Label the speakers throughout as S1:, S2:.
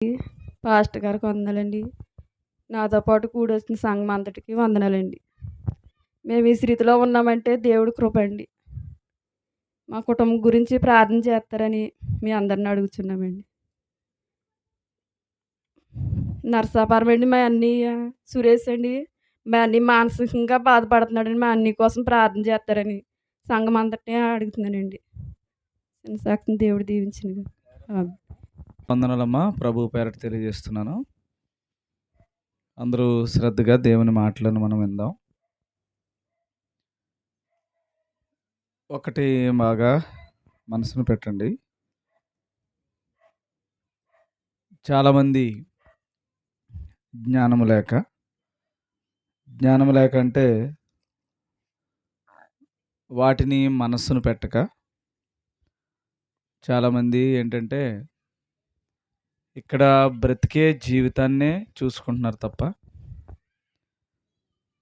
S1: Pastor గారికి వందనాలండి. నాతో పాటు కూడొచ్చిన సంఘం అంతటికి వందనాలండి. మేము ఈ స్థితిలో ఉన్నామంటే దేవుడి కృప అండి. మా కుటుంబం గురించి ప్రార్థన చేస్తారని మీ అందరిని అడుగుతున్నామండి. నరసాపురం అండి. మా అన్నయ్య సురేష్ అండి. మా అన్నయ్య మానసికంగా బాధపడుతున్నాడండి. మా అన్నయ్య కోసం ప్రార్థన చేస్తారని సంఘం అంతటిని అడుగుతున్నానండి. చిన్న సాక్షిని దేవుడు దీవించును గాక.
S2: వందనాలమ్మా. ప్రభు పేరట తెలియజేస్తున్నాను. అందరూ శ్రద్ధగా దేవుని మాటలను మనం విందాం. ఒకటి బాగా మనసును పెట్టండి. చాలామంది జ్ఞానము లేక అంటే వాటిని మనస్సును పెట్టక, చాలామంది ఏంటంటే ఇక్కడ బ్రతికే జీవితాన్నే చూసుకుంటున్నారు తప్ప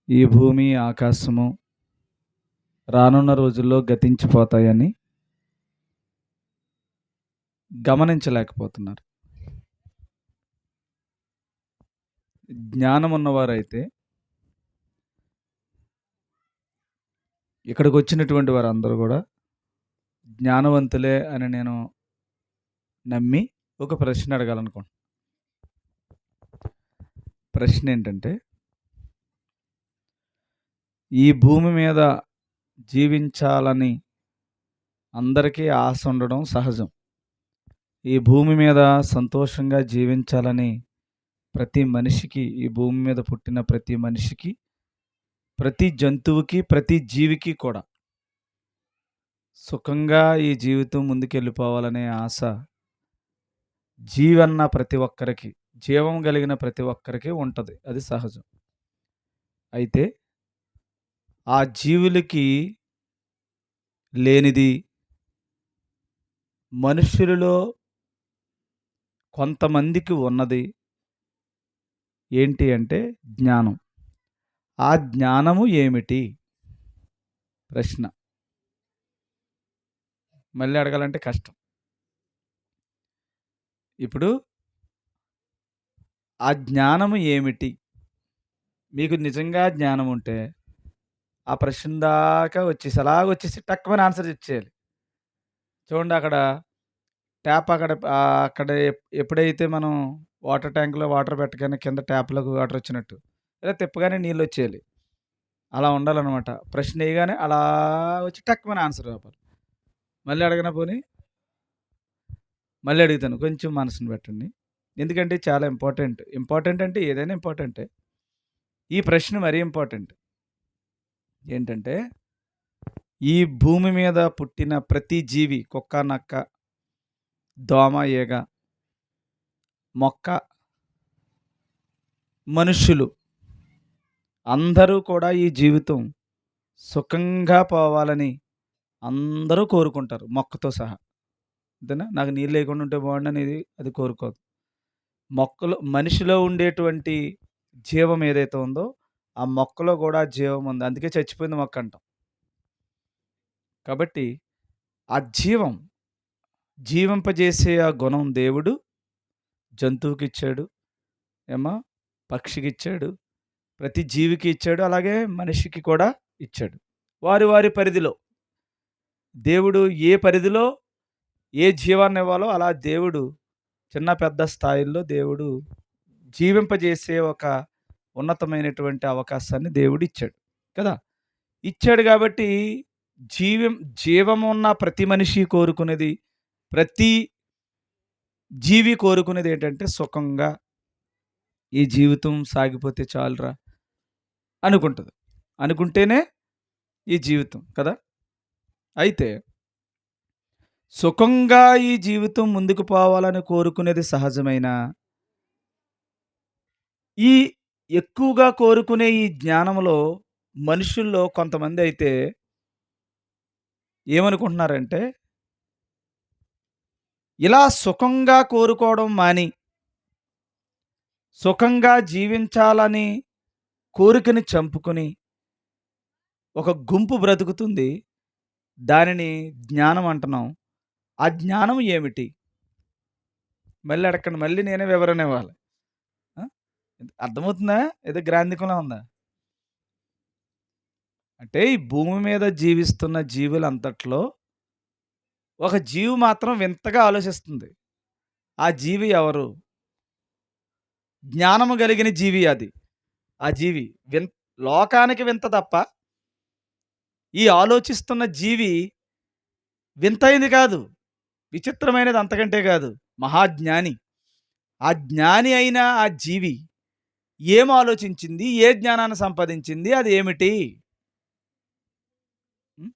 S2: ఈ భూమి ఆకాశము రానున్న రోజుల్లో గతించిపోతాయని గమనించలేకపోతున్నారు. జ్ఞానం ఉన్నవారైతే ఇక్కడికి వచ్చినటువంటి వారందరూ కూడా జ్ఞానవంతులే అని నేను నమ్మి ఒక ప్రశ్న అడగాలనుకుంటున్నాను. ప్రశ్న ఏంటంటే, ఈ భూమి మీద జీవించాలని అందరికీ ఆశ ఉండడం సహజం. ఈ భూమి మీద సంతోషంగా జీవించాలని ప్రతి మనిషికి, ఈ భూమి మీద పుట్టిన ప్రతి మనిషికి, ప్రతి జంతువుకి, ప్రతి జీవికి కూడా సుఖంగా ఈ జీవితం ముందుకెళ్ళిపోవాలనే ఆశ జీవన్న ప్రతి ఒక్కరికి, జీవం కలిగిన ప్రతి ఒక్కరికి ఉంటుంది. అది సహజం. అయితే ఆ జీవులకి లేనిది మనుషులలో కొంతమందికి ఉన్నది ఏంటి అంటే జ్ఞానం. ఆ జ్ఞానము ఏమిటి? ప్రశ్న. మళ్ళీ అడగాలంటే కష్టం. ఇప్పుడు ఆ జ్ఞానము ఏమిటి? మీకు నిజంగా జ్ఞానం ఉంటే ఆ ప్రశ్న దాకా వచ్చేసి అలాగొచ్చేసి టక్కుమని ఆన్సర్ ఇచ్చేయాలి. చూడండి, అక్కడ ట్యాప్ అక్కడ ఎప్పుడైతే మనం వాటర్ ట్యాంక్లో వాటర్ పెట్టగానే కింద ట్యాప్లోకి వాటర్ వచ్చినట్టు ఇలా తిప్పగానే నీళ్ళు వచ్చేయాలి. అలా ఉండాలన్నమాట. ప్రశ్న వేయగానే అలా వచ్చి టక్కుమని ఆన్సర్ రావాలి. మళ్ళీ అడగనా పోనీ? మళ్ళీ అడుగుతాను, కొంచెం మనసును పెట్టండి. ఎందుకంటే చాలా ఇంపార్టెంట్ అంటే ఏదైనా ఇంపార్టెంటే. ఈ ప్రశ్న మరీ ఇంపార్టెంట్. ఏంటంటే, ఈ భూమి మీద పుట్టిన ప్రతి జీవి, కుక్క, నక్క, దోమ, ఈగ, మొక్క, మనుష్యులు అందరూ కూడా ఈ జీవితం సుఖంగా పోవాలని అందరూ కోరుకుంటారు, మొక్కతో సహా. అంతేనా? నాకు నీళ్ళు లేకుండా ఉంటే బాగుండు అనేది అది కోరుకోదు. మనిషిలో ఉండేటువంటి జీవం ఏదైతే ఉందో ఆ మొక్కలో కూడా జీవం ఉంది. అందుకే చచ్చిపోయింది మొక్క అంటాం. కాబట్టి ఆ జీవింపజేసే ఆ గుణం దేవుడు జంతువుకి ఇచ్చాడు, పక్షికి ఇచ్చాడు, ప్రతి జీవికి ఇచ్చాడు, అలాగే మనిషికి కూడా ఇచ్చాడు. వారి పరిధిలో దేవుడు ఏ పరిధిలో ఏ జీవాన్ని ఇవ్వాలో అలా దేవుడు చిన్న పెద్ద స్థాయిల్లో దేవుడు జీవింపజేసే ఒక ఉన్నతమైనటువంటి అవకాశాన్ని దేవుడు ఇచ్చాడు కదా. ఇచ్చాడు కాబట్టి జీవం ఉన్న ప్రతి మనిషి కోరుకునేది, ప్రతి జీవి కోరుకునేది ఏంటంటే సుఖంగా ఈ జీవితం సాగిపోతే చాలురా అనుకుంటుంది. అనుకుంటేనే ఈ జీవితం కదా. అయితే సుఖంగా ఈ జీవితం ముందుకు పోవాలని కోరుకునేది సహజమైన ఈ ఎక్కువగా కోరుకునే ఈ జ్ఞానంలో మనుషుల్లో కొంతమంది అయితే ఏమనుకుంటున్నారంటే, ఇలా సుఖంగా కోరుకోవడం మాని సుఖంగా జీవించాలని కోరికని చంపుకొని ఒక గుంపు బ్రతుకుతుంది, దానిని జ్ఞానం అంటున్నాం. ఆ జ్ఞానం ఏమిటి? మళ్ళీ అడగండి. మళ్ళీ నేనే వివరణ ఇవ్వాలి. ఆ! అర్థమవుతుందా? ఏదో గ్రాంథికంలా ఉందా? అంటే ఈ భూమి మీద జీవిస్తున్న జీవులంతట్లో ఒక జీవి మాత్రం వింతగా ఆలోచిస్తుంది. ఆ జీవి ఎవరు? జ్ఞానము కలిగిన జీవి అది. ఆ జీవి లోకానికి వింత తప్ప, ఈ ఆలోచిస్తున్న జీవి వింతైంది కాదు. విచిత్రమైనది అంతకంటే కాదు. మహాజ్ఞాని. ఆ జ్ఞాని అయిన ఆ జీవి ఏం ఆలోచించింది? ఏ జ్ఞానాన్ని సంపాదించింది? అది ఏమిటి? హ్మ్.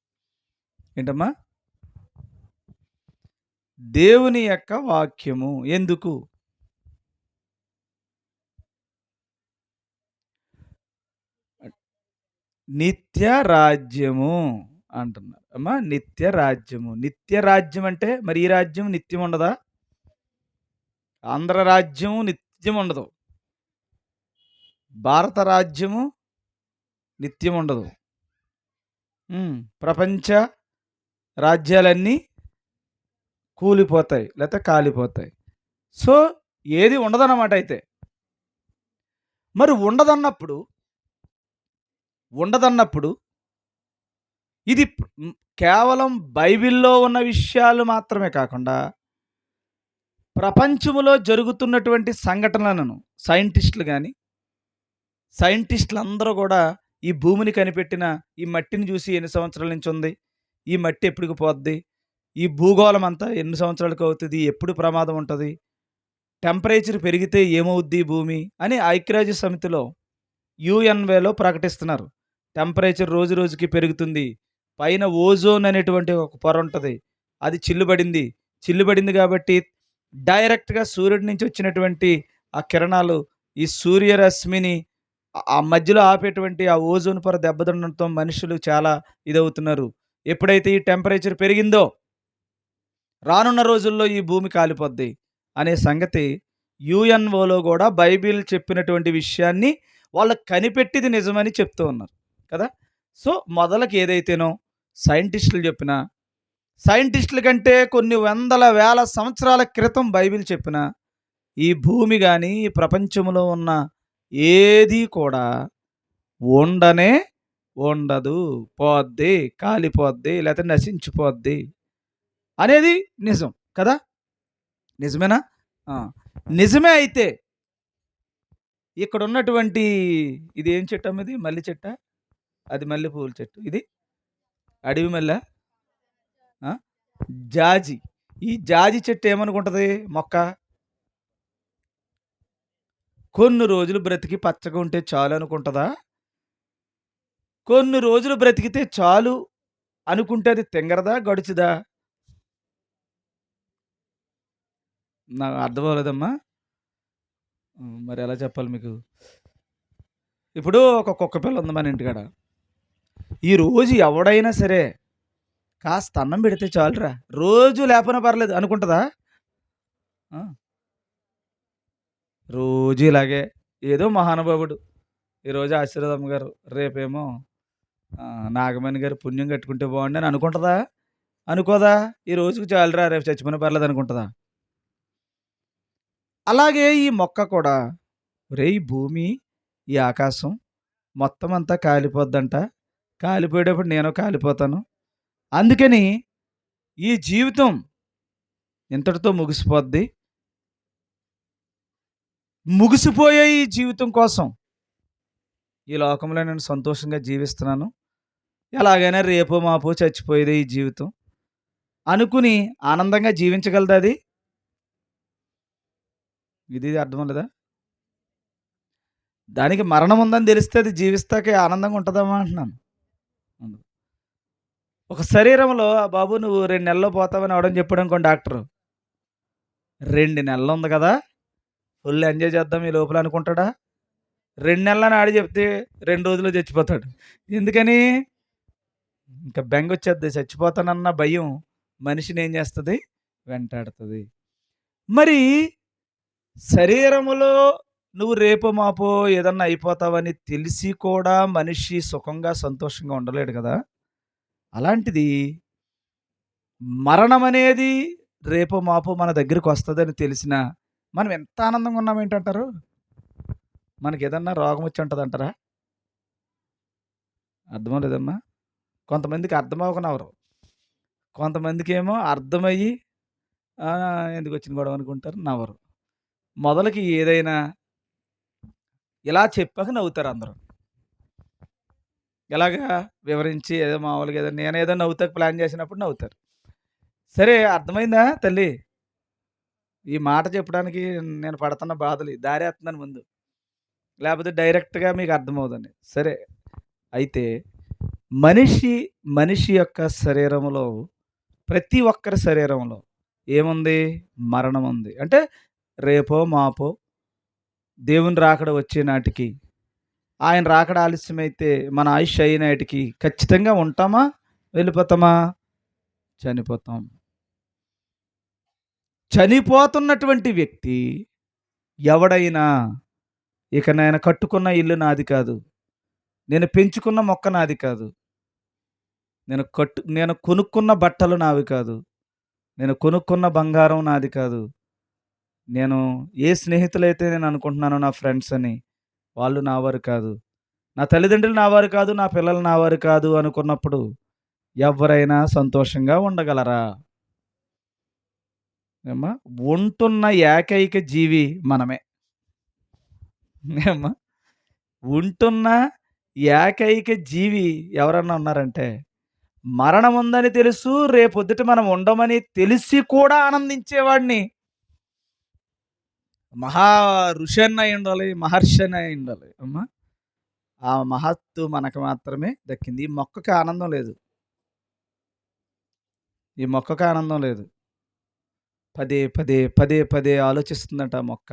S2: ఏంటమ్మా? దేవుని యొక్క వాక్యము. ఎందుకు? నిత్య రాజ్యము అంటున్నారు. అమ్మా నిత్య రాజ్యము. నిత్య రాజ్యం అంటే మరి ఈ రాజ్యం నిత్యం ఉండదా? ఆంధ్ర రాజ్యము నిత్యం ఉండదు. భారత రాజ్యము నిత్యం ఉండదు. ప్రపంచ రాజ్యాలన్నీ కూలిపోతాయి. లేతే కాలిపోతాయి. సో, ఏది ఉండదన్నమాట అయితే. మరి ఉండదన్నప్పుడు ఇది కేవలం బైబిల్‌లో ఉన్న విషయాలు మాత్రమే కాకుండా, ప్రపంచములో జరుగుతున్నటువంటి సంఘటనలను సైంటిస్టులందరూ గూడా ఈ భూమిని కనిపెట్టిన ఈ మట్టిని చూసి ఎన్ని సంవత్సరాల నుంచి ఉంది? ఈ మట్టి ఎప్పటికి పోద్ది? ఈ భూగోళం అంతా ఎన్ని సంవత్సరాలకు అవుతది? ఎప్పుడు ప్రమాదం ఉంటది? టెంపరేచర్ పెరిగితే ఏమవుద్ది ఈ భూమి? అని ఐక్యరాజ్య సమితిలో యూఎన్‌వేలో ప్రకటిస్తున్నారు. టెంపరేచర్ రోజు రోజుకి పెరుగుతుంది. పైన ఓజోన్ అనేటువంటి ఒక పొర ఉంటది. అది చిల్లుబడింది. చిల్లుబడింది కాబట్టి డైరెక్ట్‌గా సూర్యుడి నుంచి వచ్చినటువంటి ఆ కిరణాలు ఈ సూర్యరశ్మిని ఆ మధ్యలో ఆపేటువంటి ఆ ఓజోన్ పొర దెబ్బతినడంతో మనుషులు చాలా ఇదవుతున్నారు. ఎప్పుడైతే ఈ టెంపరేచర్ పెరిగిందో రానున్న రోజుల్లో ఈ భూమి కాలిపోద్ది అనే సంగతి యూఎన్ఓలో కూడా బైబిల్ చెప్పినటువంటి విషయాన్ని వాళ్ళు కనిపెట్టిది నిజమని చెప్తూ ఉన్నారు కదా. సో మొదలకి ఏదైతేనో సైంటిస్టుల కంటే కొన్ని వందల వేల సంవత్సరాల క్రితం బైబిల్ చెప్పిన ఈ భూమి కానీ ఈ ప్రపంచంలో ఉన్న ఏది కూడా ఉండనే ఉండదు, పోద్ది, కాలిపోద్ది, లేకపోతే నశించిపోద్ది అనేది నిజం కదా. నిజమేనా? నిజమే అయితే ఇక్కడ ఉన్నటువంటి ఇది ఏం చెట్టు అమ్మ? ఇది మల్లి చెట్ట? అది మల్లె పువ్వుల చెట్టు. ఇది అడవి మల్లె? జాజి. ఈ జాజి చెట్టు ఏమనుకుంటది మొక్క? కొన్ని రోజులు బ్రతికి పచ్చగా ఉంటే చాలు అనుకుంటదా? కొన్ని రోజులు బ్రతికితే చాలు అనుకుంటే అది తింగరదా? గడుచుదా? నాకు అర్థం అవ్వలేదమ్మా. మరి ఎలా చెప్పాలి మీకు? ఇప్పుడు ఒక కుక్క పిల్ల ఉంది మన ఇంటికాడ. ఈ రోజు ఎవడైనా సరే కాస్త అన్నం పెడితే చాలురా, రోజు లేకపోయినా పర్లేదు అనుకుంటుందా? రోజు ఇలాగే ఏదో మహానుభావుడు, ఈరోజు ఆశీర్వాదమ్మ గారు, రేపేమో నాగమణి గారు పుణ్యం కట్టుకుంటే బాగుండి అని అనుకుంటుందా? అనుకోదా? ఈ రోజుకి చాలురా, రేపు చచ్చిపోయినా పర్లేదు అనుకుంటుందా? అలాగే ఈ మొక్క కూడా, ఈ భూమి, ఈ ఆకాశం మొత్తం అంతా కాలిపోద్దంట, కాలిపోయేటప్పుడు నేను కాలిపోతాను, అందుకని ఈ జీవితం ఇంతటితో ముగిసిపోద్ది, ముగిసిపోయే ఈ జీవితం కోసం ఈ లోకంలో నేను సంతోషంగా జీవిస్తున్నాను, ఎలాగైనా రేపో మాపో చచ్చిపోయేదే ఈ జీవితం అనుకుని ఆనందంగా జీవించగలదా అది? ఇది అర్థం లేదా? దానికి మరణం ఉందని తెలిస్తే అది జీవిస్తాకే ఆనందంగా ఉంటుందమ్మా అంటున్నాను. ఒక శరీరంలో బాబు నువ్వు 2 నెలల్లో పోతావని అవడం చెప్పాడు అనుకోండి డాక్టరు, 2 నెలలు ఉంది కదా, ఫుల్ ఎంజాయ్ చేద్దాం ఈ లోపల అనుకుంటాడా? 2 నెలలని ఆడి చెప్తే 2 రోజుల్లో చచ్చిపోతాడు. ఎందుకని? ఇంకా బెంగొచ్చేద్ది, చచ్చిపోతానన్న భయం మనిషిని ఏం చేస్తుంది? వెంటాడుతుంది. మరి శరీరములో నువ్వు రేపో మాపో ఏదన్నా అయిపోతావని తెలిసి కూడా మనిషి సుఖంగా సంతోషంగా ఉండలేడు కదా. అలాంటిది మరణం అనేది రేపో మాపో మన దగ్గరికి వస్తుందని తెలిసిన మనం ఎంత ఆనందంగా ఉన్నాం ఏంటంటారు? మనకి ఏదన్నా రోగం వచ్చి ఉంటదంటారా? అర్థమవ్వలేదమ్మా? కొంతమందికి అర్థమవ్వకనవరు. కొంతమందికేమో అర్థమయ్యి ఎందుకొచ్చిన గొడవ అనుకుంటారు, నవ్వరు. మొదలకి ఏదైనా ఇలా చెప్పాక నవ్వుతారు అందరూ. ఎలాగా? వివరించి ఏదో మామూలుగా ఏదో నేనేదో నవ్వుతాకి ప్లాన్ చేసినప్పుడు నవ్వుతారు. సరే అర్థమైందా తల్లి? ఈ మాట చెప్పడానికి నేను పడుతున్న బాధలు దారేత్తన్నాను ముందు. లేపోతే డైరెక్ట్‌గా మీకు అర్థమవ్వదని. సరే. అయితే మనిషి, మనిషి యొక్క శరీరంలో ప్రతి ఒక్కరి శరీరంలో ఏముంది? మరణం ఉంది. అంటే రేపో, మాపో దేవుని రాకడ వచ్చే నాటికి, ఆయన రాకడ ఆలస్యమైతే మన ఆయుష్ అయినాటికి ఖచ్చితంగా ఉంటామా? వెళ్ళిపోతామా? చనిపోతాం. చనిపోతున్నటువంటి వ్యక్తి ఎవడైనా ఇక నేను కట్టుకున్న ఇల్లు నాది కాదు. నేను పెంచుకున్న మొక్క నాది కాదు. నేను కొనుక్కున్న బట్టలు నావి కాదు. నేను కొనుక్కున్న బంగారం నాది కాదు. నేను ఏ స్నేహితులైతే నేను అనుకుంటున్నానో నా ఫ్రెండ్స్ అని, వాళ్ళు నా వారు కాదు. నా తల్లిదండ్రులు నా వారు కాదు. నా పిల్లలు నా వారు కాదు అనుకున్నప్పుడు ఎవ్వరైనా సంతోషంగా ఉండగలరా? ఏమ్మా? ఉంటున్న ఏకైక జీవి మనమే. ఏమ్మా? ఉంటున్న ఏకైక జీవి ఎవరన్నా ఉన్నారంటే మరణం ఉందని తెలుసు, రేపొద్దుట మనం ఉండమని తెలిసి కూడా ఆనందించేవాడిని మహా ఋషి అయ్యుండాలి, మహర్షి అయ్యుండాలి. అమ్మా! ఆ మహత్తు మనకు మాత్రమే దక్కింది. ఈ మొక్కకి ఆనందం లేదు. ఈ మొక్కకి ఆనందం లేదు. పదే, పదే, పదే, పదే ఆలోచిస్తుందట ఆ మొక్క.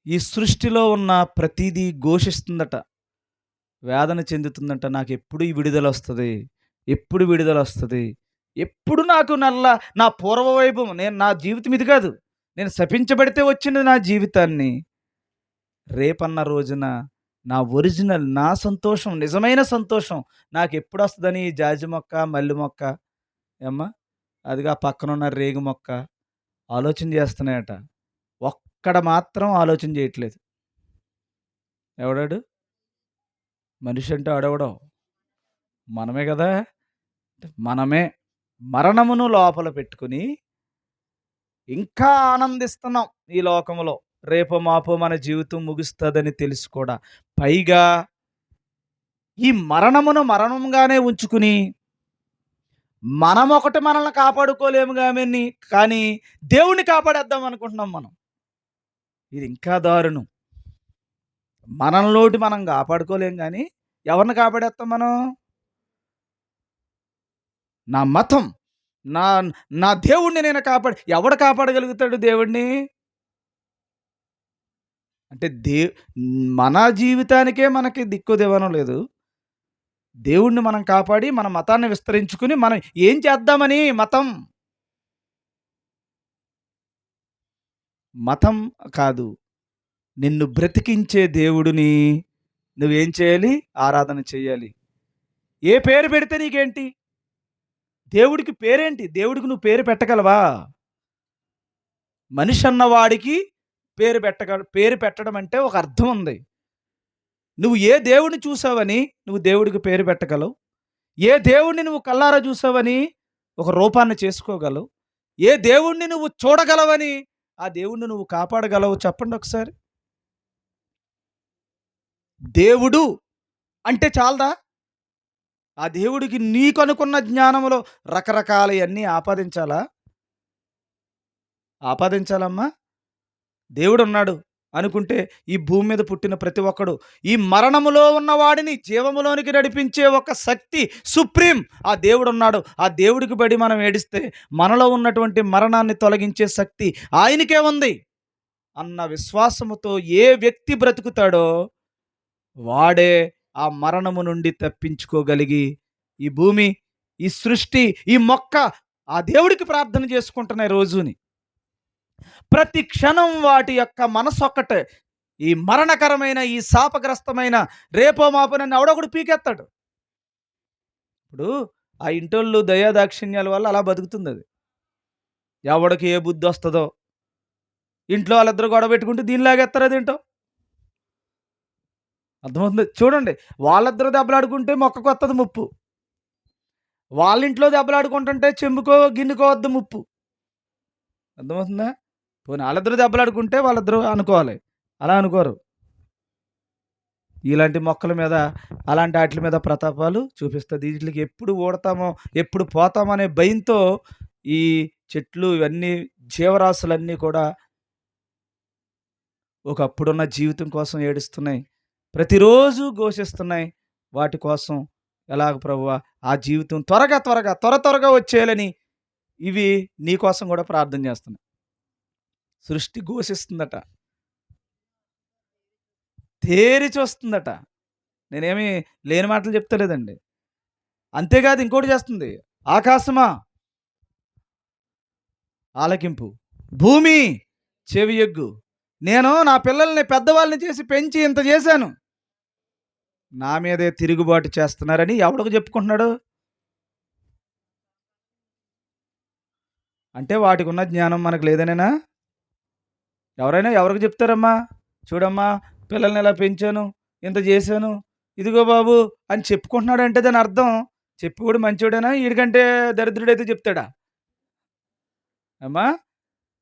S2: ఈ సృష్టిలో ఉన్న ప్రతీదీ ఘోషిస్తుందట. వేదన చెందుతుందంట. నాకెప్పుడు ఈ విడుదలొస్తది? ఎప్పుడు విడుదలొస్తది? ఎప్పుడు నాకు నా పూర్వ వైభవం నా జీవితం ఇది కాదు. నేను శపించబడితే వచ్చిన నా జీవితాన్ని రేపన్న రోజున నా ఒరిజినల్, నా సంతోషం, నిజమైన సంతోషం నాకెప్పుడొస్తదని ఈ జాజి మొక్క, మల్లె మొక్క ఏమ్మా! అదిగో ఆ పక్కనున్న రేగు మొక్క ఆలోచన చేస్తున్నాయట. ఒక్కడ మాత్రం ఆలోచన చేయట్లేదు. ఎవడాడు? మనిషి అంటే ఆడెవడో మనమే గదా! మనమే మరణమును లోపల పెట్టుకొని ఇంకా ఆనందిస్తున్నాం ఈ లోకంలో. రేపో మాపో మన జీవితం ముగుస్తదని తెలిసి కూడా. పైగా ఈ మరణమును మరణంగానే ఉంచుకుని మనమొకటి మనల్ని కాపాడుకోలేము కానీ దేవుడిని కాపాడేద్దాం అనుకుంటున్నాం మనం. ఇది ఇంకా దారుణం. మనలోటి మనం కాపాడుకోలేం గానీ ఎవరిని కాపాడేత్తాం మనం? నా మతం, నా నా దేవుడిని నేను ఎవడు కాపాడగలుగుతాడు దేవుడిని? అంటే మన జీవితానికే మనకి దిక్కు దివాణం లేదు. దేవుడిని మనం కాపాడి, మన మతాన్ని విస్తరించుకొని, మనం ఏం చేద్దామని మతం? మతం కాదు. నిన్ను బ్రతికించే దేవుడిని నువ్వేం చేయాలి? ఆరాధన చేయాలి. ఏ పేరు పెడితే నీకేంటి? దేవుడికి పేరేంటి? దేవుడికి నువ్వు పేరు పెట్టగలవా? మనిషి అన్నవాడికి పేరు పెట్టడం అంటే ఒక అర్థం ఉంది. నువ్వు ఏ దేవుడిని చూసావని నువ్వు దేవుడికి పేరు పెట్టగలవు? ఏ దేవుడిని నువ్వు కళ్ళారా చూసావని ఒక రూపాన్ని చేసుకోగలవు? ఏ దేవుడిని నువ్వు చూడగలవని ఆ దేవుడిని నువ్వు కాపాడగలవు చెప్పండి ఒకసారి? దేవుడు అంటే చాలదా? ఆ దేవుడికి నీకనుకున్న జ్ఞానములో రకరకాలయన్నీ ఆపాదించాలా? ఆపాదించాలమ్మా? దేవుడున్నాడు అనుకుంటే ఈ భూమి మీద పుట్టిన ప్రతి ఒక్కడు ఈ మరణములో ఉన్నవాడిని జీవములోనికి నడిపించే ఒక శక్తి సుప్రీం ఆ దేవుడున్నాడు. ఆ దేవుడికి బడి మనం ఏడిస్తే మనలో ఉన్నటువంటి మరణాన్ని తొలగించే శక్తి ఆయనకే ఉంది అన్న విశ్వాసముతో ఏ వ్యక్తి బ్రతుకుతాడో వాడే ఆ మరణము నుండి తప్పించుకోగలిగి ఈ భూమి, ఈ సృష్టి, ఈ మొక్క ఆ దేవుడికి ప్రార్థన చేసుకుంటున్నాయి రోజుని. ప్రతి క్షణం వాటి యొక్క మనసొక్కటే ఈ మరణకరమైన, ఈ శాపగ్రస్తమైన రేపో మాపో నన్ను ఎవడొకడు పీకేస్తాడు. ఇప్పుడు ఆ ఇంటోళ్ళు దయాదాక్షిణ్యాల వల్ల అలా బతుకుతుంది అది. ఎవడికి ఏ బుద్ధి వస్తుందో ఇంట్లో వాళ్ళిద్దరు గొడవ పెట్టుకుంటే దీన్ని లాగేస్తారు, అదేంటో అర్థమవుతుంది. చూడండి, వాళ్ళిద్దరూ దెబ్బలాడుకుంటే మొక్కకు వస్తుంది ముప్పు, వాళ్ళ ఇంట్లో దెబ్బలాడుకుంటుంటే చెంబుకో గిన్నెకో వద్ద ముప్పు. అర్థమవుతుందా? పోనీ వాళ్ళిద్దరూ దెబ్బలాడుకుంటే వాళ్ళిద్దరూ అనుకోవాలి, అలా అనుకోరు. ఇలాంటి మొక్కల మీద, అలాంటి వాటి మీద ప్రతాపాలు చూపిస్తుంది. వీటికి ఎప్పుడు ఓడతామో ఎప్పుడు పోతామో అనే భయంతో ఈ చెట్లు ఇవన్నీ జీవరాశులన్నీ కూడా ఒకప్పుడున్న జీవితం కోసం ఏడుస్తున్నాయి, ప్రతిరోజు ఘోషిస్తున్నాయి. వాటి కోసం ఎలాగ ప్రభువా ఆ జీవితం త్వరగా వచ్చేయాలని ఇవి నీ కోసం కూడా ప్రార్థన చేస్తున్నాయి. సృష్టి ఘోషిస్తుందట, తేరి చూస్తుందట. నేనేమి లేని మాటలు చెప్తలేదండి. అంతేకాదు ఇంకోటి చేస్తుంది. ఆకాశమా ఆలకింపు, భూమి చెవి ఎగ్గు. నేను నా పిల్లల్ని పెద్దవాళ్ళని చేసి పెంచి ఇంత చేశాను, నా మీదే తిరుగుబాటు చేస్తున్నారని ఎవడికి చెప్పుకుంటున్నాడు? అంటే వాటికి ఉన్న జ్ఞానం మనకు లేదనేనా? ఎవరైనా ఎవరికి చెప్తారమ్మా? చూడమ్మా, పిల్లల్ని ఇలా పెంచాను, ఇంత చేశాను, ఇదిగో బాబు అని చెప్పుకుంటున్నాడంటే దాని అర్థం చెప్పుకోడు మంచోడేనా? వీడికంటే దరిద్రుడైతే చెప్తాడా? అమ్మా,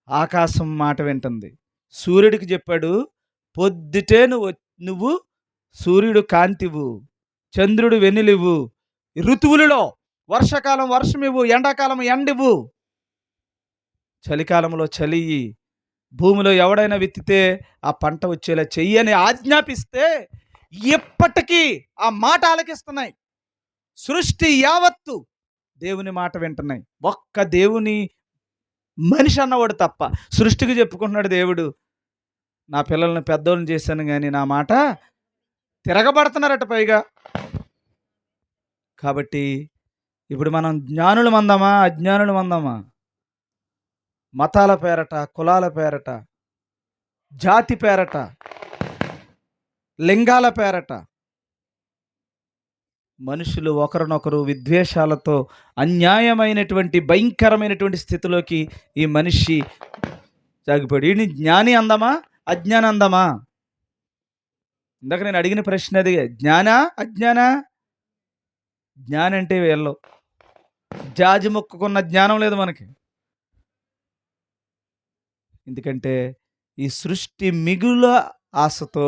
S2: ఆకాశం మాట వింటుంది. సూర్యుడికి చెప్పాడు, పొద్దుటే నువ్వు సూర్యుడు కాంతివు, చంద్రుడు వెన్నెలివు, ఋతువులలో వర్షాకాలం వర్షమివ్వు, ఎండాకాలం ఎండివ్వు, చలికాలంలో చలి, భూమిలో ఎవడైనా విత్తితే ఆ పంట వచ్చేలా చెయ్యి అని ఆజ్ఞాపిస్తే ఎప్పటికీ ఆ మాట ఆలకిస్తున్నాయి. సృష్టి యావత్తు దేవుని మాట వింటున్నాయి. ఒక్క దేవుని మనిషి అన్నవాడు తప్ప సృష్టికి చెప్పుకుంటున్నాడు దేవుడు, నా పిల్లల్ని పెద్దోళ్ళని చేశాను కానీ నా మాట తిరగబడుతున్నారట పైగా. కాబట్టి ఇప్పుడు మనం జ్ఞానులు మందమా అజ్ఞానులు మందమా? మతాల పేరట, కులాల పేరట, జాతి పేరట, లింగాల పేరట మనుషులు ఒకరినొకరు విద్వేషాలతో అన్యాయమైనటువంటి భయంకరమైనటువంటి స్థితిలోకి ఈ మనిషి సాగిపోయాడు. ఈయన జ్ఞాని అందమా అజ్ఞాన అందమా? ఇందాక నేను అడిగిన ప్రశ్న అది, జ్ఞానా అజ్ఞానా? జ్ఞానం అంటే వీళ్ళు జాజి మొక్కుకున్న జ్ఞానం లేదు మనకి. ఎందుకంటే ఈ సృష్టి మిగుల ఆశతో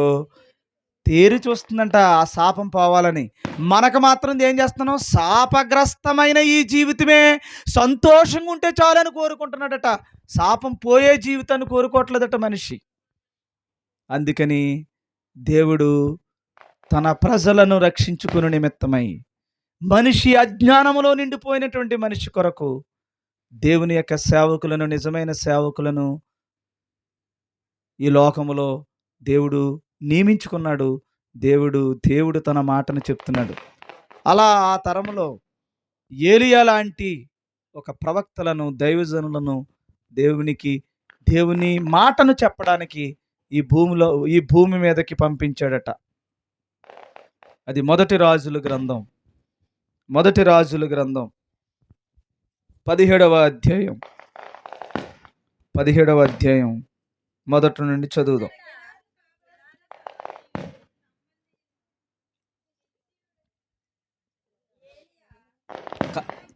S2: తేరి చూస్తుందంట ఆ శాపం పోవాలని. మనకు మాత్రం ఏం చేస్తున్నాం? శాపగ్రస్తమైన ఈ జీవితమే సంతోషంగా ఉంటే చాలని కోరుకుంటున్నాడట, శాపం పోయే జీవితాన్ని కోరుకోవట్లేదట మనిషి. అందుకని దేవుడు తన ప్రజలను రక్షించుకుని నిమిత్తమై మనిషి అజ్ఞానములో నిండిపోయినటువంటి మనిషి కొరకు దేవుని యొక్క సేవకులను, నిజమైన సేవకులను ఈ లోకములో దేవుడు నియమించుకున్నాడు. దేవుడు తన మాటను చెప్తున్నాడు. అలా ఆ తరములో ఏలియా లాంటి ఒక ప్రవక్తలను, దైవజనులను దేవుని మాటను చెప్పడానికి ఈ భూమి మీదకి పంపించాడట. అది మొదటి రాజుల గ్రంథం 17వ అధ్యాయం మొదటి నుండి చదువుదాం.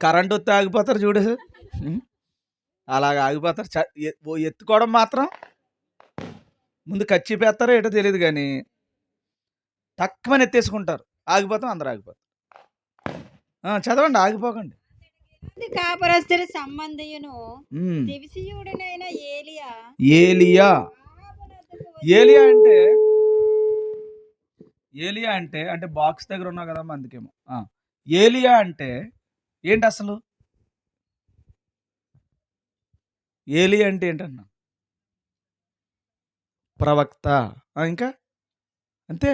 S2: కరెంటు వస్తే ఆగిపోతారు చూడు, అలాగ ఆగిపోతారు. ఎత్తుకోవడం మాత్రం ముందు కచ్చిపేస్తారో ఏటో తెలియదు కానీ తక్కువని ఎత్తేసుకుంటారు, ఆగిపోతాం, అందరూ ఆగిపోతారు. చదవండి, ఆగిపోకండి.
S3: కాపురస్తుల సంబంధియును దివిసీయుడనైన
S2: ఏలియా అంటే బాక్స్ దగ్గర ఉన్నావు కదమ్మా, అందుకేమో. ఏలియా అంటే ఏంటి అసలు? ఏలియా అంటే ఏంటన్నా? ప్రవక్త. ఇంకా అంతే.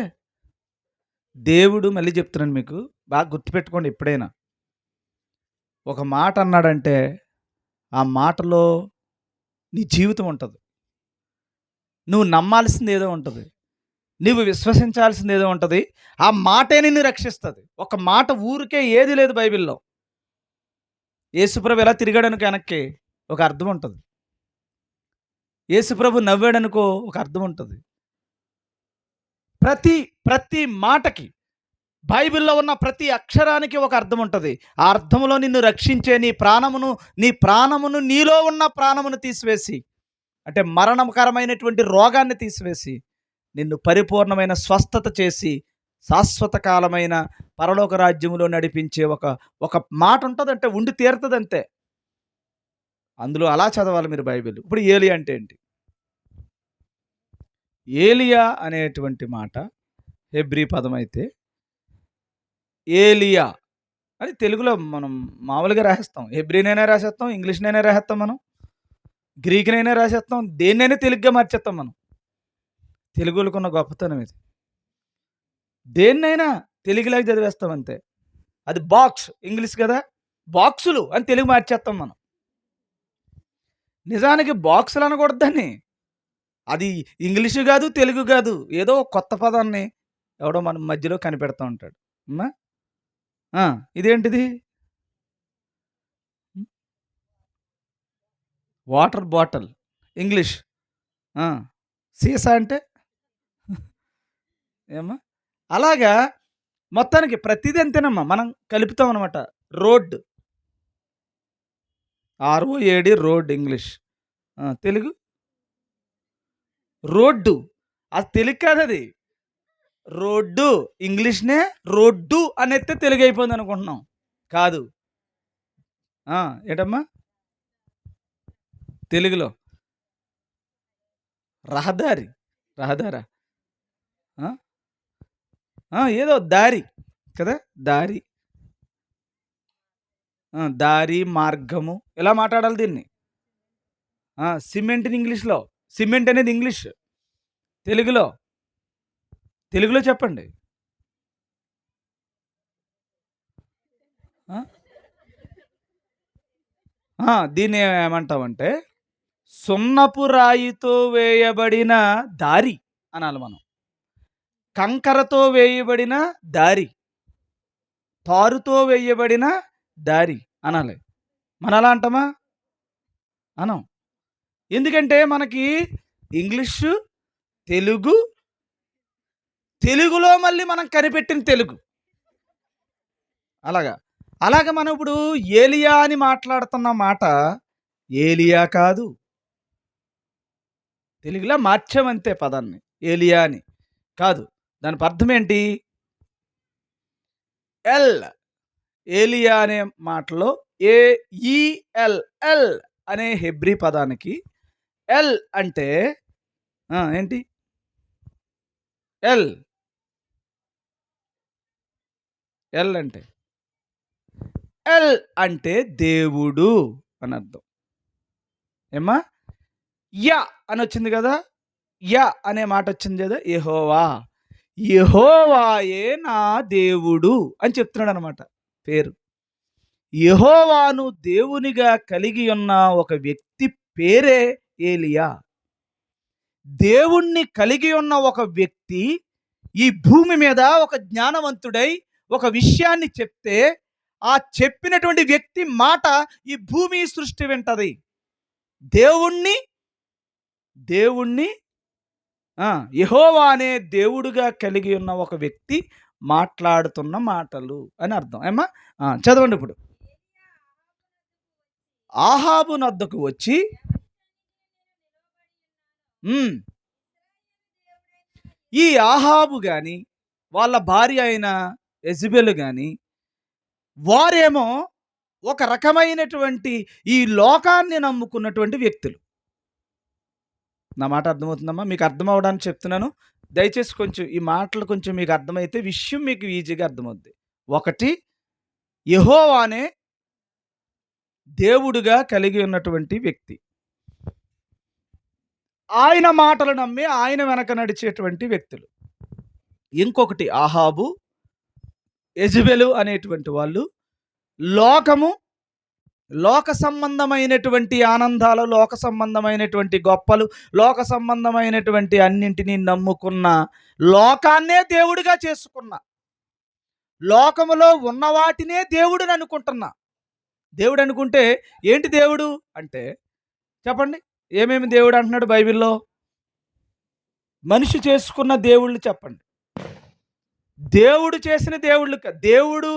S2: దేవుడు, మళ్ళీ చెప్తున్నాను మీకు, బాగా గుర్తుపెట్టుకోండి. ఎప్పుడైనా ఒక మాట అన్నాడంటే ఆ మాటలో నీ జీవితం ఉంటుంది, నువ్వు నమ్మాల్సింది ఏదో ఉంటుంది, నువ్వు విశ్వసించాల్సింది ఏదో ఉంటుంది. ఆ మాటే నిన్ను రక్షిస్తుంది. ఒక మాట ఊరికే ఏది లేదు బైబిల్లో. యేసుప్రభు ఎలా తిరిగాడనుక వెనక్కి ఒక అర్థం ఉంటుంది. యేసుప్రభు నవ్వాడనుకో ఒక అర్థం ఉంటుంది. ప్రతి ప్రతి మాటకి, బైబిల్‌లో ఉన్న ప్రతి అక్షరానికి ఒక అర్థం ఉంటది. ఆ అర్థంలో నిన్ను రక్షించే నీ ప్రాణమును నీలో ఉన్న ప్రాణమును తీసివేసి, అంటే మరణకరమైనటువంటి రోగాన్ని తీసివేసి, నిన్ను పరిపూర్ణమైన స్వస్థత చేసి, శాశ్వత కాలమైన పరలోక రాజ్యములో నడిపించే ఒక మాట ఉంటదంటే ఉండి తీరుతదంతే. అందులో అలా చదవాలి మీరు బైబిల్. ఇప్పుడు ఏలియా అంటే ఏంటి? ఏలియా అనేటువంటి మాట హెబ్రీ పదం అయితే, ఏలియా అని తెలుగులో మనం మామూలుగా రాసేస్తాం. హెబ్రీనైనా రాసేస్తాం, ఇంగ్లీష్‌నైనా రాసేస్తాం మనం, గ్రీక్‌నైనా రాసేస్తాం, దేన్నైనా తెలుగుగా మార్చేస్తాం మనం. తెలుగోళ్ళకున్న గొప్పతనం ఇది. దేన్నైనా తెలుగులాగా చదివేస్తాం అంతే. అది బాక్స్ ఇంగ్లీష్ కదా, బాక్సులు అని తెలుగు మార్చేస్తాం మనం. నిజానికి బాక్సులు అనకూడదు దాన్ని. అది ఇంగ్లీషు కాదు, తెలుగు కాదు. ఏదో ఒక కొత్త పదాన్ని ఎవడో మన మధ్యలో కనిపెడతా ఉంటాడు. అమ్మా ఇదేంటిది? Water bottle English. సీసా అంటే ఏమ్మా? అలాగా మొత్తానికి ప్రతిదీ అంతేనమ్మా. మనం కలుపుతాం అనమాట. Road, ROAD road English. Telugu road. అది తెలుగు కాదు అది. రోడ్డు ఇంగ్లీష్‌నే రోడ్డు అనేస్తే తెలుగు అయిపోయింది అనుకుంటున్నాం. కాదు. ఏంటమ్మా? తెలుగులో రహదారి. రహదారా? ఏదో దారి కదా, దారి. దారి, మార్గము ఇలా మాట్లాడాలి దీన్ని. సిమెంట్‌ని ఇంగ్లీష్‌లో, సిమెంట్ అనేది ఇంగ్లీష్. తెలుగులో చెప్పండి. దీన్ని ఏమంటామంటే సున్నపు రాయితో వేయబడిన దారి అనాలి మనం. కంకరతో వేయబడిన దారి, తారుతో వేయబడిన దారి అనాలి. మనం అలా అంటామా? అనం. ఎందుకంటే మనకి ఇంగ్లీషు, తెలుగులో మళ్ళీ మనం కనిపెట్టిన తెలుగు. అలాగా మనం ఇప్పుడు ఏలియా అని మాట్లాడుతున్న మాట ఏలియా కాదు, తెలుగులో మార్చామంతే పదాన్ని. ఏలియా అని కాదు. దాని అర్థం ఏంటి? ఏలియా అనే మాటలో AEL అనే హెబ్రీ పదానికి ఎల్ అంటే ఏంటి? ఎల్ అంటే దేవుడు అని అర్థం. ఏమ్మా? యా అని వచ్చింది కదా, యా అనే మాట వచ్చింది కదా, యెహోవాయే నా దేవుడు అని చెప్తున్నాడు అనమాట పేరు. యెహోవాను దేవునిగా కలిగి ఉన్న ఒక వ్యక్తి పేరే ఏలియా. దేవుణ్ణి కలిగి ఉన్న ఒక వ్యక్తి ఈ భూమి మీద ఒక జ్ఞానవంతుడై ఒక విషయాన్ని చెప్తే, ఆ చెప్పినటువంటి వ్యక్తి మాట ఈ భూమి సృష్టి వింటది. దేవుణ్ణి యెహోవా అనే దేవుడుగా కలిగి ఉన్న ఒక వ్యక్తి మాట్లాడుతున్న మాటలు అని అర్థం. ఏమ్మా? చదవండి ఇప్పుడు. ఆహాబు నద్దకు వచ్చి ఈ ఆహాబు గాని వాళ్ళ భార్య అయిన యెజబెలు గాని వారేమో ఒక రకమైనటువంటి ఈ లోకాన్ని నమ్ముకున్నటువంటి వ్యక్తులు. నా మాట అర్థమవుతుందమ్మా? మీకు అర్థం అవడానికి చెప్తున్నాను. దయచేసి కొంచెం ఈ మాటలు కొంచెం మీకు అర్థమైతే విషయం మీకు ఈజీగా అర్థమవుద్ది. ఒకటి, యెహోవానే దేవుడుగా కలిగి ఉన్నటువంటి వ్యక్తి, ఆయన మాటలు నమ్మి ఆయన వెనక నడిచేటువంటి వ్యక్తులు. ఇంకొకటి ఆహాబు, యెజబెలు అనేటువంటి వాళ్ళు లోక సంబంధమైనటువంటి ఆనందాలు, లోక సంబంధమైనటువంటి గొప్పలు, లోక సంబంధమైనటువంటి అన్నింటినీ నమ్ముకున్న, లోకాన్నే దేవుడిగా చేసుకున్న, లోకములో ఉన్న వాటినే దేవుడిని అనుకుంటున్నా. దేవుడు అనుకుంటే ఏంటి దేవుడు అంటే చెప్పండి? ఏమేమి దేవుడు అంటున్నాడు బైబిల్లో? మనిషి చేసుకున్న దేవుళ్ళు చెప్పండి. దేవుడు చేసిన దేవుళ్ళు దేవుడు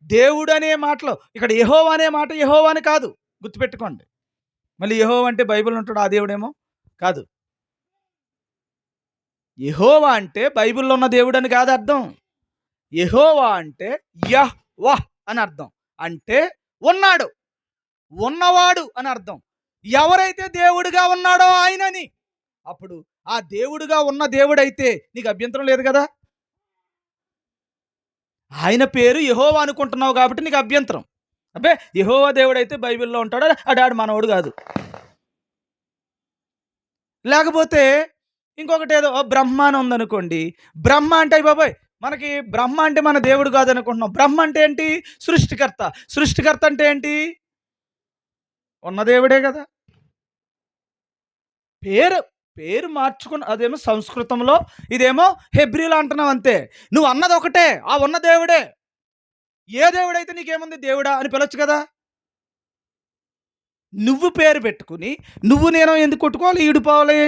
S2: దేవుడు అనే మాటలో ఇక్కడ యెహోవా అనే మాట యెహోవా అని కాదు, గుర్తుపెట్టుకోండి. మళ్ళీ యెహోవా అంటే బైబిల్ ఉంటాడు ఆ దేవుడేమో కాదు. యెహోవా అంటే బైబిల్లో ఉన్న దేవుడు అని కాదు అర్థం. యెహోవా అంటే యహ్వహ్ అని అర్థం. అంటే ఉన్నాడు, ఉన్నవాడు అని అర్థం. ఎవరైతే దేవుడిగా ఉన్నాడో ఆయనని. అప్పుడు ఆ దేవుడిగా ఉన్న దేవుడైతే నీకు అభ్యంతరం లేదు కదా. ఆయన పేరు యెహోవా అనుకుంటున్నావు కాబట్టి నీకు అభ్యంతరం. అబ్బే యెహోవా దేవుడైతే బైబిల్లో ఉంటాడు, ఆడాడు మనవాడు కాదు. లేకపోతే ఇంకొకటి ఏదో బ్రహ్మ అని ఉందనుకోండి. బ్రహ్మ అంటే అయ్య బాబోయ్ మనకి బ్రహ్మ అంటే మన దేవుడు కాదనుకుంటున్నాం. బ్రహ్మ అంటే ఏంటి? సృష్టికర్త. సృష్టికర్త అంటే ఏంటి? ఉన్న దేవుడే కదా. పేరు పేరు మార్చుకుని అదేమో సంస్కృతంలో, ఇదేమో హెబ్రీలో అంటున్నావు అంతే. నువ్వు అన్నది ఒకటే, ఆ ఉన్న దేవుడే. ఏ దేవుడైతే నీకేముంది దేవుడా అని పిలవచ్చు కదా. నువ్వు పేరు పెట్టుకుని నువ్వు నేను ఎందుకు కొట్టుకోవాలి, ఈడిపోవాలి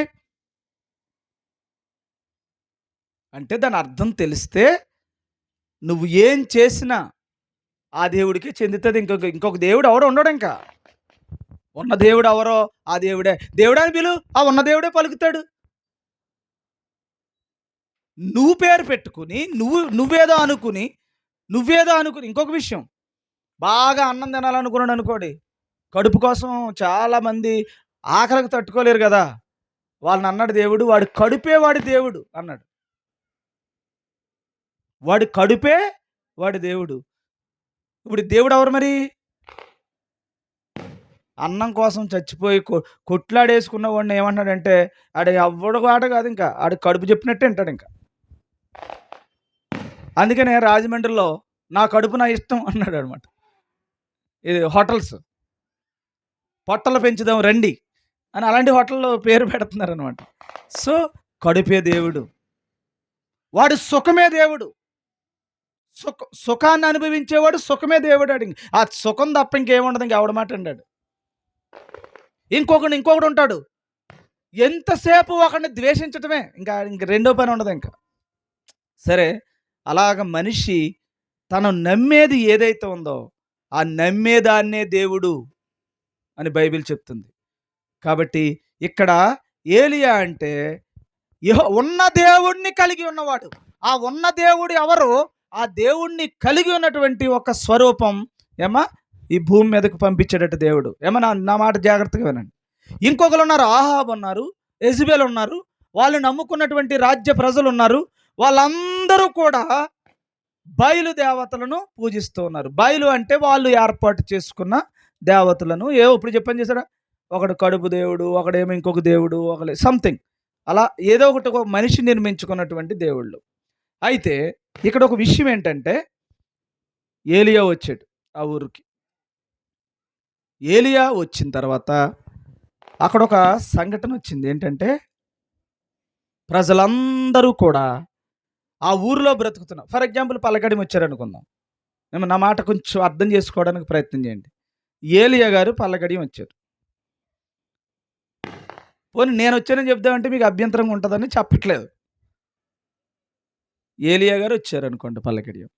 S2: అంటే దాని అర్థం తెలిస్తే నువ్వు ఏం చేసినా ఆ దేవుడికి చెందుతుంది. ఇంకొక దేవుడు ఎవడో ఉండడు. ఇంకా ఉన్న దేవుడు ఎవరో ఆ దేవుడే. దేవుడని పిలు, ఆ ఉన్న దేవుడే పలుకుతాడు. నువ్వు పేరు పెట్టుకుని నువ్వేదో అనుకుని ఇంకొక విషయం, బాగా అన్నం తినాలనుకున్నాడు అనుకోండి, కడుపు కోసం చాలామంది ఆకలికి తట్టుకోలేరు కదా. వాళ్ళని అన్నాడు దేవుడు, వాడి కడుపే వాడి దేవుడు అన్నాడు. వాడి కడుపే వాడి దేవుడు. ఇప్పుడు దేవుడు ఎవరు మరి? అన్నం కోసం చచ్చిపోయి కొట్లాడేసుకున్న వాడిని ఏమన్నాడంటే ఆడు ఎవ్వడు ఆట కాదు, ఇంకా ఆడు కడుపు చెప్పినట్టే అంటాడు. ఇంకా అందుకనే రాజమండ్రిలో నా కడుపు నా ఇష్టం అన్నాడు అనమాట. ఇది హోటల్స్, పొట్టలు పెంచుదాం రండి అని అలాంటి హోటల్లో పేరు పెడుతున్నారు అనమాట. సో కడుపే దేవుడు, వాడు సుఖమే దేవుడు. సుఖాన్ని అనుభవించేవాడు సుఖమే దేవుడు. అడిగి ఆ సుఖం తప్ప ఇంకేముండదు. ఇంక ఆవిడ మాట అన్నాడు. ఇంకొకడు ఉంటాడు, ఎంతసేపు ఒకడిని ద్వేషించటమే, ఇంక రెండో పని ఉండదు ఇంకా. సరే, అలాగ మనిషి తను నమ్మేది ఏదైతే ఉందో ఆ నమ్మేదాన్నే దేవుడు అని బైబిల్ చెప్తుంది. కాబట్టి ఇక్కడ ఏలియా అంటే ఉన్న దేవుణ్ణి కలిగి ఉన్నవాడు. ఆ ఉన్న దేవుడు ఎవరు? ఆ దేవుణ్ణి కలిగి ఉన్నటువంటి ఒక స్వరూపం ఈ భూమి మీదకు పంపించేటట్టు దేవుడు. నా మాట జాగ్రత్తగా వినండి. ఇంకొకరు ఉన్నారు, ఆహాబ్ ఉన్నారు, యెజబెల్ ఉన్నారు, వాళ్ళు నమ్ముకున్నటువంటి రాజ్య ప్రజలు ఉన్నారు. వాళ్ళందరూ కూడా బయలు దేవతలను పూజిస్తూ ఉన్నారు. బయలు అంటే వాళ్ళు ఏర్పాటు చేసుకున్న దేవతలను. ఇప్పుడు చెప్పని చేశాడా, ఒకడు కడుపు దేవుడు, ఒకడేమో ఇంకొక దేవుడు, ఒకటి సంథింగ్ అలా ఏదో ఒకటి ఒక మనిషి నిర్మించుకున్నటువంటి దేవుళ్ళు. అయితే ఇక్కడ ఒక విషయం ఏంటంటే, ఏలియా వచ్చాడు ఆ ఊరికి. ఏలియా వచ్చిన తర్వాత అక్కడ ఒక సంఘటన వచ్చింది. ఏంటంటే ప్రజలందరూ కూడా ఆ ఊరిలో బ్రతుకుతున్నారు. ఫర్ ఎగ్జాంపుల్ పల్లకడిమి వచ్చారు అనుకుందాం. నా మాట కొంచెం అర్థం చేసుకోవడానికి ప్రయత్నం చేయండి. ఏలియా గారు పల్లకడిమి వచ్చారు. పోనీ నేను వచ్చానని చెప్దామంటే మీకు అభ్యంతరంగా ఉంటుందని చెప్పట్లేదు. ఏలియా గారు వచ్చారు అనుకోండి పల్లకడియం.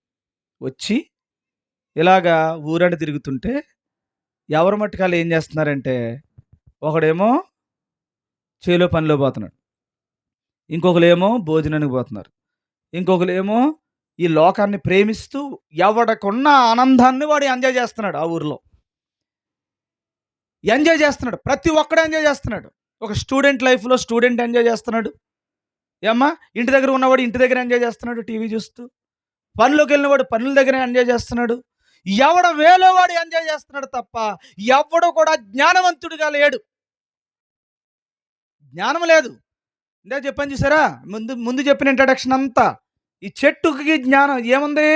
S2: వచ్చి ఇలాగా ఊరని తిరుగుతుంటే ఎవరి మట్టుకాలు ఏం చేస్తున్నారంటే, ఒకడేమో చేలో పనిలో పోతున్నాడు, ఇంకొకరేమో భోజనానికి పోతున్నారు, ఇంకొకరేమో ఈ లోకాన్ని ప్రేమిస్తూ ఎవడకున్న ఆనందాన్ని వాడు ఎంజాయ్ చేస్తున్నాడు. ఆ ఊరిలో ఎంజాయ్ చేస్తున్నాడు. ప్రతి ఒక్కడు ఎంజాయ్ చేస్తున్నాడు. ఒక స్టూడెంట్ లైఫ్లో స్టూడెంట్ ఎంజాయ్ చేస్తున్నాడు. ఇంటి దగ్గర ఉన్నవాడు ఇంటి దగ్గర ఎంజాయ్ చేస్తున్నాడు టీవీ చూస్తూ. పనిలోకి వెళ్ళినవాడు పనుల దగ్గర ఎంజాయ్ చేస్తున్నాడు. ఎవడ వేలో వాడు ఎంజాయ్ చేస్తున్నాడు తప్ప ఎవడు కూడా జ్ఞానవంతుడిగా లేడు. జ్ఞానం లేదు. ఇందా చెప్పని చూసారా, ముందు చెప్పిన ఇంట్రడక్షన్ అంతా. ఈ చెట్టుకి జ్ఞానం ఏముంది?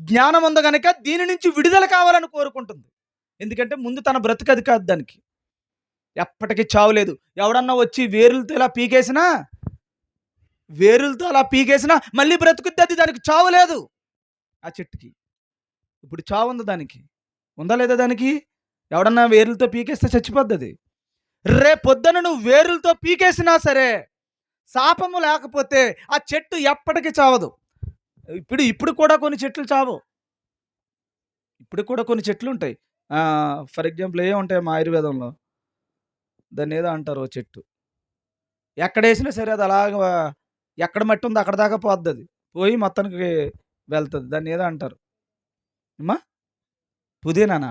S2: జ్ఞానం ఉంది కనుక దీని నుంచి విడుదల కావాలని కోరుకుంటుంది. ఎందుకంటే ముందు తన బ్రతుకది కాదు, దానికి ఎప్పటికీ చావు లేదు. ఎవడన్నా వచ్చి వేరులతో అలా పీకేసినా మళ్ళీ బ్రతుకుద్ది. అది దానికి చావు లేదు. ఆ చెట్టుకి ఇప్పుడు చావు ఉంది, దానికి ఉందా లేదా? దానికి ఎవడన్నా వేర్లతో పీకేస్తే చచ్చిపోద్ది. రేపొద్దున నువ్వు వేరులతో పీకేసినా సరే శాపము లేకపోతే ఆ చెట్టు ఎప్పటికీ చావదు. ఇప్పుడు కూడా కొన్ని చెట్లు చావు. ఇప్పుడు కూడా కొన్ని చెట్లు ఉంటాయి. ఫర్ ఎగ్జాంపుల్ ఉంటాయి మా ఆయుర్వేదంలో, దాన్ని ఏదో అంటారు ఓ చెట్టు. ఎక్కడేసినా సరే అది అలాగా ఎక్కడ మట్టి ఉందో అక్కడ దాకా పోద్ది, అది పోయి మొత్తానికి వెళ్తుంది. దాన్ని ఏదో అంటారు అమ్మా, పుదీనానా?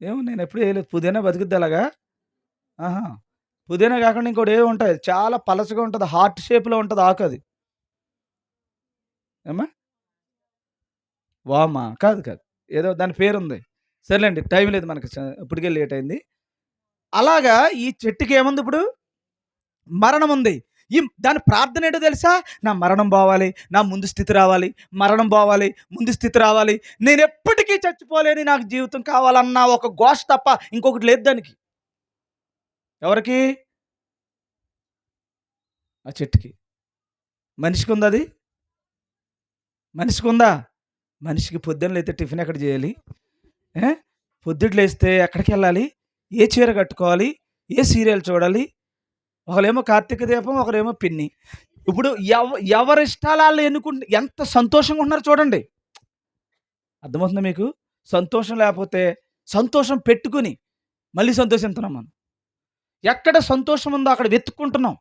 S2: ఏమో నేను ఎప్పుడు వేయలేదు. పుదీనా బతుకుద్ది అలాగా. ఆహా, పుదీనా కాకుండా ఇంకోటి ఏమి ఉంటాయి, చాలా పలచగా ఉంటుంది, హార్ట్ షేప్లో ఉంటుంది ఆకు, అది ఏమ్మా? వామా? కాదు కాదు, ఏదో దాని పేరు ఉంది. సరేలేండి, టైం లేదు మనకి, ఇప్పటికే లేట్ అయింది. అలాగా ఈ చెట్టుకి ఏముంది ఇప్పుడు? మరణం ఉంది. దాని ప్రార్థన ఏంటో తెలుసా? నా మరణం పోవాలి, నా ముందు స్థితి రావాలి, మరణం పోవాలి, ముందు స్థితి రావాలి, నేను ఎప్పటికీ చచ్చిపోలేని నాకు జీవితం కావాలన్న ఒక ఘోష తప్ప ఇంకొకటి లేదు దానికి. ఎవరికి? ఆ చెట్టుకి. మనిషికి ఉందా అది? మనిషికి ఉందా? మనిషికి పొద్దున్న లేస్తే టిఫిన్ ఎక్కడ చేయాలి? పొద్దుట లేస్తే ఎక్కడికి వెళ్ళాలి? ఏ చీర కట్టుకోవాలి? ఏ సీరియల్ చూడాలి? ఒకరేమో కార్తీక దీపం, ఒకరేమో పిన్ని. ఇప్పుడు ఎవరి ఇష్టాలు వాళ్ళు ఎన్నుకుంటే ఎంత సంతోషంగా ఉంటున్నారు చూడండి. అర్థమవుతుందా మీకు? సంతోషం లేకపోతే సంతోషం పెట్టుకుని మళ్ళీ సంతోషిస్తున్నాం మనం. ఎక్కడ సంతోషం ఉందో అక్కడ వెతుక్కుంటున్నాం.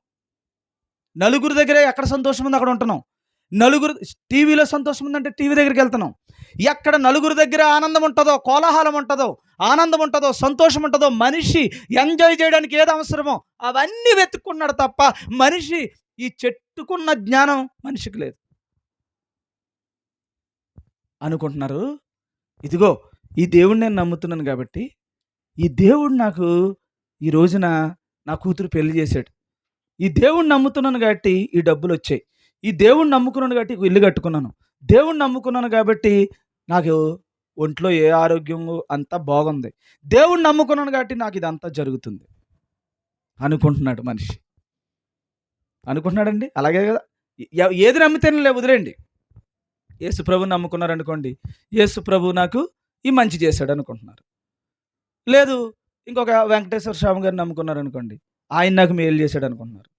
S2: నలుగురు దగ్గర ఎక్కడ సంతోషం ఉందో అక్కడ ఉంటున్నాం. నలుగురు టీవీలో సంతోషం ఉందంటే టీవీ దగ్గరికి వెళ్తున్నాం. ఎక్కడ నలుగురు దగ్గర ఆనందం ఉంటుందో, కోలాహలం ఉంటుందో, ఆనందం ఉంటుందో, సంతోషం ఉంటుందో, మనిషి ఎంజాయ్ చేయడానికి ఏది అవసరమో అవన్నీ వెతుక్కున్నాడు తప్ప మనిషి ఈ చెట్టుకున్న జ్ఞానం మనిషికి లేదు అనుకుంటున్నారు. ఇదిగో ఈ దేవుడిని నేను నమ్ముతున్నాను కాబట్టి, ఈ దేవుడు నాకు ఈ రోజున నా కూతురు పెళ్లి చేశాడు. ఈ దేవుడిని నమ్ముతున్నాను కాబట్టి ఈ డబ్బులు వచ్చాయి. ఈ దేవుడిని నమ్ముకున్నాను కాబట్టి ఇల్లు కట్టుకున్నాను. దేవుడిని నమ్ముకున్నాను కాబట్టి నాకు ఒంట్లో ఏ ఆరోగ్యం అంతా బాగుంది. దేవుడిని నమ్ముకున్నాను కాబట్టి నాకు ఇదంతా జరుగుతుంది అనుకుంటున్నాడు మనిషి. అనుకుంటున్నాడండి, అలాగే కదా. ఏది నమ్మితేనే వదిలేండి. యేసు ప్రభుని నమ్ముకున్నారు అనుకోండి, యేసు ప్రభు నాకు ఈ మంచి చేశాడు అనుకుంటున్నారు. లేదు, ఇంకొక వెంకటేశ్వర స్వామి గారిని నమ్ముకున్నారు అనుకోండి, ఆయన నాకు మేలు చేశాడు అనుకుంటున్నారు.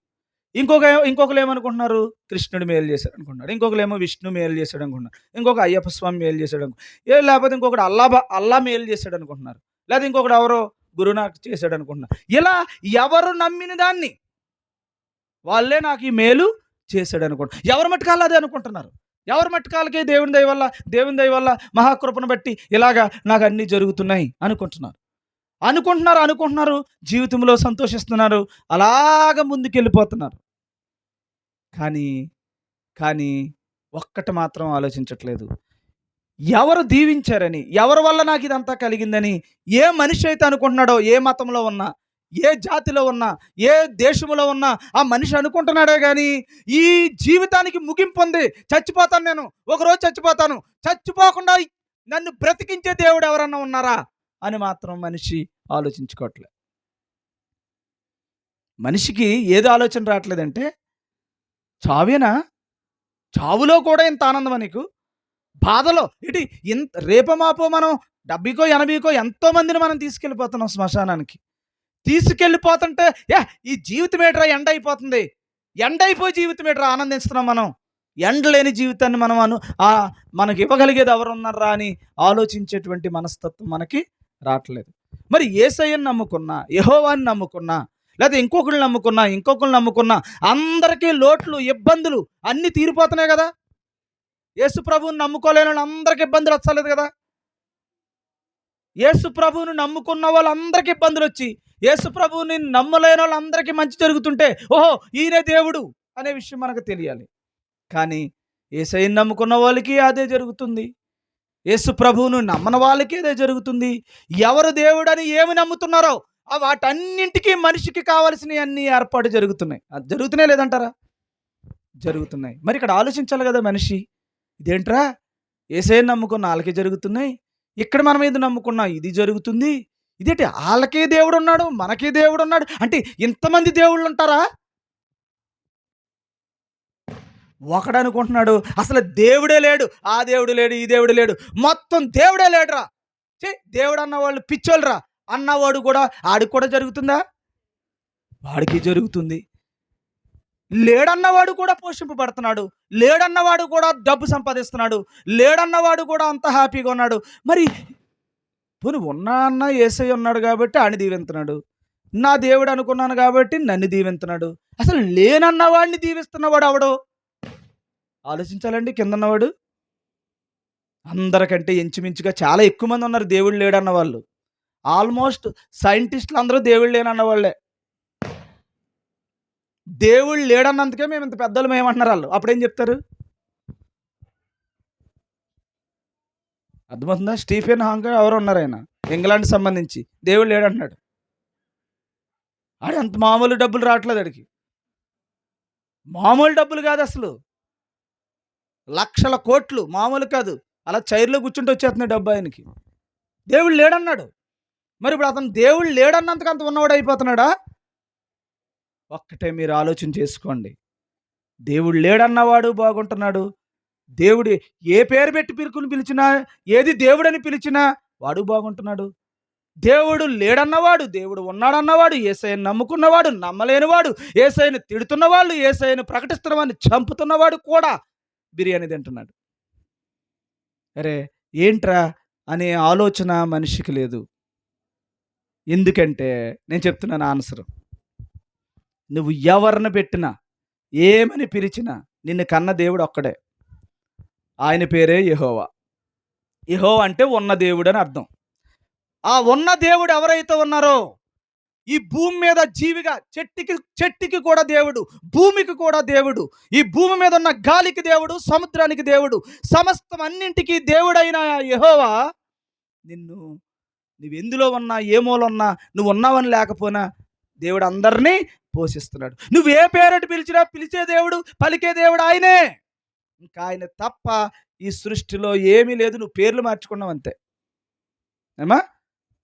S2: ఇంకొకరు ఏమనుకుంటున్నారు? కృష్ణుడు మేలు చేశాడు అనుకుంటున్నారు. ఇంకొకరు ఏమో విష్ణు మేలు చేశాడు అనుకుంటున్నారు. ఇంకొక అయ్యప్ప స్వామి మేలు చేశాడు లేకపోతే ఇంకొకటి అల్లా మేలు చేశాడు అనుకుంటున్నారు. లేదా ఇంకొకటి ఎవరో గురునాథ్ చేశాడు అనుకుంటున్నారు. ఇలా ఎవరు నమ్మిన దాన్ని వాళ్ళే నాకు ఈ మేలు చేశాడు అనుకుంటున్నారు. ఎవరి మట్టుకాలు అదే అనుకుంటున్నారు. ఎవరి మట్టుకాలకే దేవుని దయ వల్ల మహాకృపను బట్టి ఇలాగా నాకు అన్నీ జరుగుతున్నాయి అనుకుంటున్నారు. జీవితంలో సంతోషిస్తున్నారు, అలాగ ముందుకెళ్ళిపోతున్నారు. కానీ ఒక్కటి మాత్రం ఆలోచించట్లేదు. ఎవరు దీవించారని, ఎవరి వల్ల నాకు ఇదంతా కలిగిందని ఏ మనిషి అయితే అనుకుంటున్నాడో, ఏ మతంలో ఉన్నా, ఏ జాతిలో ఉన్నా, ఏ దేశంలో ఉన్నా ఆ మనిషి అనుకుంటున్నాడే కానీ ఈ జీవితానికి ముగింపు ఉంది, చచ్చిపోతాను, నేను ఒకరోజు చచ్చిపోతాను, చచ్చిపోకుండా నన్ను బ్రతికించే దేవుడు ఎవరన్నా ఉన్నారా అని మాత్రం మనిషి ఆలోచించుకోవట్లేదు. మనిషికి ఏది ఆలోచన రావట్లేదంటే, చావేనా? చావులో కూడా ఇంత ఆనందమా నీకు? బాధలో రేపమాపో మనం 70కో 80కో ఎంతో మందిని మనం తీసుకెళ్ళిపోతున్నాం శ్మశానానికి. తీసుకెళ్ళిపోతుంటే ఈ జీవితం ఏట్రా ఎండ అయిపోతుంది, ఎండ అయిపోయి జీవితం ఏట్రా ఆనందిస్తున్నాం మనం. ఎండ లేని జీవితాన్ని మనకి ఇవ్వగలిగేది ఎవరున్నారా అని ఆలోచించేటువంటి మనస్తత్వం మనకి రావట్లేదు. మరి యేసయ్యను నమ్ముకున్నా, యెహోవాని నమ్ముకున్నా, లేదా ఇంకొకరు నమ్ముకున్నా అందరికీ లోట్లు, ఇబ్బందులు అన్నీ తీరిపోతున్నాయి కదా. యేసు ప్రభువుని నమ్ముకోలేని వాళ్ళందరికీ ఇబ్బందులు వచ్చలేదు కదా. యేసు ప్రభువుని నమ్ముకున్న వాళ్ళందరికీ ఇబ్బందులు వచ్చి, యేసు ప్రభువుని నమ్మలేని వాళ్ళందరికీ మంచి జరుగుతుంటే, ఓహో ఈయనే దేవుడు అనే విషయం మనకు తెలియాలి. కానీ యేసయ్యను నమ్ముకున్న వాళ్ళకి అదే జరుగుతుంది, యేసు ప్రభువును నమ్మని వాళ్ళకి అదే జరుగుతుంది. ఎవరు దేవుడని ఏమి నమ్ముతున్నారో వాటన్నింటికీ మనిషికి కావాల్సినవి అన్నీ ఏర్పాటు జరుగుతున్నాయి లేదంటారా? జరుగుతున్నాయి. మరి ఇక్కడ ఆలోచించాలి కదా మనిషి, ఇదేంట్రా యేసయ్యను నమ్ముకున్న వాళ్ళకి జరుగుతున్నాయి, ఇక్కడ మనం ఏది నమ్ముకున్నా ఇది జరుగుతుంది, ఇదేంటి వాళ్ళకే దేవుడు ఉన్నాడు మనకే దేవుడు ఉన్నాడు అంటే ఇంతమంది దేవుళ్ళు ఉంటారా? ఒకడు అనుకుంటున్నాడు అసలు దేవుడే లేడు, ఆ దేవుడు లేడు, ఈ దేవుడు లేడు, మొత్తం దేవుడే లేడురా, దేవుడు అన్న వాళ్ళు పిచ్చోళ్ళరా అన్నవాడు కూడా ఆడికి కూడా జరుగుతుందా? వాడికి జరుగుతుంది. లేడన్నవాడు కూడా పోషింపబడుతున్నాడు. లేడన్నవాడు కూడా డబ్బు సంపాదిస్తున్నాడు. లేడన్నవాడు కూడా అంత హ్యాపీగా ఉన్నాడు. మరి పోనీ ఉన్నా అన్న యేసయ్య ఉన్నాడు కాబట్టి ఆయన దీవెంతున్నాడు. నా దేవుడు అనుకున్నాను కాబట్టి నన్ను దీవెంతున్నాడు. అసలు లేనన్న వాడిని దీవిస్తున్నవాడు అవడు ఆలోచించాలండి. కిందన్నవాడు అందరికంటే ఇంచుమించుగా చాలా ఎక్కువ మంది ఉన్నారు దేవుడు లేడన్న వాళ్ళు. ఆల్మోస్ట్ సైంటిస్టులు అందరూ దేవుడు లేనన్న వాళ్ళే. దేవుడు లేడన్నందుకే మేము ఇంత పెద్దలు ఏమంటున్నారు వాళ్ళు. అప్పుడేం చెప్తారు? అర్థమవుతుందా? స్టీఫెన్ హాకింగ్ ఎవరు ఉన్నారు, ఆయన ఇంగ్లాండ్ సంబంధించి. దేవుడు లేడంటున్నాడు. ఆడు అంత మామూలు డబ్బులు రావట్లేదు ఆడికి. మామూలు డబ్బులు కాదు అసలు, లక్షల కోట్లు మామూలు కాదు. అలా చైర్లో కూర్చుంటూ వచ్చేస్తున్నాయి డబ్బు ఆయనకి. దేవుడు లేడన్నాడు. మరి ఇప్పుడు అతను దేవుడు లేడన్నంతకు అంత ఉన్నవాడు అయిపోతున్నాడా? ఒక్కటే మీరు ఆలోచన చేసుకోండి. దేవుడు లేడన్నవాడు బాగుంటున్నాడు. దేవుడు ఏ పేరు పెట్టి పిలిచినా, ఏది దేవుడని పిలిచినా వాడు బాగుంటున్నాడు. దేవుడు లేడన్నవాడు, దేవుడు ఉన్నాడన్నవాడు, యేసయ్యను నమ్ముకున్నవాడు, నమ్మలేనివాడు, యేసయ్యను తిడుతున్నవాళ్ళు, యేసయ్యను ప్రకటిస్తున్నవాడిని చంపుతున్నవాడు కూడా బిర్యానీ తింటున్నాడు. అరే ఏంట్రా అనే ఆలోచన మనిషికి లేదు. ఎందుకంటే నేను చెప్తున్నాను ఆన్సర్. నువ్వు ఎవరిని పెట్టినా, ఏమని పిలిచినా నిన్ను కన్న దేవుడు ఒక్కడే. ఆయన పేరే యెహోవా. యెహోవా అంటే ఉన్న దేవుడు అని అర్థం. ఆ ఉన్న దేవుడు ఎవరైతే ఉన్నారో, ఈ భూమి మీద జీవిగా చెట్టుకి కూడా దేవుడు, భూమికి కూడా దేవుడు, ఈ భూమి మీద ఉన్న గాలికి దేవుడు, సముద్రానికి దేవుడు, సమస్తం అన్నింటికీ దేవుడైన యెహోవా నువ్వు ఎందులో ఉన్నా, ఏ మూల ఉన్నా, నువ్వు ఉన్నావని లేకపోయినా దేవుడు అందరినీ పోషిస్తున్నాడు. నువ్వు ఏ పేరటి పిలిచినా పిలిచే దేవుడు, పలికే దేవుడు ఆయనే. ఇంకా ఆయన తప్ప ఈ సృష్టిలో ఏమీ లేదు. నువ్వు పేర్లు మార్చుకున్నావు అంతే. ఏమా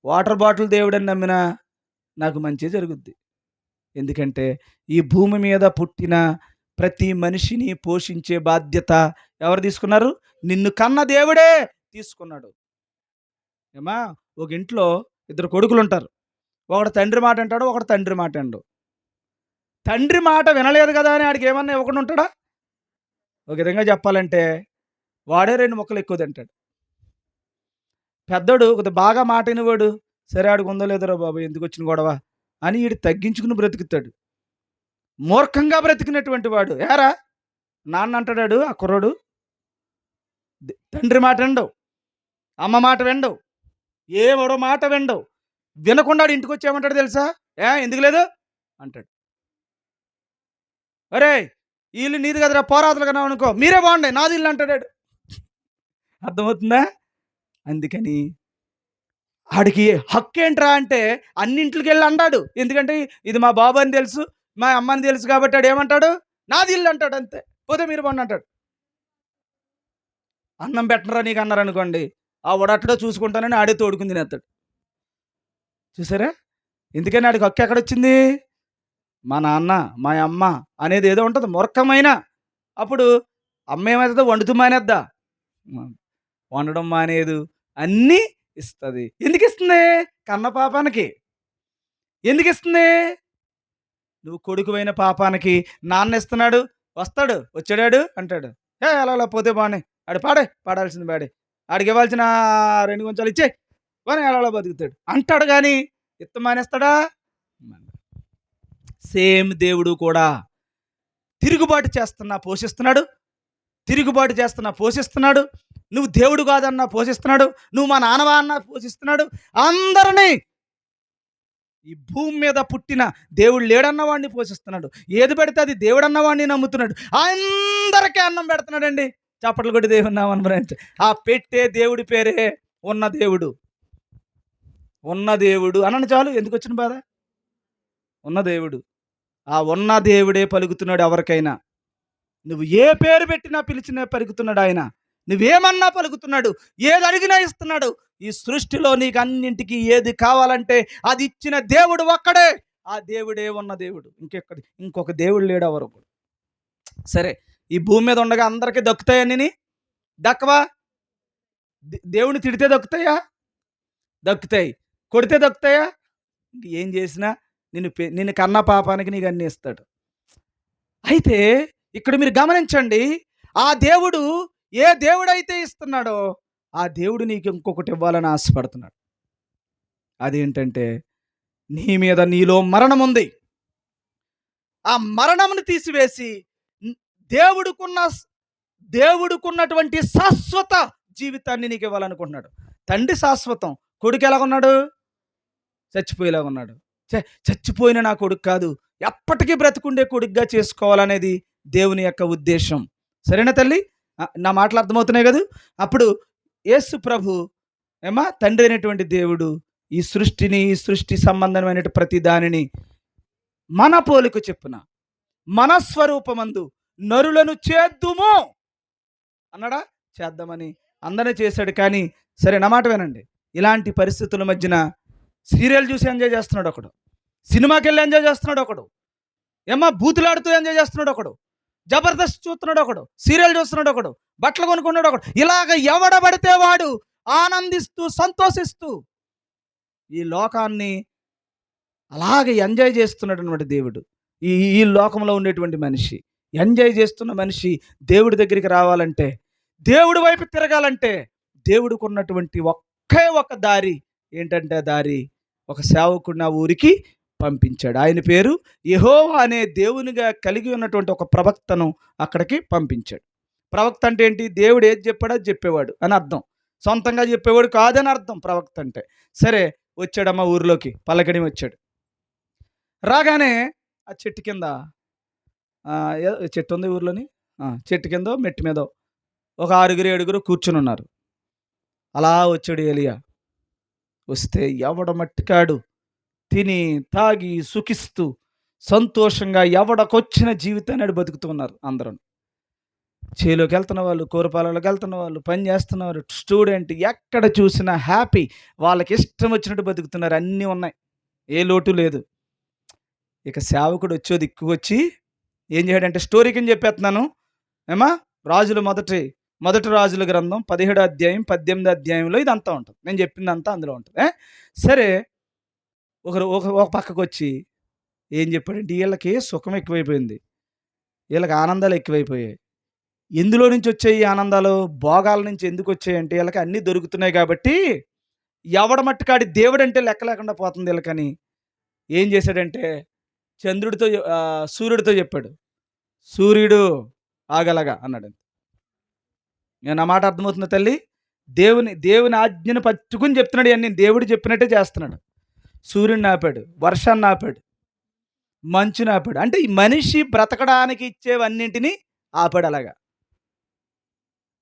S2: వాటర్ బాటిల్ దేవుడని నమ్మినా నాకు మంచి జరుగుద్ది. ఎందుకంటే ఈ భూమి మీద పుట్టిన ప్రతి మనిషిని పోషించే బాధ్యత ఎవరు తీసుకున్నారు? నిన్ను కన్న దేవుడే తీసుకున్నాడు. ఏమా ఒక ఇంట్లో ఇద్దరు కొడుకులు ఉంటారు. ఒకడు తండ్రి మాట అంటాడు, ఒకడు తండ్రి మాట అండు. తండ్రి మాట వినలేదు కదా అని ఆడికి ఏమన్నా ఇవ్వకుండా ఉంటాడా? ఒక విధంగా చెప్పాలంటే వాడే 2 ముక్కలు ఎక్కువ తింటాడు. పెద్దోడు కొద్దిగా బాగా మాట వినేవాడు, సరే ఆడికి ఉందో లేదోరా బాబు ఎందుకు వచ్చిన గొడవ అని వీడు తగ్గించుకుని బ్రతుకుతాడు. మూర్ఖంగా బ్రతికినటువంటి వాడు ఏరా నాన్న అంటాడు. ఆ కుర్రాడు తండ్రి మాట వినడు, అమ్మ మాట వినడు, ఎవడో మాట వినడు. వినకుండా ఇంటికి వచ్చేయమంటాడు తెలుసా? ఎందుకు లేదు అంటాడు. అరే వీళ్ళు నీది కదరా, పోరాతలు కన్నా అనుకో, మీరే బాగుండే నాది ఇల్లు అంటాడు. అర్థమవుతుందా? అందుకని ఆడికి హక్కు ఏంట్రా అంటే అన్నింటికి వెళ్ళి అంటాడు. ఎందుకంటే ఇది మా బాబు అని తెలుసు, మా అమ్మ అని తెలుసు కాబట్టి ఆడు ఏమంటాడు? నాది ఇల్లు అంటాడు అంతే. పోతే మీరు బాగుండి అంటాడు. అన్నం పెట్టనరా నీకు అన్నారు అనుకోండి, ఆ ఉడట్టడో చూసుకుంటానని ఆడే తోడుకుని తినేస్తాడు. చూసారా? ఎందుకని ఆడికి హక్కు ఎక్కడొచ్చింది? మా నాన్న మా అమ్మ అనేది ఏదో ఉంటుంది మూర్ఖమైన. అప్పుడు అమ్మ ఏమవుతుందో వండుతూ మానేద్దా? వండడం మానేదు, అన్నీ ఇస్తుంది. ఎందుకు ఇస్తుంది? కన్న పాపానికి. ఎందుకు ఇస్తుంది? నువ్వు కొడుకువైన పాపానికి నాన్న ఇస్తున్నాడు. వస్తాడు, వచ్చాడాడు అంటాడు, అలా పోతే బానే, ఆడు పాడాల్సింది పాడే, ఆడికి ఇవ్వాల్సిన 2 కొంచెం ఇచ్చే పోనీ అలా బతుకుతాడు అంటాడు. కానీ ఇత్త మానేస్తాడా? సేమ్ దేవుడు కూడా తిరుగుబాటు చేస్తున్నా పోషిస్తున్నాడు, తిరుగుబాటు చేస్తున్నా పోషిస్తున్నాడు. నువ్వు దేవుడు కాదన్నా పోషిస్తున్నాడు, నువ్వు మా నాన్నవా అన్నా పోషిస్తున్నాడు. అందరినీ ఈ భూమి మీద పుట్టిన దేవుడు లేడన్నవాడిని పోషిస్తున్నాడు. ఏది పెడితే అది దేవుడు అన్నవాడిని నమ్ముతున్నాడు. అందరికీ అన్నం పెడుతున్నాడండి. చప్పట్లు కొట్టి దేవుని నామమున ప్రేమించు. ఆ పెట్టే దేవుడి పేరే ఉన్న దేవుడు. ఉన్న దేవుడు అనండి చాలు. ఎందుకు వచ్చిన బాధ? ఉన్న దేవుడు. ఆ ఉన్న దేవుడే పలుకుతున్నాడు ఎవరికైనా. నువ్వు ఏ పేరు పెట్టినా పిలిచినా పలుకుతున్నాడు ఆయన. నువ్వేమన్నా పలుకుతున్నాడు, ఏది అడిగినా ఇస్తున్నాడు. ఈ సృష్టిలో నీకు అన్నింటికి ఏది కావాలంటే అది ఇచ్చిన దేవుడు ఒక్కడే. ఆ దేవుడే ఉన్న దేవుడు. ఇంకొక దేవుడు లేడు ఎవరు. సరే ఈ భూమి మీద ఉండగా అందరికీ దక్కుతాయని దక్కవా? దేవుని తిడితే దక్కుతాయా? దక్కుతాయి. కొడితే దక్కుతాయా? ఏం చేసినా నిన్ను కన్న పాపానికి నీకు అన్నీ ఇస్తాడు. అయితే ఇక్కడ మీరు గమనించండి, ఆ దేవుడు ఏ దేవుడైతే ఇస్తున్నాడో ఆ దేవుడు నీకు ఇంకొకటి ఇవ్వాలని ఆశపడుతున్నాడు. అదేంటంటే నీ మీద నీలో మరణం ఉంది. ఆ మరణమును తీసివేసి దేవుడికున్న దేవుడికున్నటువంటి శాశ్వత జీవితాన్ని నీకు ఇవ్వాలనుకుంటున్నాడు. తండ్రి శాశ్వతం, కొడుకు ఎలాగున్నాడు? చచ్చిపోయేలాగున్నాడు. చచ్చిపోయిన నా కొడుకు కాదు, ఎప్పటికీ బ్రతికుండే కొడుకుగా చేసుకోవాలనేది దేవుని యొక్క ఉద్దేశం. సరేనా తల్లి? నా మాటలు అర్థమవుతున్నాయి కదా? అప్పుడు యేసు ప్రభు తండ్రి అయినటువంటి దేవుడు ఈ సృష్టి సంబంధమైన ప్రతి దానిని మన పోలిక చెప్పున మన స్వరూపమందు నరులను చేద్దుము అన్నాడా? చేద్దామని అందరినీ చేశాడు. కానీ సరే నా మాట వినండి, ఇలాంటి పరిస్థితుల మధ్యన సీరియల్ చూసి ఎంజాయ్ చేస్తున్నాడు ఒకడు, సినిమాకి వెళ్ళి ఎంజాయ్ చేస్తున్నాడు ఒకడు, బూతులాడుతూ ఎంజాయ్ చేస్తున్నాడు ఒకడు, జబర్దస్త్ చూస్తున్నాడు ఒకడు, సీరియల్ చూస్తున్నాడు ఒకడు, బట్టలు కొనుక్కున్నాడు ఒకడు. ఇలాగ ఎవడబడితే వాడు ఆనందిస్తూ సంతోషిస్తూ ఈ లోకాన్ని అలాగే ఎంజాయ్ చేస్తున్నాడు అన్నమాట దేవుడు. ఈ లోకంలో ఉండేటువంటి మనిషి, ఎంజాయ్ చేస్తున్న మనిషి దేవుడి దగ్గరికి రావాలంటే, దేవుడి వైపు తిరగాలంటే దేవుడికి ఉన్నటువంటి ఒకే ఒక దారి ఏంటంటే, ఆ దారి ఒక సేవకుడిని ఆ ఊరికి పంపించాడు. ఆయన పేరు యెహోవా అనే దేవునిగా కలిగి ఉన్నటువంటి ఒక ప్రవక్తను అక్కడికి పంపించాడు. ప్రవక్త అంటే ఏంటి? దేవుడు ఏది చెప్పాడో అది చెప్పేవాడు అని అర్థం, సొంతంగా చెప్పేవాడు కాదని అర్థం ప్రవక్త అంటే. సరే వచ్చాడమ్మ ఊరిలోకి, పలకడి వచ్చాడు. రాగానే ఆ చెట్టు కింద, చెట్టు ఉంది ఊర్లోని, చెట్టు కింద మెట్టు మీద ఒక 6-7 కూర్చుని ఉన్నారు. అలా వచ్చాడు ఏలియా. వస్తే ఎవడ మట్టికాడు తిని తాగి సుఖిస్తూ సంతోషంగా ఎవడకొచ్చిన జీవితాన్ని బతుకుతూ ఉన్నారు అందరూ. చేలోకి వెళ్తున్న వాళ్ళు, కూరపాలలోకి వెళ్తున్న వాళ్ళు, పని చేస్తున్నవారు, స్టూడెంట్, ఎక్కడ చూసినా హ్యాపీ, వాళ్ళకి ఇష్టం వచ్చినట్టు బతుకుతున్నారు. అన్నీ ఉన్నాయి, ఏ లోటు లేదు. ఇక సేవకుడు దిక్కువచ్చి ఏం చేయడంటే, స్టోరీ కింద చెప్పేస్తున్నాను రాజుల మొదటి రాజుల గ్రంథం 17వ అధ్యాయం 18వ అధ్యాయంలో ఇదంతా ఉంటుంది. నేను చెప్పిందంతా అందులో ఉంటుంది. సరే ఒక పక్కకు వచ్చి ఏం చెప్పాడంటే, వీళ్ళకి సుఖం ఎక్కువైపోయింది, వీళ్ళకి ఆనందాలు ఎక్కువైపోయాయి. ఎందులో నుంచి వచ్చాయి ఈ ఆనందాలు? భోగాల నుంచి. ఎందుకు వచ్చాయంటే వీళ్ళకి అన్నీ దొరుకుతున్నాయి కాబట్టి ఎవడ మట్టుకాడి దేవుడు అంటే లెక్క లేకుండా పోతుంది వీళ్ళకని ఏం చేశాడంటే, సూర్యుడితో చెప్పాడు, సూర్యుడు ఆగలగా అన్నాడు. నేను ఆ మాట అర్థమవుతున్నా తల్లి? దేవుని ఆజ్ఞను పట్టుకుని చెప్తున్నాడు. అన్నీ దేవుడు చెప్పినట్టే చేస్తున్నాడు. సూర్యుడిని ఆపాడు, వర్షాన్ని ఆపాడు, మంచుని ఆపాడు. అంటే ఈ మనిషి బ్రతకడానికి ఇచ్చేవన్నింటినీ ఆపాడు. అలాగా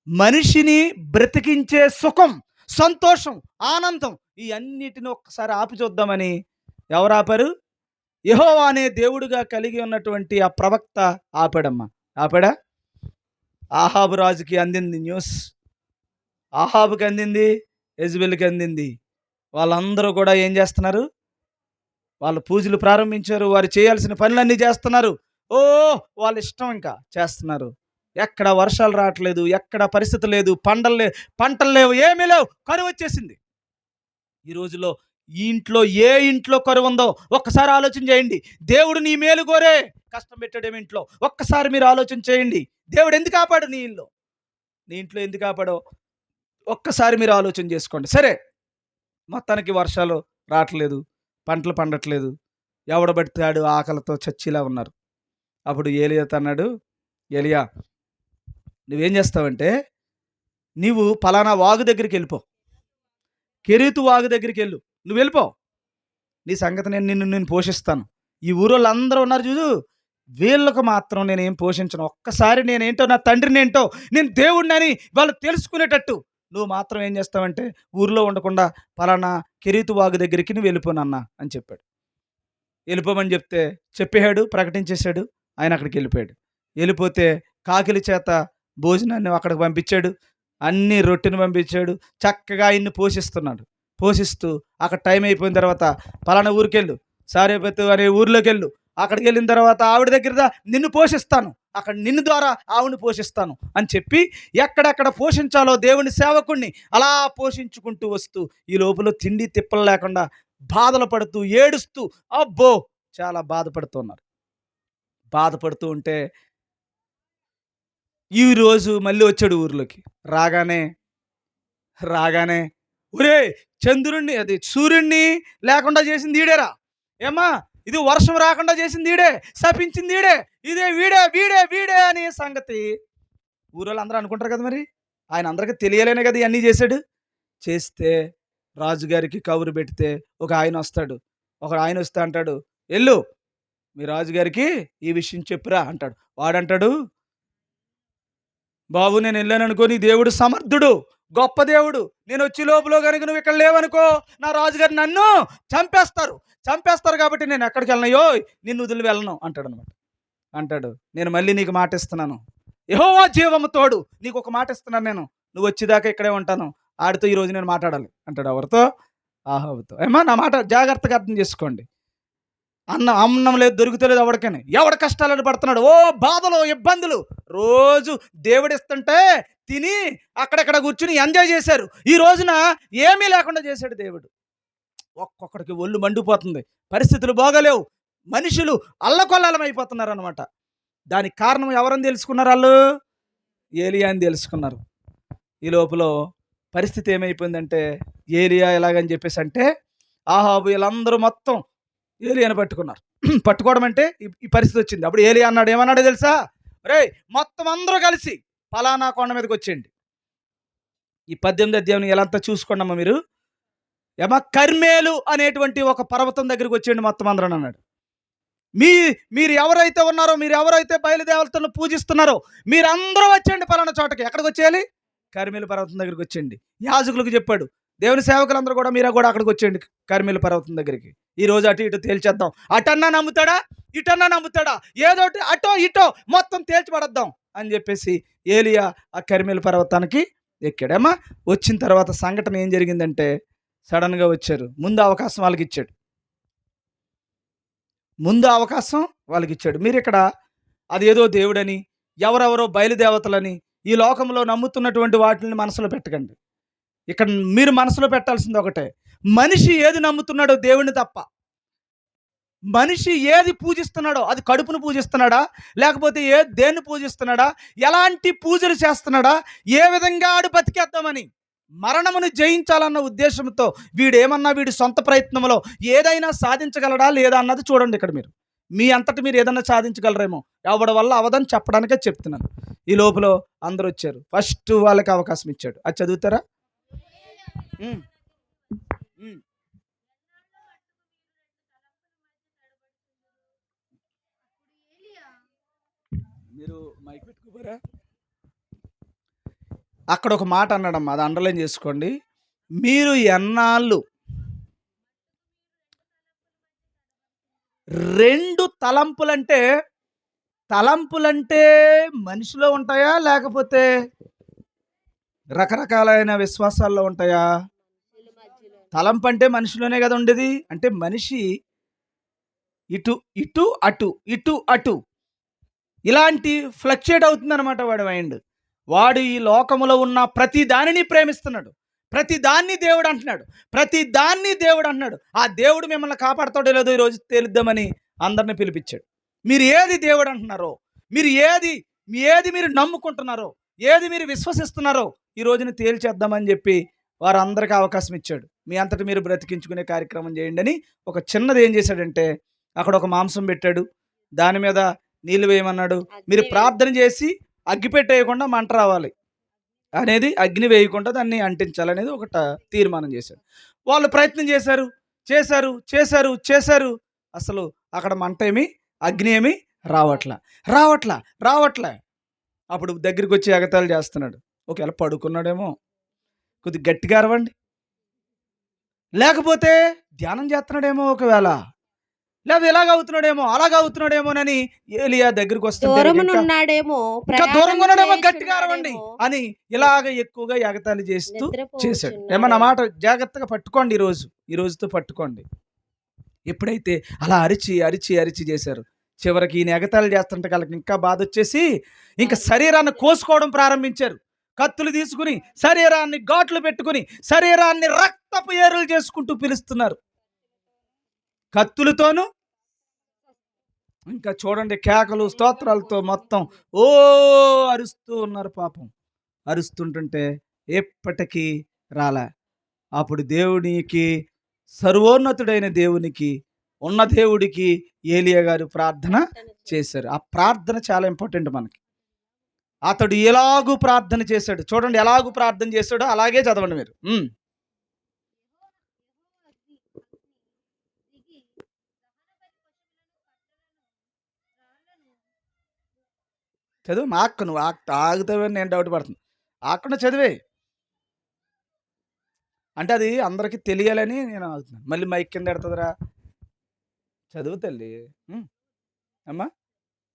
S2: మనిషిని బ్రతికించే సుఖం, సంతోషం, ఆనందం ఈ అన్నిటిని ఒక్కసారి ఆపి చూద్దామని ఎవరు ఆపారు? యెహోవా అనే దేవుడుగా కలిగి ఉన్నటువంటి ఆ ప్రవక్త ఆపాడమ్మా. ఆపాడా? ఆహాబు రాజుకి అందింది న్యూస్, ఆహాబుకి అందింది, యెజబెల్కి అందింది. వాళ్ళందరూ కూడా ఏం చేస్తున్నారు? వాళ్ళు పూజలు ప్రారంభించారు, వారు చేయాల్సిన పనులన్నీ చేస్తున్నారు. వాళ్ళ ఇష్టం ఇంకా చేస్తున్నారు. ఎక్కడ వర్షాలు రావట్లేదు, ఎక్కడ పరిస్థితి లేదు, పంటలు లేవు, ఏమీ లేవు, కరువు వచ్చేసింది. ఈ రోజులో ఏ ఇంట్లో కరువు ఉందో ఒక్కసారి ఆలోచన చేయండి. దేవుడు నీ మేలు కోరే కష్టం పెట్టాడేమి ఇంట్లో? ఒక్కసారి మీరు ఆలోచన చేయండి. దేవుడు ఎందుకు ఆపాడు నీ ఇంట్లో ఎందుకు ఆపాడో ఒక్కసారి మీరు ఆలోచన చేసుకోండి. సరే, మొత్తానికి వర్షాలు రావట్లేదు, పంటలు పండట్లేదు, ఎవడబడితాడు ఆకలితో చచ్చిలా ఉన్నారు. అప్పుడు ఏలియా అన్నాడు, ఏలియా నువ్వేం చేస్తావంటే, నీవు పలానా వాగు దగ్గరికి వెళ్ళిపో, కెరీతు వాగు దగ్గరికి నువ్వు వెళ్ళిపో, నీ సంగతి నేను పోషిస్తాను. ఈ ఊరోళ్ళందరూ ఉన్నారు చూడు, వీళ్ళకు మాత్రం నేనేం పోషించను. ఒక్కసారి నేనేంటో, నా తండ్రిని ఏంటో, నేను దేవుడిని అని వాళ్ళు తెలుసుకునేటట్టు నువ్వు మాత్రం ఏం చేస్తావంటే, ఊరిలో ఉండకుండా పలానా కెరీతు వాగు దగ్గరికి నువ్వు వెళ్ళిపోనన్నా అని చెప్పాడు. వెళ్ళిపోమని చెప్పాడు, ప్రకటించేశాడు. ఆయన అక్కడికి వెళ్ళిపోయాడు. వెళ్ళిపోతే కాకిలి చేత భోజనాన్ని అక్కడికి పంపించాడు, అన్ని రొట్టెని పంపించాడు, చక్కగా ఆయన్ని పోషిస్తూ అక్కడ టైం అయిపోయిన తర్వాత పలానా ఊరికెళ్ళు, సారేపతి అనే ఊర్లోకి అక్కడికి వెళ్ళిన తర్వాత ఆవిడ దగ్గర నిన్ను పోషిస్తాను, అక్కడ నిన్ను ద్వారా ఆవిడని పోషిస్తాను అని చెప్పి ఎక్కడెక్కడ పోషించాలో దేవుని సేవకుణ్ణి అలా పోషించుకుంటూ వస్తూ ఈ లోపల తిండి తిప్పలు లేకుండా బాధలు పడుతూ ఏడుస్తూ అబ్బో చాలా బాధపడుతున్నారు. బాధపడుతూ ఉంటే ఈరోజు మళ్ళీ వచ్చాడు ఊర్లోకి. రాగానే ఒరే, చంద్రుణ్ణి అది సూర్యుడిని లేకుండా చేసింది ఈడేరా, ఏమా ఇది వర్షం రాకుండా చేసింది ఈడే, శపించింది ఈడే, ఇదే వీడే వీడే వీడే అనే సంగతి ఊరోళ్ళు అందరూ అనుకుంటారు కదా. మరి ఆయన అందరికీ తెలియలేనే కదా ఇవన్నీ చేశాడు. చేస్తే రాజుగారికి కబురు పెడితే ఒక ఆయన వస్తే అంటాడు, వెళ్ళు మీ రాజుగారికి ఈ విషయం చెప్పురా అంటాడు. వాడంటాడు, బాబు నేను వెళ్ళాను అనుకో, నీ దేవుడు సమర్థుడు, గొప్ప దేవుడు, నేను వచ్చి లోపల కనుక నువ్వు ఇక్కడ లేవనుకో నా రాజుగారు నన్ను చంపేస్తారు కాబట్టి నేను ఎక్కడికి వెళ్ళనయో నిన్ను వదిలి వెళ్ళను అంటాడు అనమాట. అంటాడు, నేను మళ్ళీ నీకు మాట ఇస్తున్నాను, యెహోవా జీవము తోడు, నీకు ఒక మాట ఇస్తున్నాను, నేను నువ్వు వచ్చేదాకా ఇక్కడే ఉంటాను, ఆడితో ఈరోజు నేను మాట్లాడాలి అంటాడు. ఎవరితో? ఆహాబుతో. ఏమా నా మాట జాగ్రత్తగా అర్థం చేసుకోండి. అన్నం లేదు, దొరుకుతలేదు ఎవడికని, ఎవడి కష్టాలను పడుతున్నాడు, ఓ బాధలు ఇబ్బందులు, రోజు దేవుడిస్తుంటే తిని అక్కడక్కడ కూర్చుని ఎంజాయ్ చేశారు. ఈ రోజున ఏమీ లేకుండా చేశాడు దేవుడు. ఒక్కొక్కడికి ఒళ్ళు మండిపోతుంది, పరిస్థితులు బాగలేవు, మనుషులు అల్లకొల్లాలం అయిపోతున్నారు అనమాట. దానికి కారణం ఎవరని తెలుసుకున్నారు? వాళ్ళు ఏలియా అని తెలుసుకున్నారు. ఈ లోపల పరిస్థితి ఏమైపోయిందంటే, ఏలియా ఎలాగని చెప్పేసి అంటే ఆహాబు వీళ్ళందరూ మొత్తం ఏలియాని పట్టుకున్నారు. పట్టుకోవడం అంటే ఈ పరిస్థితి వచ్చింది. అప్పుడు ఏలియా అన్నాడు, ఏమన్నాడో తెలుసా? రే మొత్తం అందరూ కలిసి పలానా కొండ మీదకి వచ్చేయండి. ఈ 18వ అధ్యాయం ఎలా అంతా చూసుకోండి అమ్మా మీరు. ఏమా కర్మేలు అనేటువంటి ఒక పర్వతం దగ్గరికి వచ్చేయండి మొత్తం అందరూ అన్నాడు. మీరు ఎవరైతే ఉన్నారో, మీరు ఎవరైతే బయలుదేవతలను పూజిస్తున్నారో మీరందరూ వచ్చేయండి పలానా చోటకి. ఎక్కడికి వచ్చేయాలి? కర్మేలు పర్వతం దగ్గరికి వచ్చేయండి. యాజకులకు చెప్పాడు, దేవుని సేవకులందరూ కూడా మీరు కూడా అక్కడికి వచ్చేయండి కర్మేలు పర్వతం దగ్గరికి. ఈరోజు అటు ఇటు తేల్చేద్దాం, అటన్నా నమ్ముతాడా ఇటన్నా నమ్ముతాడా, ఏదోటి అటో ఇటో మొత్తం తేల్చిపడద్దాం అని చెప్పేసి ఏలియా ఆ కర్మేలు పర్వతానికి ఎక్కాడమ్మా. వచ్చిన తర్వాత సంఘటన ఏం జరిగిందంటే, సడన్గా వచ్చారు. ముందు అవకాశం వాళ్ళకి ఇచ్చాడు. మీరు ఇక్కడ అదేదో దేవుడని, ఎవరెవరో బయలుదేవతలని ఈ లోకంలో నమ్ముతున్నటువంటి వాటిని మనసులో పెట్టకండి. ఇక్కడ మీరు మనసులో పెట్టాల్సింది ఒకటే, మనిషి ఏది నమ్ముతున్నాడో దేవుని తప్ప, మనిషి ఏది పూజిస్తున్నాడో అది కడుపును పూజిస్తున్నాడా, లేకపోతే దేన్ని పూజిస్తున్నాడా, ఎలాంటి పూజలు చేస్తున్నాడా, ఏ విధంగా ఆడు బతికేద్దామని మరణమును జయించాలన్న ఉద్దేశంతో వీడి సొంత ప్రయత్నంలో ఏదైనా సాధించగలడా లేదా అన్నది చూడండి. ఇక్కడ మీ అంతటి మీరు ఏదైనా సాధించగలరేమో, ఎవడి వల్ల అవదని చెప్పడానికే చెప్తున్నాను. ఈ లోపల అందరూ వచ్చారు. ఫస్ట్ వాళ్ళకి అవకాశం ఇచ్చాడు. అది చదువుతారా? మీరు మైక్ పెట్టుకోరా. అక్కడ ఒక మాట అన్నాడమ్మా, అది అండర్లైన్ చేసుకోండి. మీరు ఎన్నాళ్ళు 2 తలంపులంటే మనిషిలో ఉంటాయా, లేకపోతే రకరకాలైన విశ్వాసాల్లో ఉంటాయా? తలంపు అంటే మనిషిలోనే కదా ఉండేది. అంటే మనిషి ఇటు ఇటు అటు ఇటు అటు ఇలాంటి ఫ్లక్చుయేట్ అవుతుందన్నమాట వాడి మైండ్. వాడు ఈ లోకములో ఉన్న ప్రతి దానిని ప్రేమిస్తున్నాడు, ప్రతి దాన్ని దేవుడు అంటున్నాడు. ఆ దేవుడు మిమ్మల్ని కాపాడుతాడో లేదో ఈరోజు తేలుద్దామని అందరిని పిలిపించాడు. మీరు ఏది దేవుడు అంటున్నారో, మీరు నమ్ముకుంటున్నారో, ఏది మీరు విశ్వసిస్తున్నారో ఈ రోజున తేల్చేద్దామని చెప్పి వారందరికీ అవకాశం ఇచ్చాడు. మీ అంతటి మీరు బ్రతికించుకునే కార్యక్రమం చేయండి అని. ఒక చిన్నది ఏం చేశాడంటే, అక్కడ ఒక మాంసం పెట్టాడు, దాని మీద నీళ్ళు వేయమన్నాడు. మీరు ప్రార్థన చేసి అగ్గి పెట్టేయకుండా మంట రావాలి అనేది, అగ్ని వేయకుండా దాన్ని అంటించాలనేది ఒక తీర్మానం చేశాడు. వాళ్ళు ప్రయత్నం చేశారు. అసలు అక్కడ మంట ఏమి, అగ్ని ఏమి రావట్లా. అప్పుడు దగ్గరికి వచ్చి ఎగతాళి చేస్తున్నాడు. ఒకవేళ పడుకున్నాడేమో, కొద్దిగా గట్టిగా అరవండి, లేకపోతే ధ్యానం చేస్తున్నాడేమో, ఒకవేళ లేదా ఎలాగ అవుతున్నాడేమో అలాగ అవుతున్నాడేమోనని ఏలియా దగ్గరికి వస్తుంటే దూరంగా ఉన్నాడేమో గట్టిగా అరవండి అని ఇలాగ ఎక్కువగా ఎగతాళి చేస్తూ చేశాడు. ఏమన్నా మాట జాగ్రత్తగా పట్టుకోండి, ఈ రోజుతో పట్టుకోండి. ఎప్పుడైతే అలా అరిచి అరిచి అరిచి చేశారు, చివరికి ఈయన ఎగతాళి చేస్తుంటే వాళ్ళకి ఇంకా బాధ వచ్చేసి ఇంకా శరీరాన్ని కోసుకోవడం ప్రారంభించారు. కత్తులు తీసుకుని శరీరాన్ని ఘాట్లు పెట్టుకుని శరీరాన్ని రక్తపు ఏరులు చేసుకుంటూ పిలుస్తున్నారు. కత్తులతోనూ ఇంకా చూడండి, కేకలు స్తోత్రాలతో మొత్తం ఓ అరుస్తూ ఉన్నారు. పాపం అరుస్తుంటుంటే ఎప్పటికీ రాలే. అప్పుడు దేవునికి, సర్వోన్నతుడైన దేవునికి, ఉన్న దేవుడికి ఏలియా గారు ప్రార్థన చేశారు. ఆ ప్రార్థన చాలా ఇంపార్టెంట్ మనకి. అతడు ఎలాగూ ప్రార్థన చేశాడు. చూడండి ఎలాగూ ప్రార్థన చేశాడో అలాగే చదవండి మీరు. చదువు. మా అక్క, నువ్వు ఆగుతావని నేను డౌట్ పడుతుంది. ఆకుండా చదివే, అంటే అది అందరికీ తెలియాలని నేను ఆగుతున్నాను. మళ్ళీ మైక్ కింద ఎడుతుందిరా. చదువు తల్లి. అమ్మా,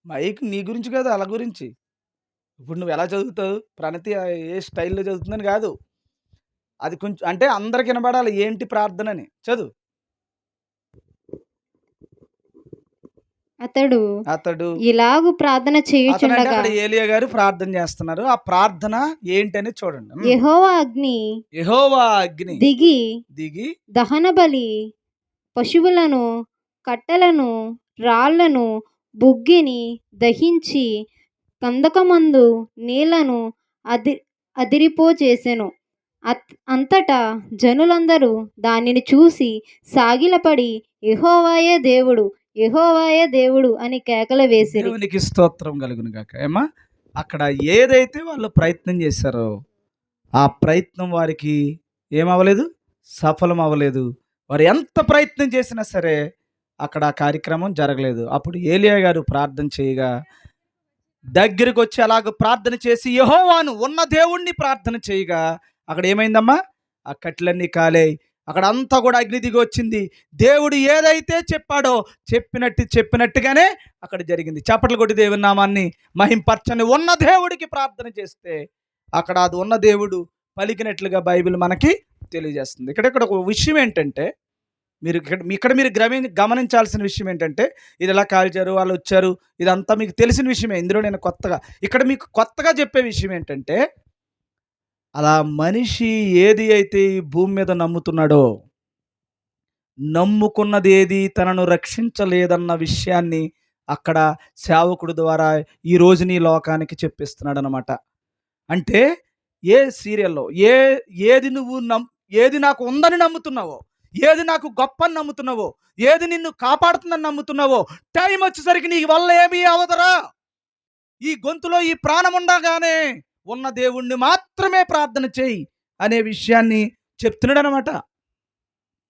S2: మైక్ నీ గురించి కాదు, అలా గురించి. ఇప్పుడు నువ్వు ఎలా చదువుతావు, ప్రణతి ఏ స్టైల్లో చదువుతుందని కాదు, అది కొంచెం అంటే అందరికి వినబడాలి ఏంటి ప్రార్థన అని. చదువు.
S3: అతడు ఇలాగు ప్రార్థన చేయుచుండగా
S2: ఏలియా గారు ప్రార్థన చేస్తున్నారు. ఆ ప్రార్థన ఏంటని చూడండి.
S3: యెహోవా అగ్ని దిగి దహన బలి పశువులను, కట్టెలను, రాళ్లను, బుగ్గిని దహించి కందకమందు నీళ్లను అదిరిపోచేసెను. అంతటా జనులందరూ దానిని చూసి సాగిలపడి యెహోవాయే దేవుడు, యెహోవాయే దేవుడు అని కేకలు వేసిరి.
S2: దేవునికి స్తోత్రం కలుగును గాక. ఏమా, అక్కడ ఏదైతే వాళ్ళు ప్రయత్నం చేశారో ఆ ప్రయత్నం వారికి ఏమవ్వలేదు, సఫలం అవ్వలేదు. వారు ఎంత ప్రయత్నం చేసినా సరే అక్కడ ఆ కార్యక్రమం జరగలేదు. అప్పుడు ఏలియా గారు ప్రార్థన చేయగా దగ్గరికి వచ్చి అలాగ ప్రార్థన చేసి యెహోవాను, ఉన్న దేవుణ్ణి ప్రార్థన చేయగా అక్కడ ఏమైందమ్మా, ఆ కట్టెలన్నీ కాలేయి. అక్కడ అంతా కూడా అగ్ని దిగి వచ్చింది. దేవుడు ఏదైతే చెప్పాడో చెప్పినట్టుగానే అక్కడ జరిగింది. చప్పట్లు కొట్టి దేవుని నామాన్ని మహింపరచని ఉన్న దేవుడికి ప్రార్థన చేస్తే అక్కడ అది ఉన్న దేవుడు పలికినట్లుగా బైబిల్ మనకి తెలియజేస్తుంది. ఇక్కడ ఒక విషయం ఏంటంటే, మీరు గమనించాల్సిన విషయం ఏంటంటే, ఇది ఎలా కాల్చారు, వాళ్ళు వచ్చారు, ఇదంతా మీకు తెలిసిన విషయమే. ఇందులో నేను ఇక్కడ మీకు కొత్తగా చెప్పే విషయం ఏంటంటే, అలా మనిషి ఏది అయితే ఈ భూమి మీద నమ్ముతున్నాడో, నమ్ముకున్నది ఏది తనను రక్షించలేదన్న విషయాన్ని అక్కడ సేవకుడు ద్వారా ఈ రోజుని లోకానికి చెప్పిస్తున్నాడు అనమాట. అంటే ఏ సీరియల్లో ఏది నాకు ఉందని నమ్ముతున్నావో, ఏది నాకు గొప్ప అని నమ్ముతున్నావో, ఏది నిన్ను కాపాడుతుందని నమ్ముతున్నావో, టైం వచ్చేసరికి నీ వల్ల ఏమీ అవదరా. ఈ గొంతులో ఈ ప్రాణం ఉండగానే ఉన్న దేవుణ్ణి మాత్రమే ప్రార్థన చేయి అనే విషయాన్ని చెప్తున్నాడు అనమాట.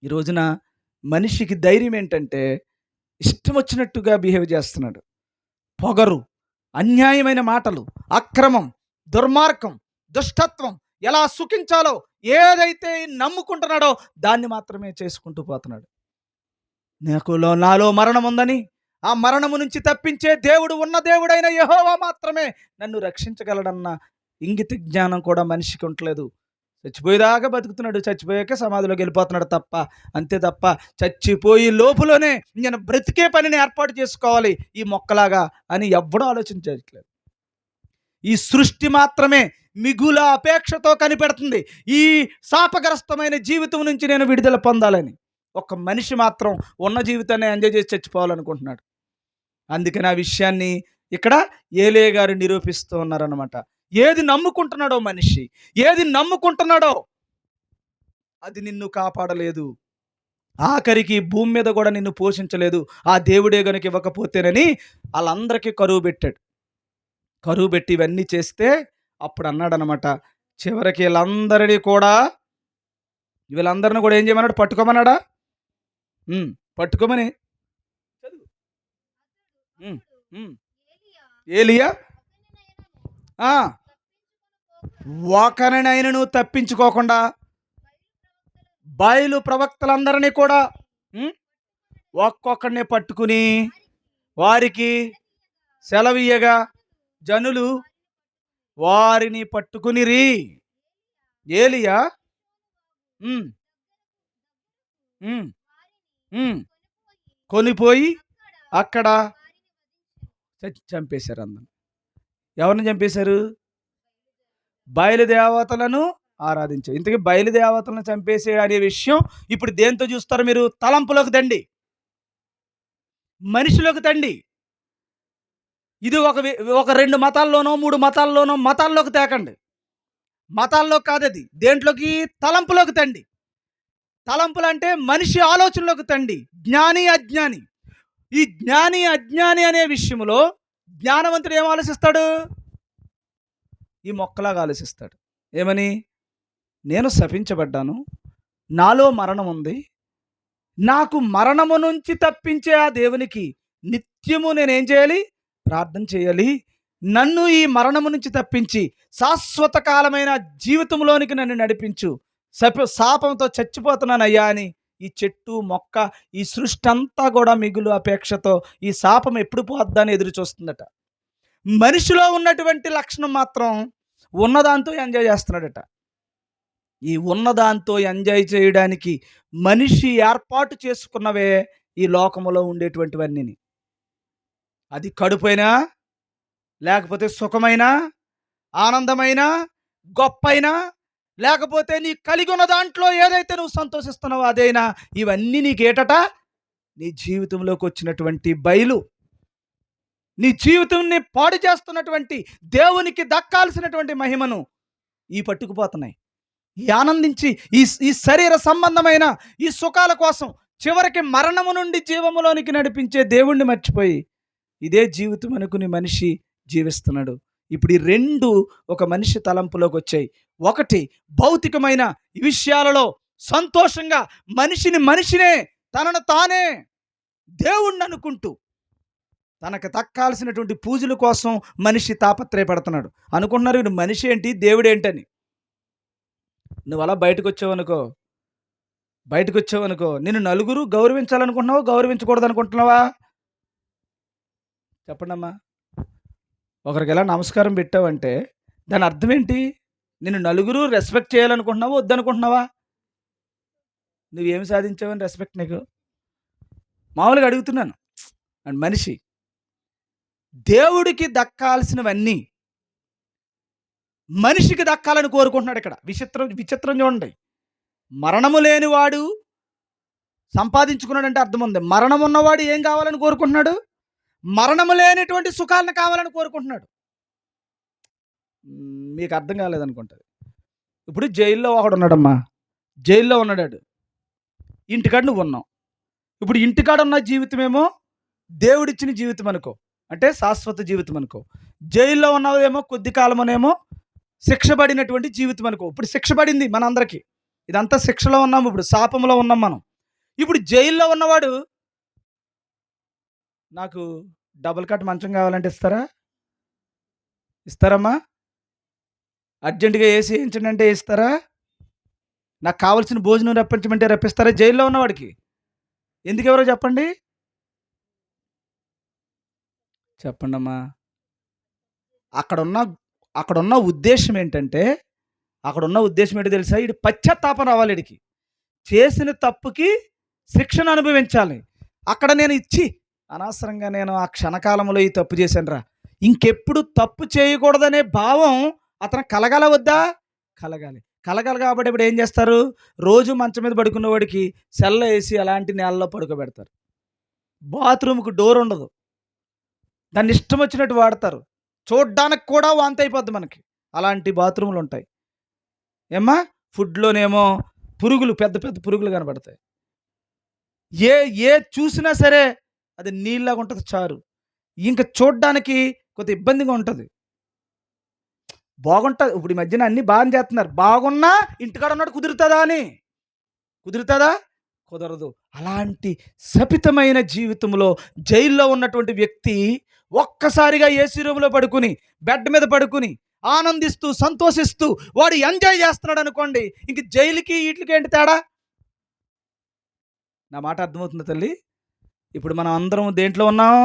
S2: ఈ రోజున మనిషికి ధైర్యం ఏంటంటే ఇష్టం వచ్చినట్టుగా బిహేవ్ చేస్తున్నాడు. పొగరు, అన్యాయమైన మాటలు, అక్రమం, దుర్మార్గం, దుష్టత్వం, ఎలా సుఖించాలో ఏదైతే నమ్ముకుంటున్నాడో దాన్ని మాత్రమే చేసుకుంటూ పోతున్నాడు. నాలో మరణం ఉందని, ఆ మరణము నుంచి తప్పించే దేవుడు, ఉన్న దేవుడైన యెహోవా మాత్రమే నన్ను రక్షించగలడన్న ఇంగిత జ్ఞానం కూడా మనిషికి ఉండలేదు. చచ్చిపోయేదాకా బతుకుతున్నాడు, చచ్చిపోయాక సమాధిలోకి వెళ్ళిపోతున్నాడు అంతే తప్ప చచ్చిపోయి లోపులోనే నేను బ్రతికే పనిని ఏర్పాటు చేసుకోవాలి ఈ మొక్కలాగా అని ఎవ్వడూ ఆలోచించట్లేదు. ఈ సృష్టి మాత్రమే మిగుల అపేక్షతో కనిపెడుతుంది ఈ శాపగ్రస్తమైన జీవితం నుంచి నేను విడుదల పొందాలని. ఒక మనిషి మాత్రం ఉన్న జీవితాన్ని ఎంజాయ్ చేసి చచ్చిపోవాలనుకుంటున్నాడు. అందుకని ఆ విషయాన్ని ఇక్కడ ఏలియా గారు నిరూపిస్తూ ఉన్నారన్నమాట. ఏది నమ్ముకుంటున్నాడో మనిషి, ఏది నమ్ముకుంటున్నాడో అది నిన్ను కాపాడలేదు, ఆఖరికి భూమి మీద కూడా నిన్ను పోషించలేదు. ఆ దేవుడే గనుక ఇవ్వకపోతేనని వాళ్ళందరికీ కరువు పెట్టాడు. కరువు పెట్టి ఇవన్నీ చేస్తే అప్పుడు అన్నాడనమాట, చివరికి వీళ్ళందరినీ కూడా ఏం చేయమన్నాడు, పట్టుకోమన్నాడా. పట్టుకోమని ఏలియా ఒకరినైనను తప్పించుకోకుండా బయలు ప్రవక్తలందరినీ కూడా ఒక్కొక్కడిని పట్టుకుని వారికి సెలవీయగా జనులు వారిని పట్టుకునిరి. ఏలియా కొనిపోయి అక్కడ చంపేశారు అందరు. ఎవరిని చంపేశారు? బయలుదేవతలను ఆరాధించారు. ఇంతకీ బయలుదేవతలను చంపేసే అనే విషయం ఇప్పుడు దేంతో చూస్తారు మీరు? తలంపులోకి తండి, మనిషిలోకి తండి. ఇది ఒక 2 మతాల్లోనో 3 మతాల్లోనో మతాల్లోకి తేకండి. మతాల్లో కాదది. దేంట్లోకి? తలంపులోకి తండి. తలంపులు అంటే మనిషి ఆలోచనలోకి తండి. జ్ఞాని అజ్ఞాని. ఈ జ్ఞాని అజ్ఞాని అనే విషయంలో జ్ఞానవంతుడు ఏం ఆలోచిస్తాడు? ఈ మొక్కలాగా ఆలోచిస్తాడు. ఏమని? నేను శపించబడ్డాను, నాలో మరణం ఉంది, నాకు మరణము నుంచి తప్పించే ఆ దేవునికి నిత్యము నేనేం చేయాలి? ప్రార్థన చేయాలి. నన్ను ఈ మరణము నుంచి తప్పించి శాశ్వత కాలమైన జీవితంలోనికి నన్ను నడిపించు. శాపంతో చచ్చిపోతున్నానయ్యా అని ఈ చెట్టు మొక్క ఈ సృష్టి అంతా కూడా మిగులు అపేక్షతో ఈ శాపం ఎప్పుడు పోద్దని ఎదురు చూస్తుందట. మనిషిలో ఉన్నటువంటి లక్షణం మాత్రం ఉన్నదాంతో ఎంజాయ్ చేస్తున్నాడట. ఈ ఉన్నదాంతో ఎంజాయ్ చేయడానికి మనిషి ఏర్పాటు చేసుకున్నవే ఈ లోకములో ఉండేటువంటివన్నీ. అది కడుపైనా, లేకపోతే సుఖమైనా, ఆనందమైనా, గొప్పైనా, లేకపోతే నీ కలిగి ఉన్న దాంట్లో ఏదైతే నువ్వు సంతోషిస్తున్నావో అదైనా, ఇవన్నీ నీకేటట? నీ జీవితంలోకి వచ్చినటువంటి బయలు, నీ జీవితాన్ని పాడు చేస్తున్నటువంటి దేవునికి దక్కాల్సినటువంటి మహిమను ఈ పట్టుకుపోతున్నాయి. ఈ ఆనందించి ఈ శరీర సంబంధమైన ఈ సుఖాల కోసం చివరికి మరణము నుండి జీవములోనికి నడిపించే దేవుణ్ణి మర్చిపోయి ఇదే జీవితం అనుకుని మనిషి జీవిస్తున్నాడు. ఇప్పుడు ఈ 2 ఒక మనిషి తలంపులోకి వచ్చాయి. ఒకటి భౌతికమైన ఈ విషయాలలో సంతోషంగా మనిషినే తనను తానే దేవుణ్ణి అనుకుంటూ తనకు దక్కాల్సినటువంటి పూజల కోసం మనిషి తాపత్రయపడుతున్నాడు. అనుకుంటున్నారు వీడు మనిషి ఏంటి దేవుడు ఏంటని. నువ్వు అలా బయటకు వచ్చావనుకో నిన్ను నలుగురు గౌరవించాలనుకుంటున్నావా, గౌరవించకూడదు అనుకుంటున్నావా? చెప్పండమ్మా. ఒకరికి ఎలా నమస్కారం పెట్టావంటే దాని అర్థం ఏంటి? నిన్ను నలుగురు రెస్పెక్ట్ చేయాలనుకుంటున్నావా, వద్దనుకుంటున్నావా? నువ్వేమి సాధించావని రెస్పెక్ట్ నీకు? మామూలుగా అడుగుతున్నాను. అండ్ మనిషి దేవుడికి దక్కాల్సినవన్నీ మనిషికి దక్కాలని కోరుకుంటున్నాడు. ఇక్కడ విచిత్రం చూడండి. మరణము లేనివాడు సంపాదించుకున్నాడంటే అర్థం ఉంది. మరణం ఉన్నవాడు ఏం కావాలని కోరుకుంటున్నాడు? మరణము లేనిటువంటి సుఖాలను కావాలని కోరుకుంటున్నాడు. మీకు అర్థం కాలేదనుకుంటుంది. ఇప్పుడు జైల్లో ఒకడు ఉన్నాడమ్మా, జైల్లో ఉన్నాడు. ఇంటికాడ నువ్వు ఉన్నావు. ఇప్పుడు ఇంటికాడ ఉన్న జీవితమేమో దేవుడిచ్చిన జీవితం అనుకో, అంటే శాశ్వత జీవితం అనుకో. జైల్లో ఉన్నదేమో కొద్ది కాలమనేమో శిక్షపడినటువంటి జీవితం అనుకో. ఇప్పుడు శిక్షపడింది మనందరికీ. ఇదంతా శిక్షలో ఉన్నాము, ఇప్పుడు శాపంలో ఉన్నాం మనం. ఇప్పుడు జైల్లో ఉన్నవాడు నాకు డబుల్ కట్ మంచం కావాలంటే ఇస్తారమ్మా? అర్జెంటుగా ఏసీ వేయించండి అంటే ఇస్తారా? నాకు కావాల్సిన భోజనం రప్పించమంటే రప్పిస్తారా? జైల్లో ఉన్నవాడికి ఎందుకు ఎవరో చెప్పండి అమ్మా. అక్కడున్న ఉద్దేశం ఏంటంటే, ఏంటో తెలుసా? వీడి పశ్చాత్తాపం రావాలి. వీడికి చేసిన తప్పుకి శిక్షను అనుభవించాలి. అక్కడ నేను అనవసరంగా నేను ఆ క్షణకాలంలో ఈ తప్పు చేశాను రా, ఇంకెప్పుడు తప్పు చేయకూడదనే భావం అతను కలగాల వద్దా? కలగాలి కాబట్టి ఇప్పుడు ఏం చేస్తారు? రోజు మంచం మీద పడుకున్నవాడికి సెల్ల వేసి అలాంటి నేలలో పడుకోబెడతారు. బాత్రూమ్కి డోర్ ఉండదు, దాన్ని ఇష్టం వచ్చినట్టు వాడతారు. చూడ్డానికి కూడా వాంతి అయిపోద్ది మనకి. అలాంటి బాత్రూములు ఉంటాయి. ఏమ్మా, ఫుడ్లోనేమో పురుగులు, పెద్ద పెద్ద పురుగులు కనబడతాయి. ఏ చూసినా సరే అది నీళ్ళగా ఉంటుంది, చారు. ఇంకా చూడ్డానికి కొంత ఇబ్బందిగా ఉంటుంది. బాగుంటుంది. ఇప్పుడు ఈ మధ్యన అన్నీ బాగా చేస్తున్నారు. బాగున్నా ఇంటికాడ ఉన్నాడు కుదురుతుందా? కుదరదు. అలాంటి శపితమైన జీవితంలో జైల్లో ఉన్నటువంటి వ్యక్తి ఒక్కసారిగా ఏసీ రూమ్లో పడుకుని, బెడ్ మీద పడుకుని ఆనందిస్తూ సంతోషిస్తూ వాడు ఎంజాయ్ చేస్తున్నాడు అనుకోండి. ఇంక జైలుకి వీటికి ఏంటి తేడా? నా మాట అర్థమవుతుంది తల్లి? ఇప్పుడు మనం అందరం దేంట్లో ఉన్నాం?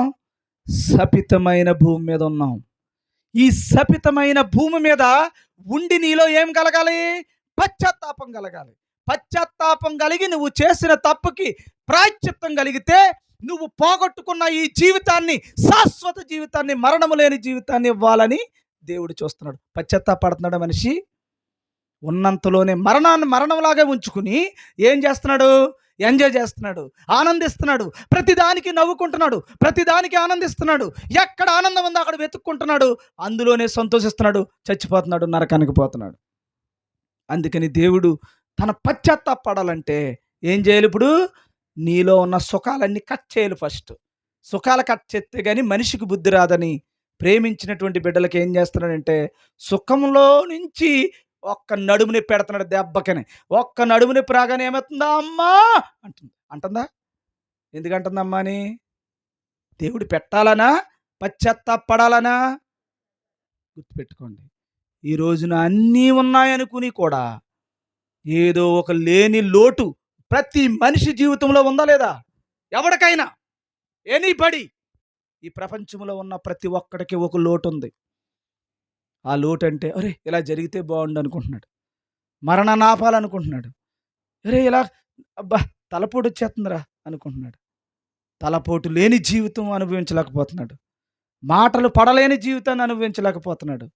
S2: శపితమైన భూమి మీద ఉన్నాం. ఈ శపితమైన భూమి మీద ఉండి నీలో ఏం కలగాలి? పశ్చాత్తాపం కలగాలి. పశ్చాత్తాపం కలిగి నువ్వు చేసిన తప్పుకి ప్రాయశ్చిత్తం కలిగితే నువ్వు పోగొట్టుకున్న ఈ జీవితాన్ని, శాశ్వత జీవితాన్ని, మరణము లేని జీవితాన్ని ఇవ్వాలని దేవుడు చూస్తున్నాడు. పశ్చాత్తాపడుతున్నాడు మనిషి. ఉన్నంతలోనే మరణాన్ని మరణంలాగే ఉంచుకుని ఏం చేస్తున్నాడు? ఎంజాయ్ చేస్తున్నాడు, ఆనందిస్తున్నాడు, ప్రతిదానికి నవ్వుకుంటున్నాడు, ప్రతిదానికి ఆనందిస్తున్నాడు. ఎక్కడ ఆనందం ఉందో అక్కడ వెతుక్కుంటున్నాడు, అందులోనే సంతోషిస్తున్నాడు, చచ్చిపోతున్నాడు, నరకానికి పోతున్నాడు. అందుకని దేవుడు తన పశ్చాత్తాపడాలంటే ఏం చేయాలి? ఇప్పుడు నీలో ఉన్న సుఖాలన్నీ కట్ చేయాలి. ఫస్ట్ సుఖాలు కట్ చేస్తే కానీ మనిషికి బుద్ధి రాదని ప్రేమించినటువంటి బిడ్డలకి ఏం చేస్తున్నాడంటే సుఖంలో నుంచి ఒక్క నడుముని పెడుతున్నాడు దెబ్బకని. ఒక్క నడుముని రాగానే ఏమవుతుందా? అమ్మా అంటుందా? ఎందుకంటుందమ్మా అని? దేవుడు పెట్టాలనా? పశ్చాత్తాపడాలనా? గుర్తుపెట్టుకోండి, ఈ రోజున అన్నీ ఉన్నాయనుకుని కూడా ఏదో ఒక లేని లోటు ప్రతి మనిషి జీవితంలో ఉందా లేదా? ఎవరికైనా, ఎనీబడి, ఈ ప్రపంచంలో ఉన్న ప్రతి ఒక్కడికి ఒక లోటు ఉంది. ఆ లోటు అంటే అరే ఇలా జరిగితే బాగుండు అనుకుంటున్నాడు, మరణాన్ని ఆపాలనుకుంటున్నాడు, అరే ఇలా అబ్బా తలపోటు వచ్చేస్తుందిరా అనుకుంటున్నాడు, తలపోటు లేని జీవితం అనుభవించలేకపోతున్నాడు, మాటలు పడలేని జీవితాన్ని అనుభవించలేకపోతున్నాడు,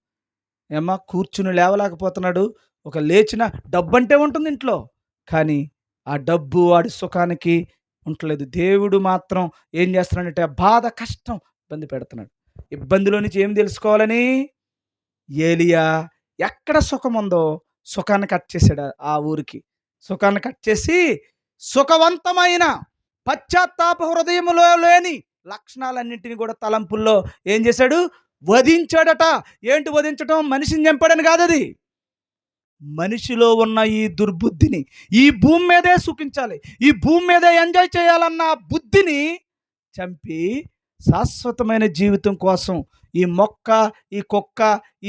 S2: ఏమా కూర్చుని లేవలేకపోతున్నాడు. ఒక లేచిన డబ్బు అంటే ఉంటుంది ఇంట్లో, కానీ ఆ డబ్బు వాడి సుఖానికి ఉండలేదు. దేవుడు మాత్రం ఏం చేస్తున్నాడంటే బాధ, కష్టం, ఇబ్బంది పెడుతున్నాడు. ఇబ్బందిలో నుంచి ఏం తెలుసుకోవాలని? ఏలియా ఎక్కడ సుఖం ఉందో సుఖాన్ని కట్ చేశాడు. ఆ ఊరికి సుఖాన్ని కట్ చేసి సుఖవంతమైన పశ్చాత్తాప హృదయములో లేని లక్షణాలన్నింటినీ కూడా తలంపుల్లో ఏం చేశాడు? వధించాడట. ఏంటి వధించటం? మనిషిని చంపాడని కాదు, అది మనిషిలో ఉన్న ఈ దుర్బుద్ధిని, ఈ భూమి మీదే సుఖించాలి, ఈ భూమి మీదే ఎంజాయ్ చేయాలన్న బుద్ధిని చంపి శాశ్వతమైన జీవితం కోసం ఈ మొక్క, ఈ కుక్క,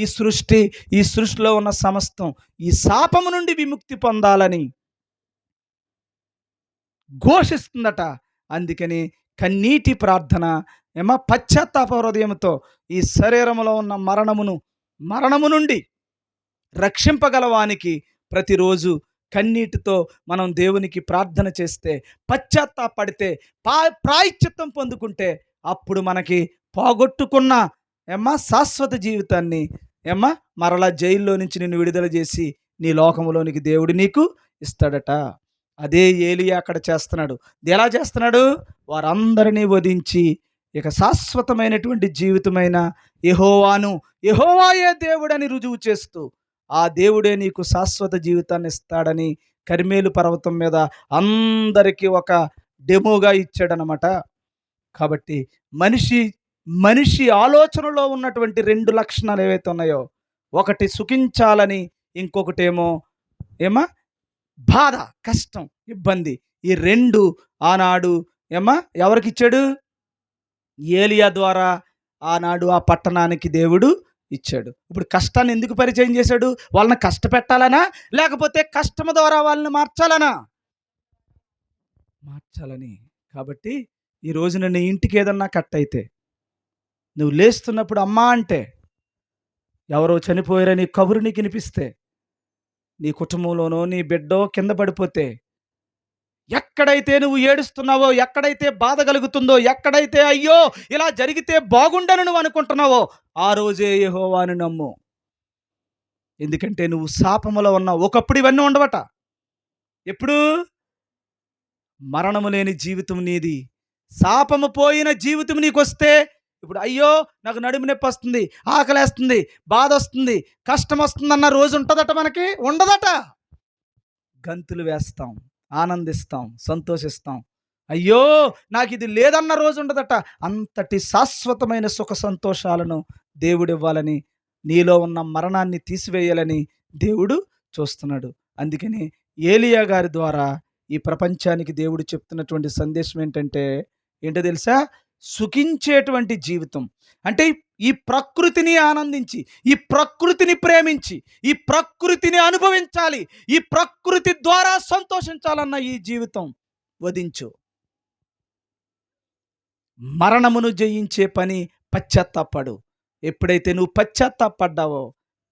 S2: ఈ సృష్టిలో ఉన్న సమస్తం ఈ శాపము నుండి విముక్తి పొందాలని ఘోషిస్తుందట. అందుకని కన్నీటి ప్రార్థన, పశ్చాత్తాప హృదయంతో ఈ శరీరంలో ఉన్న మరణము నుండి రక్షింపగలవానికి ప్రతిరోజు కన్నీటితో మనం దేవునికి ప్రార్థన చేస్తే, పశ్చాత్తాపడితే, ప్రాయశ్చిత్తం పొందుకుంటే అప్పుడు మనకి పోగొట్టుకున్న శాశ్వత జీవితాన్ని మరలా జైల్లో నుంచి నిన్ను విడుదల చేసి నీ లోకంలోనికి దేవుడు నీకు ఇస్తాడట. అదే ఏలియా అక్కడ చేస్తున్నాడు. ఎలా చేస్తున్నాడు? వారందరినీ వధించి ఇక శాశ్వతమైనటువంటి జీవితమైన యెహోవాయే దేవుడని రుజువు చేస్తూ ఆ దేవుడే నీకు శాశ్వత జీవితాన్ని ఇస్తాడని కర్మేలు పర్వతం మీద అందరికీ ఒక డెమోగా ఇచ్చాడనమాట. కాబట్టి మనిషి ఆలోచనలో ఉన్నటువంటి రెండు లక్షణాలు ఏవైతే ఉన్నాయో, ఒకటి సుఖించాలని, ఇంకొకటేమో బాధ, కష్టం, ఇబ్బంది. ఈ రెండు ఆనాడు ఎవరికి ఇచ్చాడు? ఏలియా ద్వారా ఆనాడు ఆ పట్టణానికి దేవుడు ఇచ్చాడు. ఇప్పుడు కష్టాన్ని ఎందుకు పరిచయం చేశాడు? వాళ్ళని కష్టపెట్టాలనా, లేకపోతే కష్టం ద్వారా వాళ్ళని మార్చాలని. కాబట్టి ఈ రోజున నీ ఇంటికి ఏదన్నా కట్ అయితే, నువ్వు లేస్తున్నప్పుడు అమ్మా అంటే ఎవరో చనిపోయారని కబురు నీకు వినిపిస్తే, నీ కుటుంబంలోనో నీ బిడ్డో కింద పడిపోతే, ఎక్కడైతే నువ్వు ఏడుస్తున్నావో, ఎక్కడైతే బాధ కలుగుతుందో, ఎక్కడైతే అయ్యో ఇలా జరిగితే బాగుండని నువ్వు అనుకుంటున్నావో, ఆ రోజే యెహోవాను నమ్ము. ఎందుకంటే నువ్వు శాపములో ఉన్నావు. ఒకప్పుడు ఇవన్నీ ఉండవట. ఎప్పుడు? మరణము లేని జీవితం నీది, శాపము పోయిన జీవితం నీకు వస్తే, ఇప్పుడు అయ్యో నాకు నడుము నొప్పి వస్తుంది, ఆకలేస్తుంది, బాధ వస్తుంది, కష్టం వస్తుందన్న రోజు ఉంటుందట? మనకి ఉండదట. గంతులు వేస్తాం, ఆనందిస్తాం, సంతోషిస్తాం. అయ్యో నాకు ఇది లేదన్న రోజు ఉండదట. అంతటి శాశ్వతమైన సుఖ సంతోషాలను దేవుడు ఇవ్వాలని, నీలో ఉన్న మరణాన్ని తీసివేయాలని దేవుడు చూస్తున్నాడు. అందుకని ఏలియా గారి ద్వారా ఈ ప్రపంచానికి దేవుడు చెప్తున్నటువంటి సందేశం ఏంటో తెలుసా? సుఖించేటువంటి జీవితం అంటే ఈ ప్రకృతిని ఆనందించి, ఈ ప్రకృతిని ప్రేమించి, ఈ ప్రకృతిని అనుభవించాలి, ఈ ప్రకృతి ద్వారా సంతోషించాలన్న ఈ జీవితం వధించు. మరణమును జయించే పని పశ్చాత్తాపడు. ఎప్పుడైతే నువ్వు పశ్చాత్తాపడ్డావో,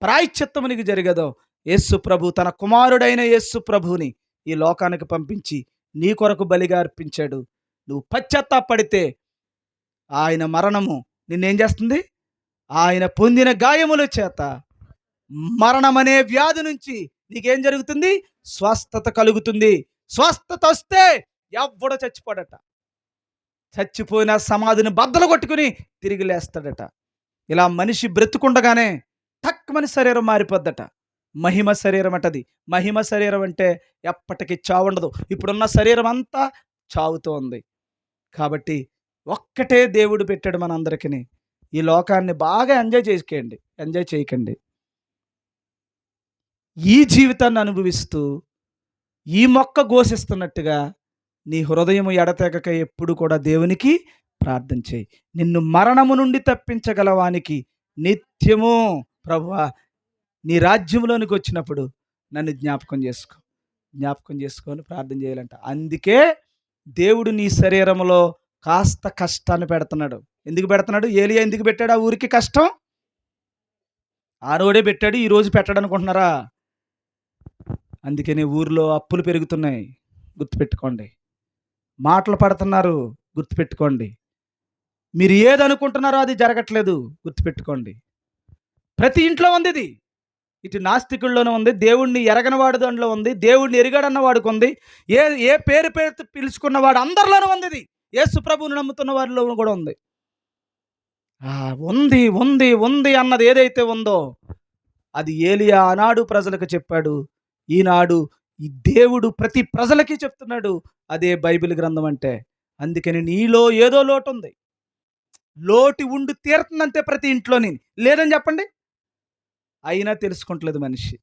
S2: ప్రాయశ్చిత్తము నీకు జరగదో, యేసు ప్రభు తన కుమారుడైన యేసు ప్రభుని ఈ లోకానికి పంపించి నీ కొరకు బలిగా అర్పించాడు. నువ్వు పశ్చాత్తాపడితే ఆయన మరణము నిన్నేం చేస్తుంది? ఆయన పొందిన గాయముల చేత మరణం అనే వ్యాధి నుంచి నీకేం జరుగుతుంది? స్వస్థత కలుగుతుంది. స్వస్థత వస్తే ఎవ్వడో చచ్చిపోడట. చచ్చిపోయిన సమాధిని బద్దలు కొట్టుకుని తిరిగి లేస్తాడట. ఇలా మనిషి బ్రతుకుండగానే టక్కుమని శరీరం మారిపోద్దట. మహిమ శరీరం అటది. మహిమ శరీరం అంటే ఎప్పటికీ చావుండదు. ఇప్పుడున్న శరీరం అంతా చావుతో ఉంది. కాబట్టి ఒక్కటే దేవుడు పెట్టాడు మనందరికీ. ఈ లోకాన్ని బాగా ఎంజాయ్ చేయకండి. ఈ జీవితాన్ని అనుభవిస్తూ ఈ మొక్క ఘోషిస్తున్నట్టుగా నీ హృదయం ఎడతెగక ఎప్పుడు కూడా దేవునికి ప్రార్థన చేయి. నిన్ను మరణము నుండి తప్పించగలవానికి నిత్యము ప్రభువా నీ రాజ్యంలోనికి వచ్చినప్పుడు నన్ను జ్ఞాపకం చేసుకొని ప్రార్థన చేయాలంట. అందుకే దేవుడు నీ శరీరంలో కాస్త కష్టాన్ని పెడుతున్నాడు. ఎందుకు పెడుతున్నాడు? ఏలియా ఎందుకు పెట్టాడు ఆ ఊరికి కష్టం? ఆరోడే పెట్టాడు, ఈరోజు పెట్టాడు అనుకుంటున్నారా? అందుకని ఊరిలో అప్పులు పెరుగుతున్నాయి, గుర్తుపెట్టుకోండి. మాటలు పడుతున్నారు, గుర్తుపెట్టుకోండి. మీరు ఏది అనుకుంటున్నారో అది జరగట్లేదు, గుర్తుపెట్టుకోండి. ప్రతి ఇంట్లో ఉంది ఇది. ఇటు నాస్తికుల్లోనే ఉంది, దేవుణ్ణి ఎరగనవాడు దాంట్లో ఉంది, దేవుణ్ణి ఎరిగాడన్న వాడికి ఉంది, ఏ పేరు పిలుచుకున్నవాడు అందరిలోనూ ఉంది. ఇది యేసు ప్రభువుని నమ్ముతున్న వారిలో కూడా ఉంది. ఉంది ఉంది ఉంది అన్నది ఏదైతే ఉందో అది ఏలియా ఆనాడు ప్రజలకు చెప్పాడు. ఈనాడు ఈ దేవుడు ప్రతి ప్రజలకి చెప్తున్నాడు. అదే బైబిల్ గ్రంథం అంటే. అందుకని నీలో ఏదో లోటు ఉంది. లోటు ఉండి తీరుతుందంతే ప్రతి ఇంట్లోని. లేదని చెప్పండి, అయినా తెలుసుకుంటలేదు మనిషి.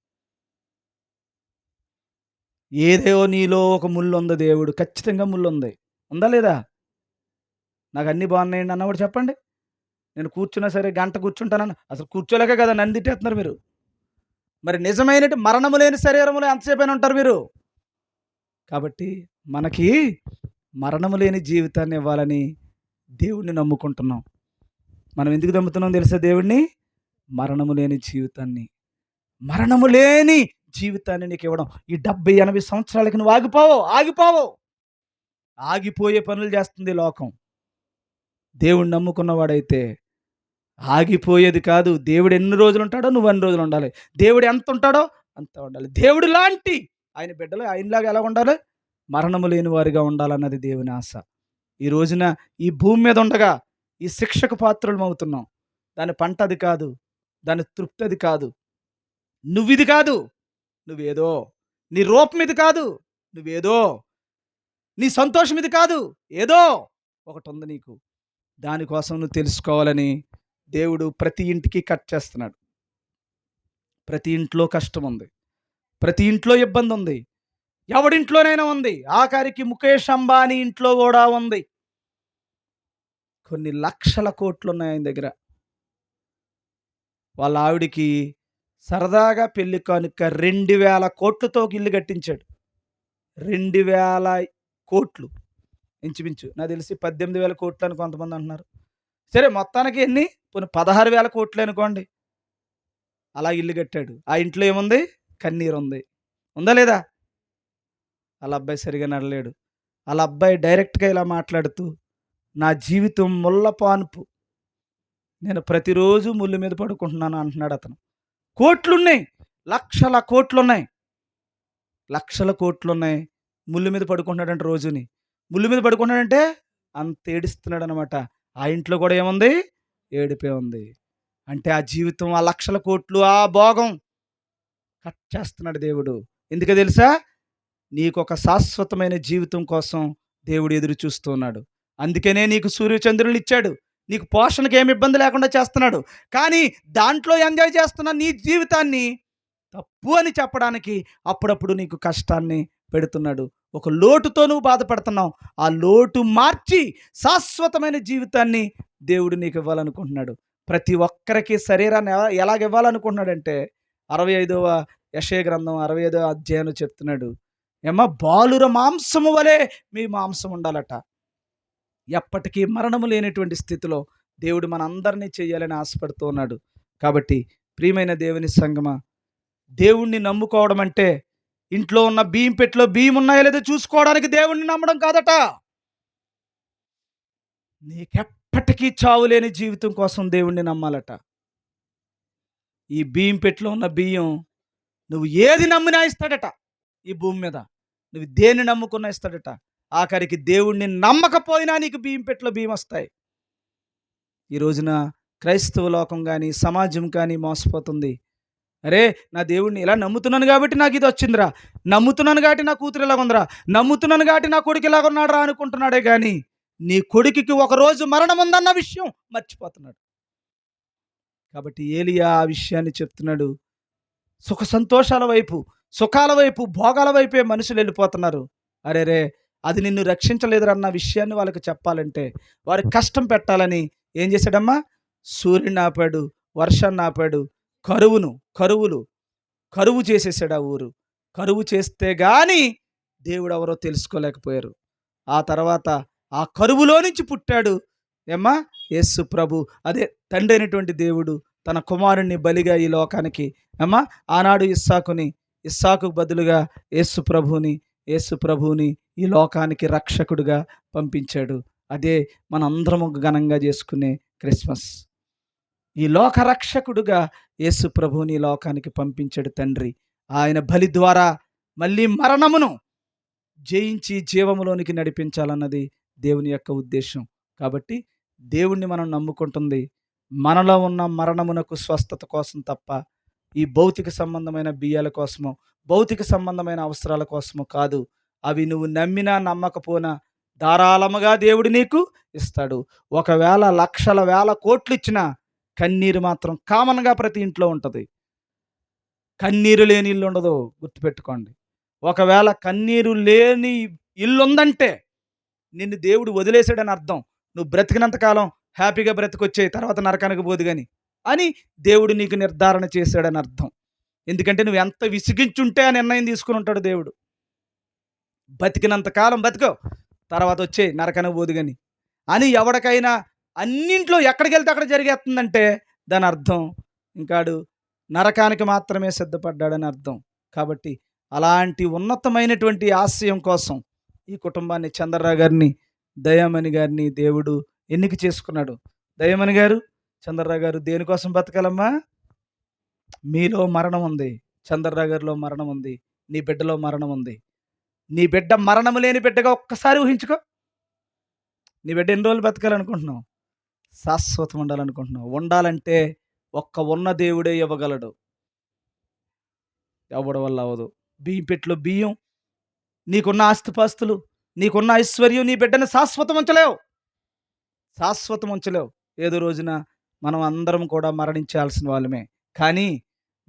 S2: ఏదో నీలో ఒక ముళ్ళు ఉంది. దేవుడు ఖచ్చితంగా ముళ్ళు ఉంది. ఉందా లేదా? నాకు అన్నీ బాగున్నాయండి అన్నవాడు చెప్పండి. నేను కూర్చున్నా సరే గంట కూర్చుంటానని అసలు కూర్చోలేక కదా నన్ను తిట్టేస్తున్నారు మీరు. మరి నిజమైనట్టు మరణము లేని శరీరములో ఎంతసేపైనా ఉంటారు మీరు. కాబట్టి మనకి మరణము లేని జీవితాన్ని ఇవ్వాలని దేవుణ్ణి నమ్ముకుంటున్నాం. మనం ఎందుకు నమ్ముతున్నాం తెలుసా? దేవుణ్ణి మరణము లేని జీవితాన్ని నీకు ఇవ్వడం. ఈ 70-80 సంవత్సరాలకి నువ్వు ఆగిపోవు. ఆగిపోయే పనులు చేస్తుంది లోకం. దేవుణ్ణి నమ్ముకున్నవాడైతే ఆగిపోయేది కాదు. దేవుడు ఎన్ని రోజులు ఉంటాడో నువ్వు అన్ని రోజులు ఉండాలి. దేవుడు ఎంత ఉంటాడో అంత ఉండాలి. దేవుడు లాంటి ఆయన బిడ్డలు ఆయనలాగా ఎలా ఉండాలి? మరణము లేని వారిగా ఉండాలన్నది దేవుని ఆశ. ఈ రోజున ఈ భూమి మీద ఉండగా ఈ శిక్షకు పాత్రలు అవుతున్నాం. దాని పంట అది కాదు, దాని తృప్తి అది కాదు. నువ్విది కాదు, నువ్వేదో. నీ రూపం ఇది కాదు, నువ్వేదో. నీ సంతోషం ఇది కాదు, ఏదో ఒకటి ఉంది నీకు. దానికోసం నువ్వు తెలుసుకోవాలని దేవుడు ప్రతి ఇంటికి కట్ చేస్తున్నాడు. ప్రతి ఇంట్లో కష్టం ఉంది, ప్రతి ఇంట్లో ఇబ్బంది ఉంది, ఎవడింట్లోనైనా ఉంది. ఆఖరికి ముఖేష్ అంబానీ ఇంట్లో కూడా ఉంది. కొన్ని లక్షల కోట్లు ఉన్నాయి ఆయన దగ్గర. వాళ్ళ ఆవిడికి సరదాగా పెళ్లి కానుక 2000 కోట్లతో ఇల్లు కట్టించాడు. 2000 కోట్లు ఇంచుమించు. నాకు తెలిసి 18,000 కోట్లు అని కొంతమంది అంటున్నారు. సరే, మొత్తానికి ఎన్ని? 16,000 కోట్లు అనుకోండి. అలా ఇల్లు కట్టాడు. ఆ ఇంట్లో ఏముంది? కన్నీరు ఉంది. ఉందా లేదా? వాళ్ళ అబ్బాయి సరిగా నడలేడు. వాళ్ళ అబ్బాయి డైరెక్ట్గా ఇలా మాట్లాడుతూ, నా జీవితం ముళ్ళ పానుపు, నేను ప్రతిరోజు ముళ్ళు మీద పడుకుంటున్నాను అంటున్నాడు అతను. కోట్లున్నాయి, లక్షల కోట్లున్నాయి, ముళ్ళు మీద పడుకుంటున్నాడంటే రోజుని. ముళ్ళు మీద పడుకుంటున్నాడంటే అంత ఏడుస్తున్నాడు అనమాట. ఆ ఇంట్లో కూడా ఏముంది? ఏడిపే ఉంది. అంటే ఆ జీవితం, ఆ లక్షల కోట్లు, ఆ భోగం కట్ చేస్తున్నాడు దేవుడు. ఎందుకో తెలుసా? నీకు ఒక శాశ్వతమైన జీవితం కోసం దేవుడు ఎదురు చూస్తూ ఉన్నాడు. అందుకనే నీకు సూర్యచంద్రులు ఇచ్చాడు. నీకు పోషణకు ఏమి ఇబ్బంది లేకుండా చేస్తున్నాడు. కానీ దాంట్లో ఎంజాయ్ చేస్తున్న నీ జీవితాన్ని తప్పు అని చెప్పడానికి అప్పుడప్పుడు నీకు కష్టాన్ని పెడుతున్నాడు. ఒక లోటుతో నువ్వు బాధపడుతున్నావు. ఆ లోటు మార్చి శాశ్వతమైన జీవితాన్ని దేవుడు నీకు ఇవ్వాలనుకుంటున్నాడు. ప్రతి ఒక్కరికి శరీరాన్ని ఎలాగ ఇవ్వాలనుకుంటున్నాడంటే 65వ యెషయా గ్రంథం 65వ అధ్యాయం చెప్తున్నాడు. బాలుర మాంసము వలె మీ మాంసం ఉండాలట. ఎప్పటికీ మరణము లేనటువంటి స్థితిలో దేవుడు మనందరినీ చేయాలని ఆశపడుతూ ఉన్నాడు. కాబట్టి ప్రియమైన దేవుని సంగమా, దేవుణ్ణి నమ్ముకోవడం అంటే ఇంట్లో ఉన్న బియ్యం పెట్టెలో బియ్యం ఉన్నాయో లేదో చూసుకోవడానికి దేవుణ్ణి నమ్మడం కాదట. నీకెప్పటికీ చావులేని జీవితం కోసం దేవుణ్ణి నమ్మాలట. ఈ బియ్యం పెట్టెలో ఉన్న బియ్యం నువ్వు ఏది నమ్మినా ఇస్తాడట. ఈ భూమి మీద నువ్వు దేన్ని నమ్ముకున్నా ఇస్తాడట. ఆఖరికి దేవుణ్ణి నమ్మకపోయినా నీకు బియ్యం పెట్టెలో బియ్యం వస్తాయి. ఈ రోజున క్రైస్తవ లోకం కానీ సమాజం కానీ మోసపోతుంది. అరే, నా దేవుడిని ఇలా నమ్ముతున్నాను కాబట్టి నాకు ఇది వచ్చిందిరా, నమ్ముతున్నాను కాబట్టి నా కూతురు ఇలాగ ఉందిరా, నమ్ముతున్నాను కాబట్టి నా కొడుకు ఇలాగ ఉన్నాడు రా అనుకుంటున్నాడే కానీ నీ కొడుకుకి ఒకరోజు మరణం ఉందన్న విషయం మర్చిపోతున్నాడు. కాబట్టి ఏలియా ఆ విషయాన్ని చెప్తున్నాడు. సుఖ సంతోషాల వైపు, సుఖాల వైపు, భోగాల వైపే మనుషులు వెళ్ళిపోతున్నారు. అరే రే, అది నిన్ను రక్షించలేదురన్న విషయాన్ని వాళ్ళకి చెప్పాలంటే, వారికి కష్టం పెట్టాలని ఏం చేశాడమ్మా? సూర్యుని ఆపాడు, వర్షాన్ని ఆపాడు, కరువు చేసేసాడు ఆ ఊరు. కరువు చేస్తే గాని దేవుడు ఎవరో తెలుసుకోలేకపోయారు. ఆ తర్వాత ఆ కరువులో నుంచి పుట్టాడు ఏమ్మా యేసు ప్రభు. అదే తండ్రి అయినటువంటి దేవుడు తన కుమారుణ్ణి బలిగా ఈ లోకానికి ఏమ్మా ఆనాడు ఇస్సాకు బదులుగా యేసు ప్రభువుని ఈ లోకానికి రక్షకుడిగా పంపించాడు. అదే మనందరము ఘనంగా చేసుకునే క్రిస్మస్. ఈ లోక రక్షకుడుగా యేసు ప్రభువుని ఈ లోకానికి పంపించాడు తండ్రి. ఆయన బలి ద్వారా మళ్ళీ మరణమును జయించి జీవములోనికి నడిపించాలన్నది దేవుని యొక్క ఉద్దేశం. కాబట్టి దేవుణ్ణి మనం నమ్ముకుంటుంది మనలో ఉన్న మరణమునకు స్వస్థత కోసం తప్ప ఈ భౌతిక సంబంధమైన బియ్యాల కోసమో, భౌతిక సంబంధమైన అవసరాల కోసమో కాదు. అవి నువ్వు నమ్మినా నమ్మకపోయినా ధారాళముగా దేవుడు నీకు ఇస్తాడు. ఒకవేళ లక్షల వేల కోట్లు ఇచ్చినా కన్నీరు మాత్రం కామన్గా ప్రతి ఇంట్లో ఉంటుంది. కన్నీరు లేని ఇల్లు ఉండదు, గుర్తుపెట్టుకోండి. ఒకవేళ కన్నీరు లేని ఇల్లు ఉందంటే నిన్ను దేవుడు వదిలేసాడని అర్థం. నువ్వు బ్రతికినంతకాలం హ్యాపీగా బ్రతికొచ్చేయి, తర్వాత నరకానికి పోదు కానీ అని దేవుడు నీకు నిర్ధారణ చేశాడని అర్థం. ఎందుకంటే నువ్వు ఎంత విసిగించుంటే ఆ నిర్ణయం తీసుకుని ఉంటాడు దేవుడు. బతికినంతకాలం బతికో, తర్వాత వచ్చే నరకానికి పోదు కానీ అని ఎవరికైనా అన్నింట్లో ఎక్కడికి వెళ్తే అక్కడ జరిగేస్తుందంటే దాని అర్థం ఇంకాడు నరకానికి మాత్రమే సిద్ధపడ్డాడని అర్థం. కాబట్టి అలాంటి ఉన్నతమైనటువంటి ఆశయం కోసం ఈ కుటుంబాన్ని, చంద్రరావు గారిని, దయామణి గారిని దేవుడు ఎన్నిక చేసుకున్నాడు. దయామణి గారు, చంద్రరావు గారు దేనికోసం బతకాలమ్మా? మీలో మరణం ఉంది, చంద్రరావు గారిలో మరణం ఉంది, నీ బిడ్డలో మరణం ఉంది. నీ బిడ్డ మరణము లేని బిడ్డగా ఒక్కసారి ఊహించుకో. నీ బిడ్డ ఎన్ని రోజులు బతకాలనుకుంటున్నావు? శాశ్వతం ఉండాలనుకుంటున్నావు. ఉండాలంటే ఒక్క ఉన్న దేవుడే ఇవ్వగలడు, ఎవడి వల్ల అవ్వదు. బియ్యం పెట్టులో బియ్యం, నీకున్న ఆస్తిపాస్తులు, నీకున్న ఐశ్వర్యం నీ బిడ్డను శాశ్వతం ఉంచలేవు. ఏదో రోజున మనం అందరం కూడా మరణించాల్సిన వాళ్ళమే. కానీ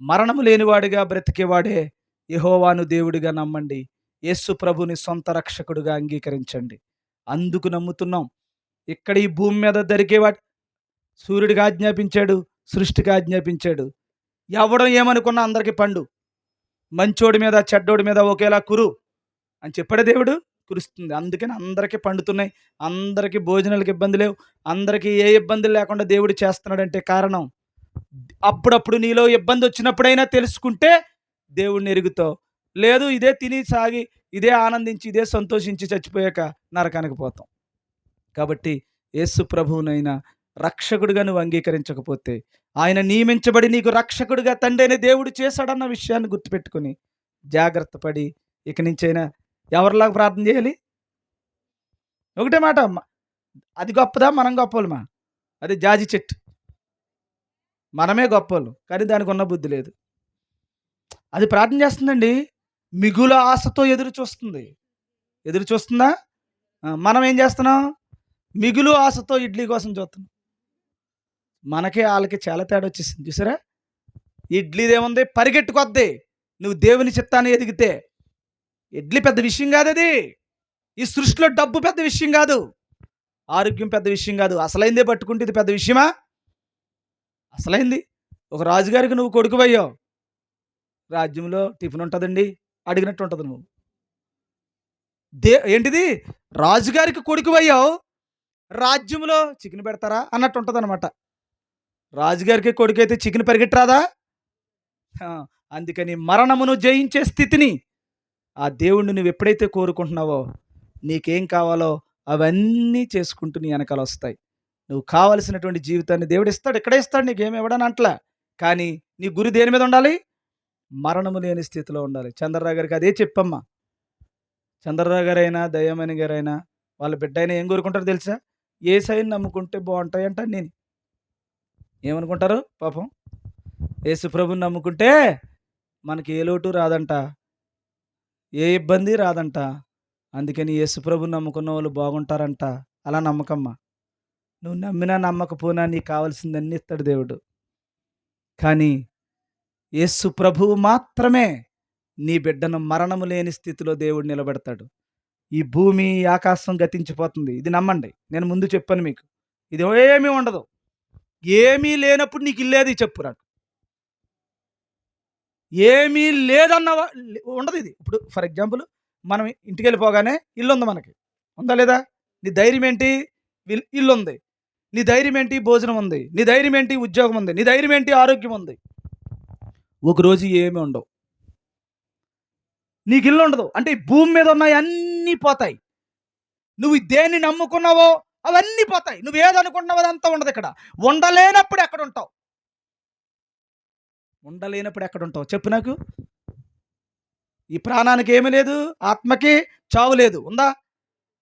S2: మరణము లేనివాడిగా బ్రతికేవాడే యెహోవాను దేవుడిగా నమ్మండి. యేసు ప్రభుని సొంత రక్షకుడిగా అంగీకరించండి. అందుకు నమ్ముతున్నాం. ఇక్కడ ఈ భూమి మీద దొరికేవాడు సూర్యుడికి ఆజ్ఞాపించాడు, సృష్టికి ఆజ్ఞాపించాడు. ఎవడం ఏమనుకున్నా అందరికీ పండు, మంచోడి మీద చెడ్డోడి మీద ఒకేలా కురు అని చెప్పాడు దేవుడు. కురుస్తుంది. అందుకని అందరికీ పండుతున్నాయి, అందరికీ భోజనాలకు ఇబ్బంది లేవు, అందరికీ ఏ ఇబ్బందులు లేకుండా దేవుడు చేస్తున్నాడంటే కారణం అప్పుడప్పుడు నీలో ఇబ్బంది వచ్చినప్పుడైనా తెలుసుకుంటే దేవుడిని ఎరుగుతావు. లేదు ఇదే తిని సాగి, ఇదే ఆనందించి, ఇదే సంతోషించి చచ్చిపోయాక నరకానికి పోతాం. కాబట్టి యేసు ప్రభువునైనా రక్షకుడిగా నువ్వు అంగీకరించకపోతే, ఆయన నియమించబడి నీకు రక్షకుడిగా తండ్రి అనే దేవుడు చేశాడన్న విషయాన్ని గుర్తుపెట్టుకుని జాగ్రత్త పడి ఇక నుంచైనా ఎవరిలాగా ప్రార్థన చేయాలి? ఒకటే మాట, అది గొప్పదా మనం గొప్పలమా? అది జాజి చెట్టు, మనమే గొప్పలు కానీ దానికి ఉన్న బుద్ధి లేదు. అది ప్రార్థన చేస్తుందండి, మిగుల ఆశతో ఎదురు చూస్తుందా? మనం ఏం చేస్తున్నాం? మిగులు ఆశతో ఇడ్లీ కోసం చూస్తున్నాం. మనకే వాళ్ళకి చాలా తేడా వచ్చేసింది చూసారా? ఇడ్లీదేముంది, పరిగెట్టుకొద్ది నువ్వు దేవుని చిత్తాన్ని ఎదిగితే. ఇడ్లీ పెద్ద విషయం కాదు. అది ఈ సృష్టిలో డబ్బు పెద్ద విషయం కాదు, ఆరోగ్యం పెద్ద విషయం కాదు. అసలైందే పట్టుకుంటే ఇది పెద్ద విషయమా? అసలైంది ఒక రాజుగారికి నువ్వు కొడుకువయ్యావు, రాజ్యంలో టిఫిన్ ఉంటుందండి అడిగినట్టు ఉంటుంది. నువ్వు ఏంటిది, రాజుగారికి కొడుకువయ్యావు, రాజ్యంలో చికెన్ పెడతారా అన్నట్టు ఉంటుంది అనమాట. రాజుగారికి కొడుకైతే చికెన్ పరిగెట్టరాదా? అందుకని మరణమును జయించే స్థితిని ఆ దేవుణ్ణి నువ్వు ఎప్పుడైతే కోరుకుంటున్నావో, నీకేం కావాలో అవన్నీ చేసుకుంటూ నీ వెనకాల వస్తాయి. నువ్వు కావలసినటువంటి జీవితాన్ని దేవుడు ఇస్తాడు. ఇక్కడే ఇస్తాడు, నీకేమి ఇవ్వడని అంటలా. కానీ నీ గురి దేని మీద ఉండాలి? మరణము లేని స్థితిలో ఉండాలి. చంద్రరావు గారికి అదే చెప్పమ్మా. చంద్రరావు గారైనా, దయ్యమణి గారైనా, వాళ్ళ బిడ్డ అయినా ఏం కోరుకుంటారో తెలుసా? యేసయ్యని నమ్ముకుంటే బాగుంటాయి అంటాను నేను. ఏమనుకుంటారు పాపం? యేసు ప్రభుని నమ్ముకుంటే మనకి ఏ లోటు రాదంట, ఏ ఇబ్బంది రాదంట. అందుకని యేసు ప్రభుని నమ్ముకున్న వాళ్ళు బాగుంటారంట. అలా నమ్మకమ్మా. నువ్వు నమ్మినా నమ్మకపోయినా నీకు కావాల్సిందన్నీ ఇస్తాడు దేవుడు. కానీ యేసు ప్రభువు మాత్రమే నీ బిడ్డను మరణము లేని స్థితిలో దేవుడు నిలబెడతాడు. ఈ భూమి ఆకాశం గతించిపోతుంది, ఇది నమ్మండి. నేను ముందు చెప్పాను మీకు, ఇది ఏమీ ఉండదు. ఏమీ లేనప్పుడు నీకు ఇల్లేది చెప్పు నాకు. ఏమీ లేదన్న ఉండదు ఇది. ఇప్పుడు ఫర్ ఎగ్జాంపుల్ మనం ఇంటికి వెళ్ళిపోగానే ఇల్లు ఉంది మనకి, ఉందా లేదా? నీ ధైర్యం ఏంటి? ఇల్లు ఉంది. నీ ధైర్యం ఏంటి? భోజనం ఉంది. నీ ధైర్యం ఏంటి? ఉద్యోగం ఉంది. నీ ధైర్యం ఏంటి? ఆరోగ్యం ఉంది. ఒకరోజు ఏమి ఉండవు, నీకు ఇల్లు ఉండదు అంటే ఈ భూమి మీద ఉన్నాయి అన్నీ పోతాయి. నువ్వు దేన్ని నమ్ముకున్నావో అవన్నీ పోతాయి. నువ్వు ఏదనుకుంటున్నావో అదంతా ఉండదు ఇక్కడ. ఉండలేనప్పుడు ఎక్కడ ఉంటావు? ఉండలేనప్పుడు ఎక్కడ ఉంటావు చెప్పు నాకు. ఈ ప్రాణానికి ఏమీ లేదు, ఆత్మకి చావు లేదు, ఉందా?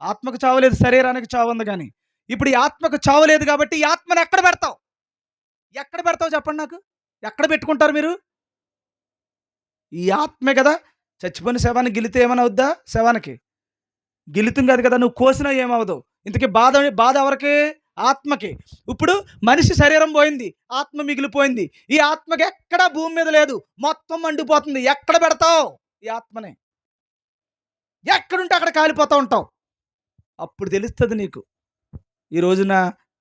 S2: ఆత్మకు చావు లేదు, శరీరానికి చావు ఉంది. కానీ ఇప్పుడు ఈ ఆత్మకు చావు లేదు కాబట్టి ఈ ఆత్మను ఎక్కడ పెడతావు? ఎక్కడ పెడతావు చెప్పండి నాకు. ఎక్కడ పెట్టుకుంటారు మీరు? ఈ ఆత్మే కదా. చచ్చిపోయిన శవాన్ని గిలితే ఏమైనా అవుద్దా? శవానికి గిలుతుంది కాదు కదా. నువ్వు కోసినా ఏమవదు. ఇంతకీ బాధ ఎవరికి? ఆత్మకి. ఇప్పుడు మనిషి శరీరం పోయింది, ఆత్మ మిగిలిపోయింది. ఈ ఆత్మకి ఎక్కడా భూమి మీద లేదు, మొత్తం మండిపోతుంది. ఎక్కడ పెడతావు ఈ ఆత్మని? ఎక్కడుంటే అక్కడ కాలిపోతూ ఉంటావు. అప్పుడు తెలుస్తుంది నీకు. ఈ రోజున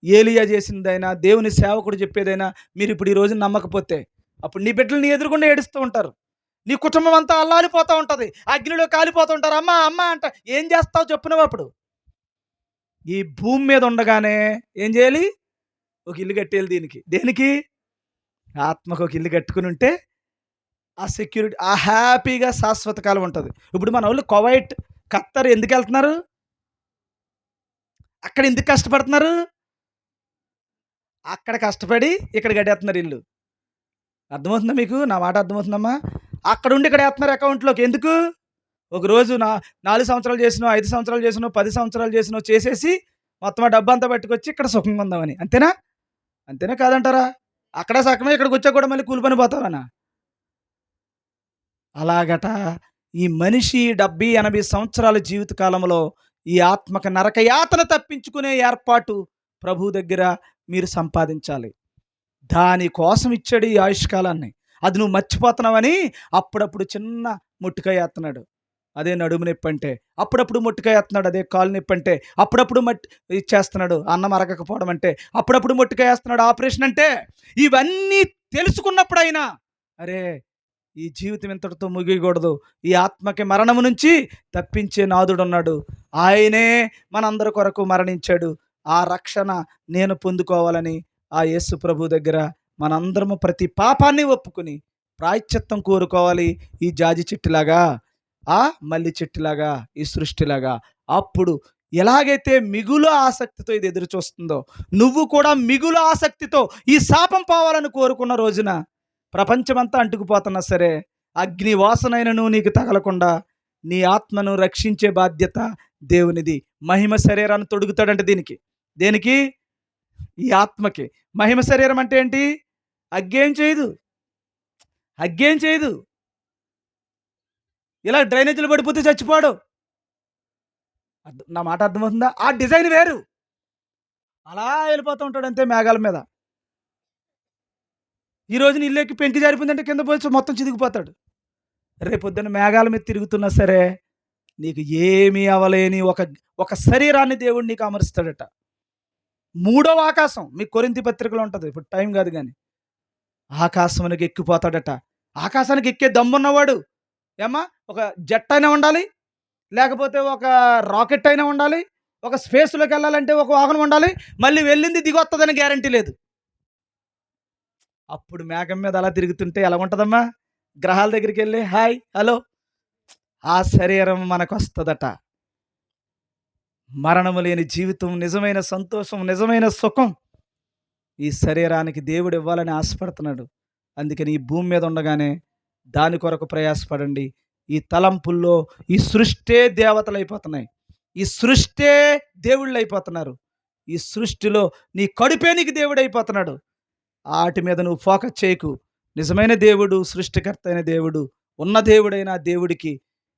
S2: ఏలియా చేసిందైనా, దేవుని సేవకుడు చెప్పేదైనా మీరు ఇప్పుడు ఈ రోజున నమ్మకపోతే అప్పుడు నీ బిడ్డలు నీ ఎదురుగుండా ఏడుస్తూ ఉంటారు. నీ కుటుంబం అంతా అల్లాడిపోతూ ఉంటుంది, అగ్నిలో కాలిపోతూ ఉంటారు. అమ్మ అమ్మ అంట. ఏం చేస్తావు చెప్పునవు అప్పుడు? ఈ భూమి మీద ఉండగానే ఏం చేయాలి? ఒక ఇల్లు కట్టేయాలి. దీనికి దేనికి? ఆత్మకు ఒక ఇల్లు కట్టుకుని ఉంటే ఆ సెక్యూరిటీ, ఆ హ్యాపీగా శాశ్వత కాలం ఉంటుంది. ఇప్పుడు మన వాళ్ళు కువైట్, ఖత్తర్ ఎందుకు వెళ్తున్నారు? అక్కడ ఎందుకు కష్టపడుతున్నారు? అక్కడ కష్టపడి ఇక్కడ కట్టేస్తున్నారు ఇల్లు. అర్థమవుతుందా మీకు? నా మాట అర్థమవుతుందమ్మా? అక్కడ ఉండి ఇక్కడ వేస్తున్నారు అకౌంట్లోకి. ఎందుకు? ఒకరోజు 4 సంవత్సరాలు చేసినావు, 5 సంవత్సరాలు చేసినావు, 10 సంవత్సరాలు చేసినావు, చేసేసి మొత్తం ఆ డబ్బు అంతా పట్టుకొచ్చి ఇక్కడ సుఖంగా ఉందామని. అంతేనా? అంతేనా కాదంటారా? అక్కడ సగమే, ఇక్కడికి వచ్చాక కూడా మళ్ళీ కూలి పని పోతావనా? అలాగట ఈ మనిషి 70-80 సంవత్సరాల జీవిత కాలంలో ఈ ఆత్మక నరక యాతన తప్పించుకునే ఏర్పాటు ప్రభు దగ్గర మీరు సంపాదించాలి. దానికోసం ఇచ్చాడు ఈ ఆయుష్కాలాన్ని. అది నువ్వు మర్చిపోతున్నావని అప్పుడప్పుడు చిన్న ముట్టుకాయ వేస్తున్నాడు, అదే నడుము నొప్పి అంటే. అప్పుడప్పుడు ముట్టుకాయ వేస్తున్నాడు, అదే కాలు నొప్పి అంటే. అప్పుడప్పుడు ఇచ్చేస్తున్నాడు అన్నం అరగకపోవడం అంటే. అప్పుడప్పుడు ముట్టుకాయ వేస్తున్నాడు ఆపరేషన్ అంటే. ఇవన్నీ తెలుసుకున్నప్పుడైనా అరే ఈ జీవితం ఇంతటితో ముగియకూడదు, ఈ ఆత్మకి మరణము నుంచి తప్పించే నాదుడు ఉన్నాడు, ఆయనే మనందరి కొరకు మరణించాడు, ఆ రక్షణ నేను పొందుకోవాలని ఆ యేసు ప్రభు దగ్గర మనందరము ప్రతి పాపాన్ని ఒప్పుకుని ప్రాయశ్చిత్తం కోరుకోవాలి. ఈ జాజి చెట్టులాగా, ఆ మల్లి చెట్టులాగా, ఈ సృష్టిలాగా. అప్పుడు ఎలాగైతే మిగులు ఆసక్తితో ఇది ఎదురు చూస్తుందో నువ్వు కూడా మిగులు ఆసక్తితో ఈ శాపం పోవాలని కోరుకున్న రోజున ప్రపంచమంతా అంటుకుపోతున్నా సరే అగ్ని వాసనైనను నీకు తగలకుండా నీ ఆత్మను రక్షించే బాధ్యత దేవునిది. మహిమ శరీరాన్ని తొడుగుతాడంటే దేనికి? ఈ ఆత్మకి. మహిమ శరీరం అంటే ఏంటి? అగ్గేం చేయదు. ఇలా డ్రైనేజీలు పడిపోతే చచ్చిపోడు. నా మాట అర్థమవుతుందా? ఆ డిజైన్ వేరు. అలా వెళ్ళిపోతూ ఉంటాడు అంతే మేఘాల మీద. ఈ రోజున ఇల్లుకి పెంకి జారిపోయిందంటే కింద పోయి మొత్తం చిదిగిపోతాడు. రేపొద్దున మేఘాల మీద తిరుగుతున్నా సరే నీకు ఏమీ అవలేని ఒక శరీరాన్ని దేవుడు నీకు అమరుస్తాడట. 3వ ఆకాశం మీ కొరింథీ పత్రికలో ఉంటుంది, ఇప్పుడు టైం కాదు కానీ. ఆకాశానికి ఎక్కిపోతాడట. ఆకాశానికి ఎక్కే దమ్మున్నవాడు ఏమ్మా ఒక జెట్ అయినా ఉండాలి, లేకపోతే ఒక రాకెట్ అయినా ఉండాలి, ఒక స్పేస్లోకి వెళ్ళాలంటే ఒక వాహనం ఉండాలి, మళ్ళీ వెళ్ళింది దిగొస్తుందని గ్యారంటీ లేదు. అప్పుడు మేఘం మీద అలా తిరుగుతుంటే ఎలా ఉంటుందమ్మా? గ్రహాల దగ్గరికి వెళ్ళి హాయ్ హలో, ఆ శరీరం మనకు వస్తుందట. మరణము లేని జీవితం, నిజమైన సంతోషం, నిజమైన సుఖం ఈ శరీరానికి దేవుడు ఇవ్వాలని ఆశపడుతున్నాడు. అందుకని ఈ భూమి మీద ఉండగానే దాని కొరకు ప్రయాసపడండి. ఈ తలంపుల్లో ఈ సృష్టే దేవతలు అయిపోతున్నాయి, ఈ సృష్టే దేవుళ్ళు అయిపోతున్నారు. ఈ సృష్టిలో నీ కడుపే నీకు దేవుడు అయిపోతున్నాడు. వాటి మీద నువ్వు ఫోకస్ చేయకు. నిజమైన దేవుడు, సృష్టికర్త అయిన దేవుడు, ఉన్న దేవుడైన ఆ దేవుడికి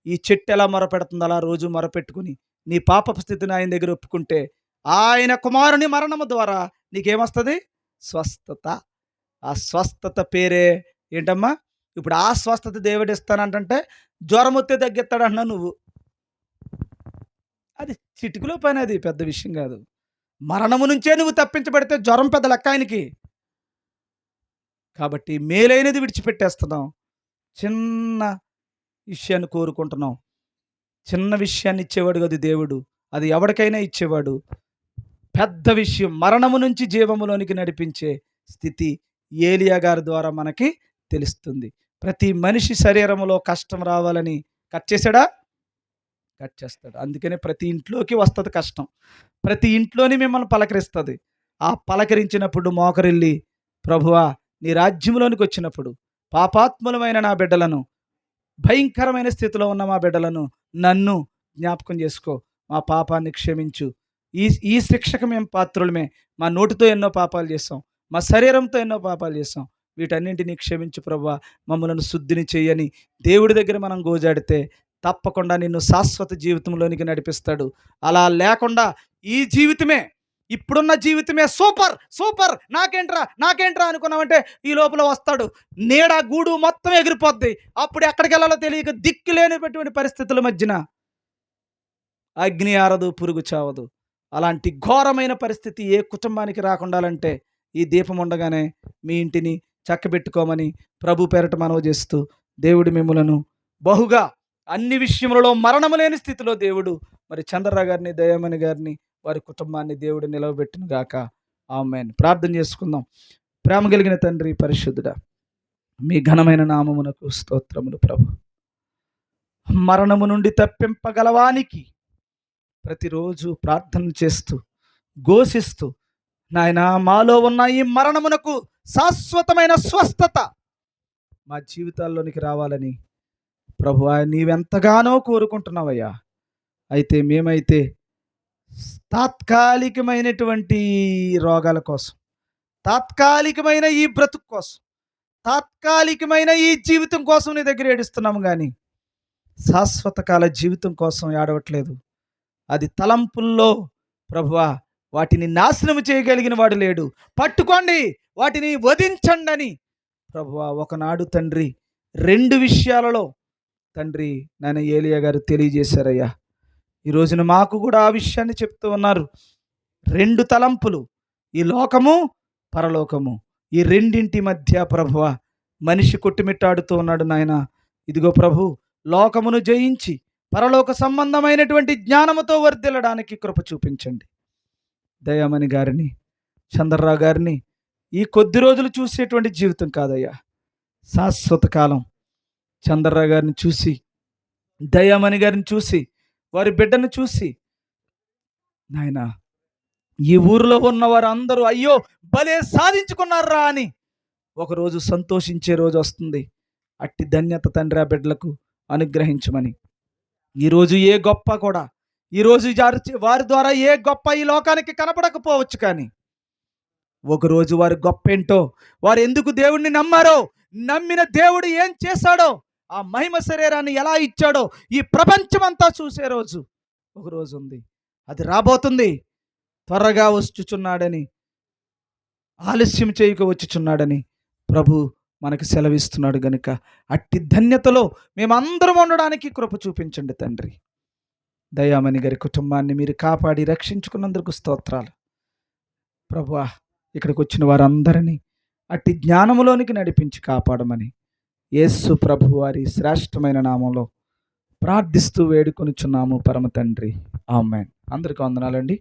S2: ఈ చెట్టు ఎలా మొరపెడుతుందో అలా రోజు మొరపెట్టుకుని నీ పాపపు స్థితిని ఆయన దగ్గర ఒప్పుకుంటే ఆయన కుమారుని మరణము ద్వారా నీకేమొస్తుంది? స్వస్థత. ఆ స్వస్థత పేరే ఏంటమ్మా? ఇప్పుడు ఆ స్వస్థత దేవుడు ఇస్తానంటే జ్వరం వస్తే తగ్గిస్తాడంటున్నా నువ్వు. అది చిటికలో పని, అది పెద్ద విషయం కాదు. మరణము నుంచే నువ్వు తప్పించబడితే జ్వరం పెద్ద లెక్క ఆయనకి. కాబట్టి మేలైనది విడిచిపెట్టేస్తున్నాం, చిన్న విషయాన్ని కోరుకుంటున్నాం. చిన్న విషయాన్ని ఇచ్చేవాడు కదా దేవుడు, అది ఎవరికైనా ఇచ్చేవాడు. పెద్ద విషయం, మరణము నుంచి జీవములోనికి నడిపించే స్థితి ఏలియా గారి ద్వారా మనకి తెలుస్తుంది. ప్రతి మనిషి శరీరంలో కష్టం రావాలని కట్ చేశాడా? కట్ చేస్తాడు. అందుకనే ప్రతి ఇంట్లోకి వస్తుంది కష్టం, ప్రతి ఇంట్లోని మిమ్మల్ని పలకరిస్తుంది. ఆ పలకరించినప్పుడు మోకరిల్లి, ప్రభువా నీ రాజ్యంలోనికి వచ్చినప్పుడు పాపాత్ములమైన నా బిడ్డలను, భయంకరమైన స్థితిలో ఉన్న మా బిడ్డలను నన్ను జ్ఞాపకం చేసుకో, మా పాపాన్ని క్షమించు. ఈ ఈ శిక్షకు మేము పాత్రులమే. మా నోటితో ఎన్నో పాపాలు చేస్తాం, మా శరీరంతో ఎన్నో పాపాలు చేస్తాం. వీటన్నింటినీ క్షమించు ప్రభువా, మమ్మలను శుద్ధిని చేయని దేవుడి దగ్గర మనం గోజాడితే తప్పకుండా నిన్ను శాశ్వత జీవితంలోనికి నడిపిస్తాడు. అలా లేకుండా ఈ జీవితమే, ఇప్పుడున్న జీవితమే సూపర్ సూపర్, నాకేంట్రా అనుకున్నామంటే ఈ లోపల వస్తాడు, నీడ గూడు మొత్తం ఎగిరిపోద్ది. అప్పుడు ఎక్కడికి వెళ్ళాలో తెలియక దిక్కు లేనటువంటి పరిస్థితుల మధ్యన అగ్ని ఆరదు, పురుగు చావదు. అలాంటి ఘోరమైన పరిస్థితి ఏ కుటుంబానికి రాకుండాలంటే ఈ దీపం ఉండగానే మీ ఇంటిని చక్కబెట్టుకోమని ప్రభు పేరట మనవి చేస్తూ, దేవుడు మిమ్మలను బహుగా అన్ని విషయములలో మరణము లేని స్థితిలో దేవుడు మరి చంద్రరావు గారిని, దయామణి గారిని, వారి కుటుంబాన్ని దేవుడు నిలవబెట్టును గాక. ఆమేన్. ప్రార్థన చేసుకుందాం. ప్రేమ కలిగిన తండ్రి, పరిశుద్ధుడా, మీ ఘనమైన నామమునకు స్తోత్రములు ప్రభు. మరణము నుండి తప్పింపగలవానికి ప్రతిరోజు ప్రార్థన చేస్తూ ఘోషిస్తూ, నాయనా మాలో ఉన్న ఈ మరణమునకు శాశ్వతమైన స్వస్థత మా జీవితాల్లోనికి రావాలని ప్రభువా నీవెంతగానో కోరుకుంటున్నావయ్యా. అయితే మేమైతే తాత్కాలికమైనటువంటి రోగాల కోసం, తాత్కాలికమైన ఈ బ్రతుకు కోసం, తాత్కాలికమైన ఈ జీవితం కోసం నీ దగ్గర ఏడుస్తున్నాము, కానీ శాశ్వత కాల జీవితం కోసం ఏడవట్లేదు. అది తలంపుల్లో ప్రభువా వాటిని నాశనం చేయగలిగిన వాడు లేడు. పట్టుకోండి, వాటిని వధించండి అని ప్రభువా ఒకనాడు తండ్రి 2 విషయాలలో తండ్రి నాయన ఏలియా గారు తెలియజేశారయ్యా. ఈ రోజున మాకు కూడా ఆ విషయాన్ని చెప్తూ ఉన్నారు. 2 తలంపులు, ఈ లోకము పరలోకము, ఈ రెండింటి మధ్య ప్రభువా మనిషి కొట్టుమిట్టాడుతూ ఉన్నాడు నాయన. ఇదిగో ప్రభు, లోకమును జయించి పరలోక సంబంధమైనటువంటి జ్ఞానముతో వర్ధిల్లడానికి కృప చూపించండి. దయామణి గారిని, చంద్రరావు గారిని ఈ కొద్ది రోజులు చూసేటువంటి జీవితం కాదయ్యా, శాశ్వత కాలం. చంద్రరావు గారిని చూసి, దయామణి గారిని చూసి, వారి బిడ్డను చూసి నాయన ఈ ఊరిలో ఉన్న వారు అందరూ అయ్యో భలే సాధించుకున్నారా అని ఒకరోజు సంతోషించే రోజు వస్తుంది. అట్టి ధన్యత తండ్రి ఆ బిడ్డలకు అనుగ్రహించమని, ఈరోజు ఏ గొప్ప కూడా, ఈరోజు వారి ద్వారా ఏ గొప్ప ఈ లోకానికి కనపడకపోవచ్చు, కానీ ఒకరోజు వారి గొప్ప ఏంటో, వారు ఎందుకు దేవుడిని నమ్మారో, నమ్మిన దేవుడు ఏం చేశాడో, ఆ మహిమ శరీరాన్ని ఎలా ఇచ్చాడో ఈ ప్రపంచమంతా చూసే రోజు ఒకరోజు ఉంది. అది రాబోతుంది. త్వరగా వచ్చుచున్నాడని, ఆలస్యం చేయక వచ్చుచున్నాడని ప్రభు మనకు సెలవిస్తున్నాడు. గనుక అట్టి ధన్యతలో మేమందరం ఉండడానికి కృప చూపించండి తండ్రి. దయామణి గారి కుటుంబాన్ని మీరు కాపాడి రక్షించుకున్నందుకు స్తోత్రాలు ప్రభువా. ఇక్కడికి వచ్చిన వారందరినీ అట్టి జ్ఞానములోనికి నడిపించి కాపాడమని యేసు ప్రభు వారి శ్రేష్టమైన నామంలో ప్రార్థిస్తూ వేడుకొనిచున్నాము పరమ తండ్రి, ఆమేన్. అందరికీ వందనాలండి.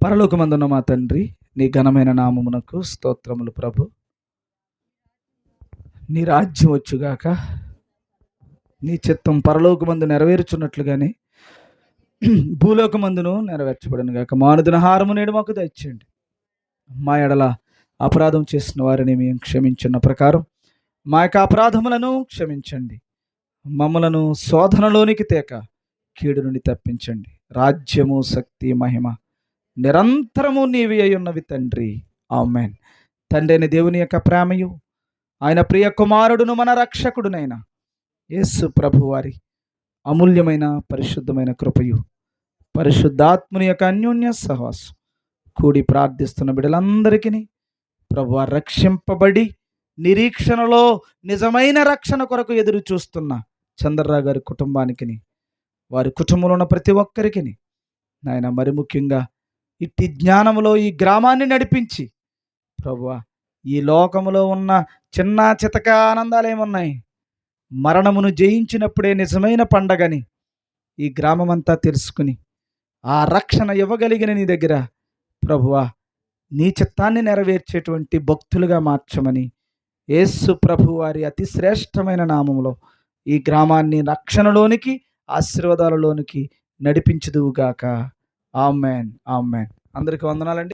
S2: పరలోకమందున్న మా తండ్రి, నీ ఘనమైన నామమునకు స్తోత్రములు ప్రభు. నీ రాజ్యం వచ్చుగాక, నీ చిత్తం పరలోకమందు నెరవేరుచున్నట్లుగానే భూలోకమందును నెరవేర్చబడును గాక. మానుదినహారము నేడు మాకు దయచేయండి. మా ఎడల అపరాధం చేసిన వారిని మేము క్షమించున్న ప్రకారం మా యొక్క అపరాధములను క్షమించండి. మమ్మలను శోధనలోనికి తేక కీడు నుండి తప్పించండి. రాజ్యము, శక్తి, మహిమ నిరంతరము నీవి అయి ఉన్నవి తండ్రి. ఆమేన్. తండ్రి అయిన దేవుని యొక్క ప్రేమయు, ఆయన ప్రియ కుమారుడును మన రక్షకుడునైన యేసు ప్రభు వారి అమూల్యమైన పరిశుద్ధమైన కృపయు, పరిశుద్ధాత్ముని యొక్క అన్యోన్య సహవాసం కూడి ప్రార్థిస్తున్న బిడ్డలందరికీ ప్రభువా రక్షింపబడి నిరీక్షణలో నిజమైన రక్షణ కొరకు ఎదురు చూస్తున్న చంద్రరావు గారి కుటుంబానికి, వారి కుటుంబంలో ఉన్న ప్రతి ఒక్కరికి నాయన మరి ముఖ్యంగా ఇట్టి జ్ఞానములో ఈ గ్రామాన్ని నడిపించి ప్రభువా ఈ లోకములో ఉన్న చిన్న చితక ఆనందాలు ఏమున్నాయి, మరణమును జయించినప్పుడే నిజమైన పండగని ఈ గ్రామమంతా తెలుసుకుని ఆ రక్షణ ఇవ్వగలిగిన నీ దగ్గర ప్రభువా నీ చిత్తాన్ని నెరవేర్చేటువంటి భక్తులుగా మార్చమని యేసు ప్రభు వారి అతి శ్రేష్టమైన నామములో ఈ గ్రామాన్ని రక్షణలోనికి, ఆశీర్వాదాలలోనికి నడిపించుదువుగాక. ఆమేన్. ఆమేన్. అందరికీ వందనాలండి.